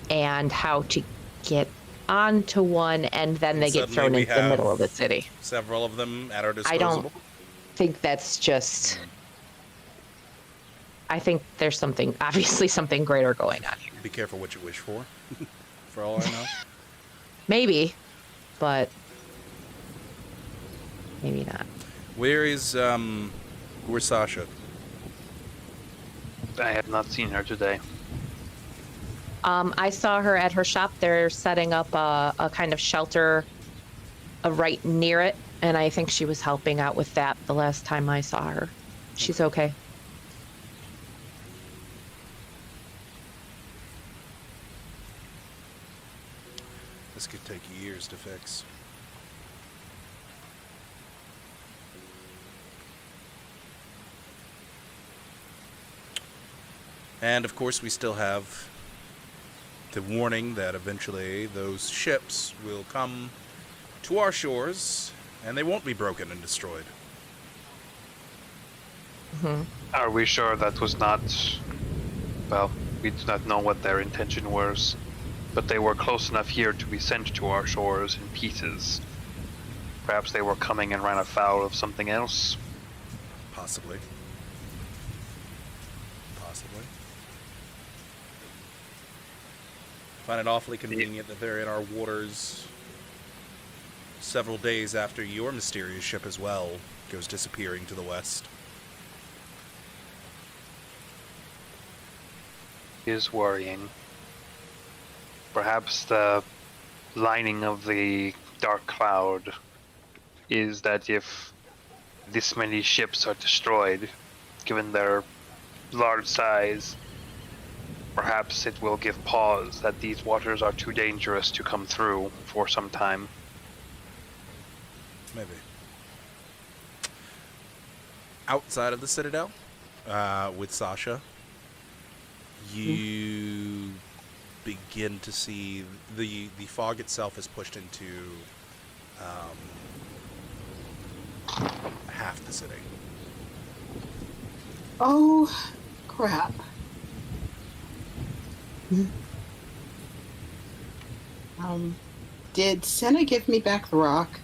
[SPEAKER 5] and how to get onto one, and then they get
[SPEAKER 1] Suddenly
[SPEAKER 5] thrown
[SPEAKER 1] we
[SPEAKER 5] into the
[SPEAKER 1] have
[SPEAKER 5] middle of the city.
[SPEAKER 1] Several of them at our
[SPEAKER 5] I
[SPEAKER 1] disposal.
[SPEAKER 5] don't think that's just. I think there's something, obviously something greater going on here.
[SPEAKER 1] Be careful what you wish for. For all I know.
[SPEAKER 5] Maybe, but maybe not.
[SPEAKER 1] Where's Sasha?
[SPEAKER 4] I have not seen her today.
[SPEAKER 5] I saw her at her shop. They're setting up a kind of shelter right near it, and I think she was helping out with that the last time I saw her. She's okay.
[SPEAKER 1] This could take years to fix. And of course, we still have the warning that eventually those ships will come to our shores and they won't be broken and destroyed.
[SPEAKER 5] Mm-hmm.
[SPEAKER 4] Are we sure that was not... Well, we do not know what their intention was, but they were close enough here to be sent to our shores in pieces. Perhaps they were coming and ran afoul of something else.
[SPEAKER 1] Possibly. Possibly. Find it awfully convenient that they're in our waters several days after your mysterious ship as well goes disappearing to the west.
[SPEAKER 4] Is worrying. Perhaps the lining of the dark cloud is that if this many ships are destroyed, given their large size, perhaps it will give pause that these waters are too dangerous to come through for some time.
[SPEAKER 1] Maybe. Outside of the Citadel, with Sasha, you begin to see the fog itself is pushed into half the city.
[SPEAKER 2] Oh, crap. Did Senna give me back the rock?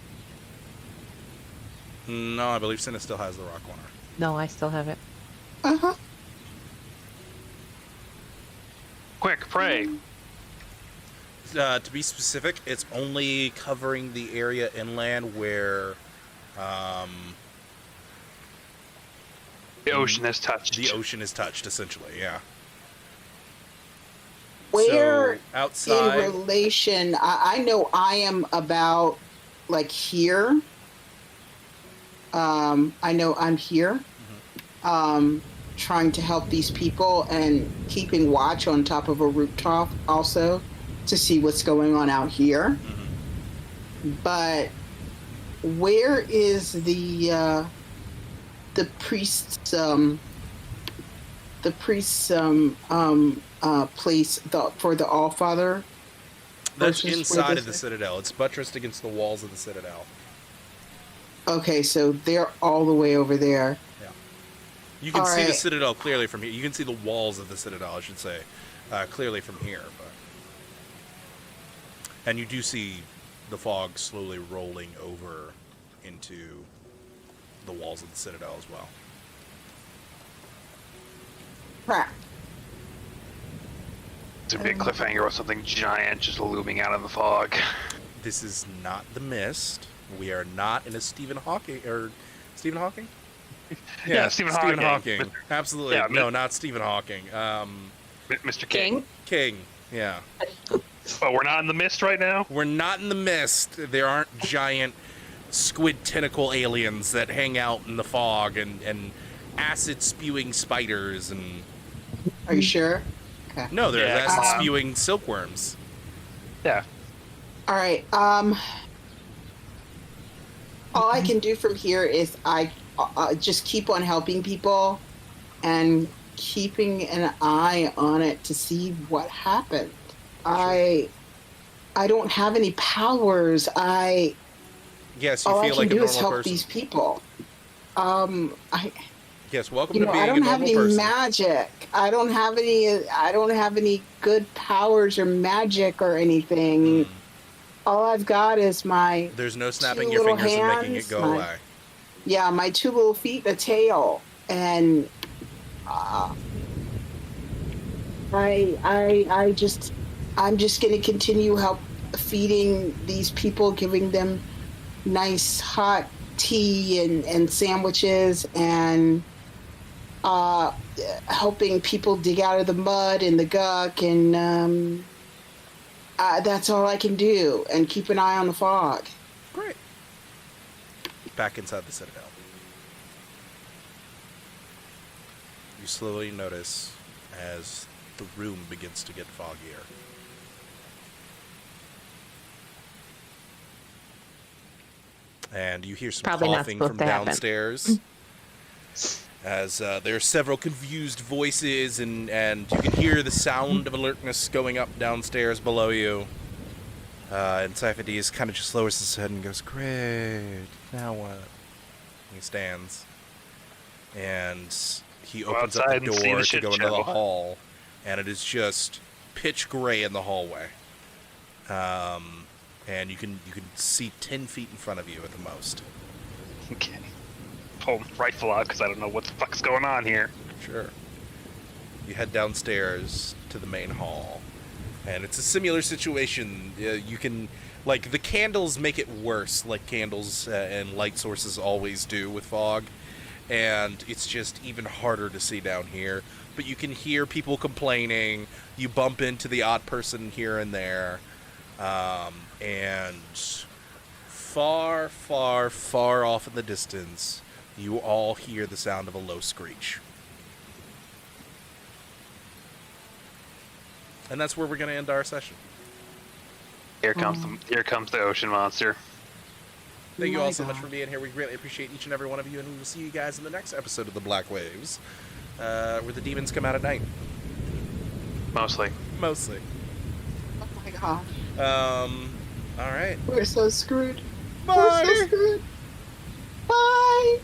[SPEAKER 1] No, I believe Senna still has the rock on her.
[SPEAKER 5] No, I still have it.
[SPEAKER 2] Uh-huh.
[SPEAKER 4] Quick, pray!
[SPEAKER 1] To be specific, it's only covering the area inland where
[SPEAKER 4] The ocean is touched.
[SPEAKER 1] the ocean is touched, essentially, yeah.
[SPEAKER 2] Where
[SPEAKER 1] So, outside,
[SPEAKER 2] in relation, I know I am about, like, here. I know I'm here. Trying to help these people and keeping watch on top of a rooftop also to see what's going on out here. But where is the priest's place for the Allfather?
[SPEAKER 1] that's
[SPEAKER 2] versus
[SPEAKER 1] inside
[SPEAKER 2] where
[SPEAKER 1] of the Citadel. It's buttressed against the walls of the Citadel.
[SPEAKER 2] Okay, so they're all the way over there.
[SPEAKER 1] You can
[SPEAKER 2] All
[SPEAKER 1] see the
[SPEAKER 2] right.
[SPEAKER 1] Citadel clearly from here. You can see the walls of the Citadel, I should say, clearly from here. And you do see the fog slowly rolling over into the walls of the Citadel as well.
[SPEAKER 2] Crap.
[SPEAKER 4] It's a big cliffhanger with something giant just looming out of the fog.
[SPEAKER 1] This is not the Mist. We are not in a Stephen Hawking Stephen Hawking?
[SPEAKER 4] Yeah, Stephen Hawking.
[SPEAKER 1] Absolutely.
[SPEAKER 4] Yeah,
[SPEAKER 1] no, not Stephen Hawking.
[SPEAKER 4] Mr. King.
[SPEAKER 1] King. Yeah.
[SPEAKER 4] Oh, we're not in the mist right now?
[SPEAKER 1] We're not in the Mist. There aren't giant squid tentacle aliens that hang out in the fog and acid spewing spiders and
[SPEAKER 2] Are you sure? Okay.
[SPEAKER 1] no, there's
[SPEAKER 4] Yeah,
[SPEAKER 1] acid spewing silkworms.
[SPEAKER 4] Yeah.
[SPEAKER 2] All right. all I can do from here is I just keep on helping people and keeping an eye on it to see what happened. I don't have any powers.
[SPEAKER 1] Yes, you
[SPEAKER 2] all I
[SPEAKER 1] feel
[SPEAKER 2] can
[SPEAKER 1] like a
[SPEAKER 2] do is
[SPEAKER 1] normal
[SPEAKER 2] help
[SPEAKER 1] person.
[SPEAKER 2] these people.
[SPEAKER 1] Yes, welcome to
[SPEAKER 2] I
[SPEAKER 1] being
[SPEAKER 2] don't
[SPEAKER 1] a
[SPEAKER 2] have
[SPEAKER 1] normal
[SPEAKER 2] any
[SPEAKER 1] person.
[SPEAKER 2] magic. I don't have any good powers or magic or anything. All I've got is my
[SPEAKER 1] There's no snapping
[SPEAKER 2] two
[SPEAKER 1] your
[SPEAKER 2] little
[SPEAKER 1] fingers and making it
[SPEAKER 2] hands,
[SPEAKER 1] go away.
[SPEAKER 2] my 2 little feet, a tail, and I'm just going to continue help feeding these people, giving them nice hot tea and sandwiches, and helping people dig out of the mud and the gunk, and that's all I can do, and keep an eye on the fog.
[SPEAKER 1] Great. Back inside the Citadel. You slowly notice as the room begins to get foggier. And you hear some
[SPEAKER 5] Probably not
[SPEAKER 1] coughing
[SPEAKER 5] supposed
[SPEAKER 1] from
[SPEAKER 5] to happen.
[SPEAKER 1] downstairs. As there are several confused voices, and you can hear the sound of alertness going up downstairs below you. And Siphides kind of just lowers his head and goes, "Great, now what?" He stands, and he opens up the
[SPEAKER 4] outside and see
[SPEAKER 1] door
[SPEAKER 4] the
[SPEAKER 1] to
[SPEAKER 4] shit
[SPEAKER 1] go into the
[SPEAKER 4] show.
[SPEAKER 1] hall, and it is just pitch gray in the hallway. And you can see 10 feet in front of you at the most.
[SPEAKER 4] Okay. Pull my rifle out because I don't know what the fuck's going on here.
[SPEAKER 1] Sure. You head downstairs to the main hall, and it's a similar situation. You can, like, the candles make it worse, like candles and light sources always do with fog, and it's just even harder to see down here. But you can hear people complaining. You bump into the odd person here and there, and far, far, far off in the distance, you all hear the sound of a low screech. And that's where we're going to end our session.
[SPEAKER 4] Here comes the ocean monster.
[SPEAKER 1] Thank you
[SPEAKER 2] My
[SPEAKER 1] all so much
[SPEAKER 2] God.
[SPEAKER 1] for being here. We greatly appreciate each and every one of you, and we will see you guys in the next episode of the Black Waves, where the demons come out at night.
[SPEAKER 4] Mostly.
[SPEAKER 1] Mostly.
[SPEAKER 2] Oh my gosh.
[SPEAKER 1] All right.
[SPEAKER 2] We're so screwed.
[SPEAKER 1] Bye.
[SPEAKER 2] We're so screwed. Bye.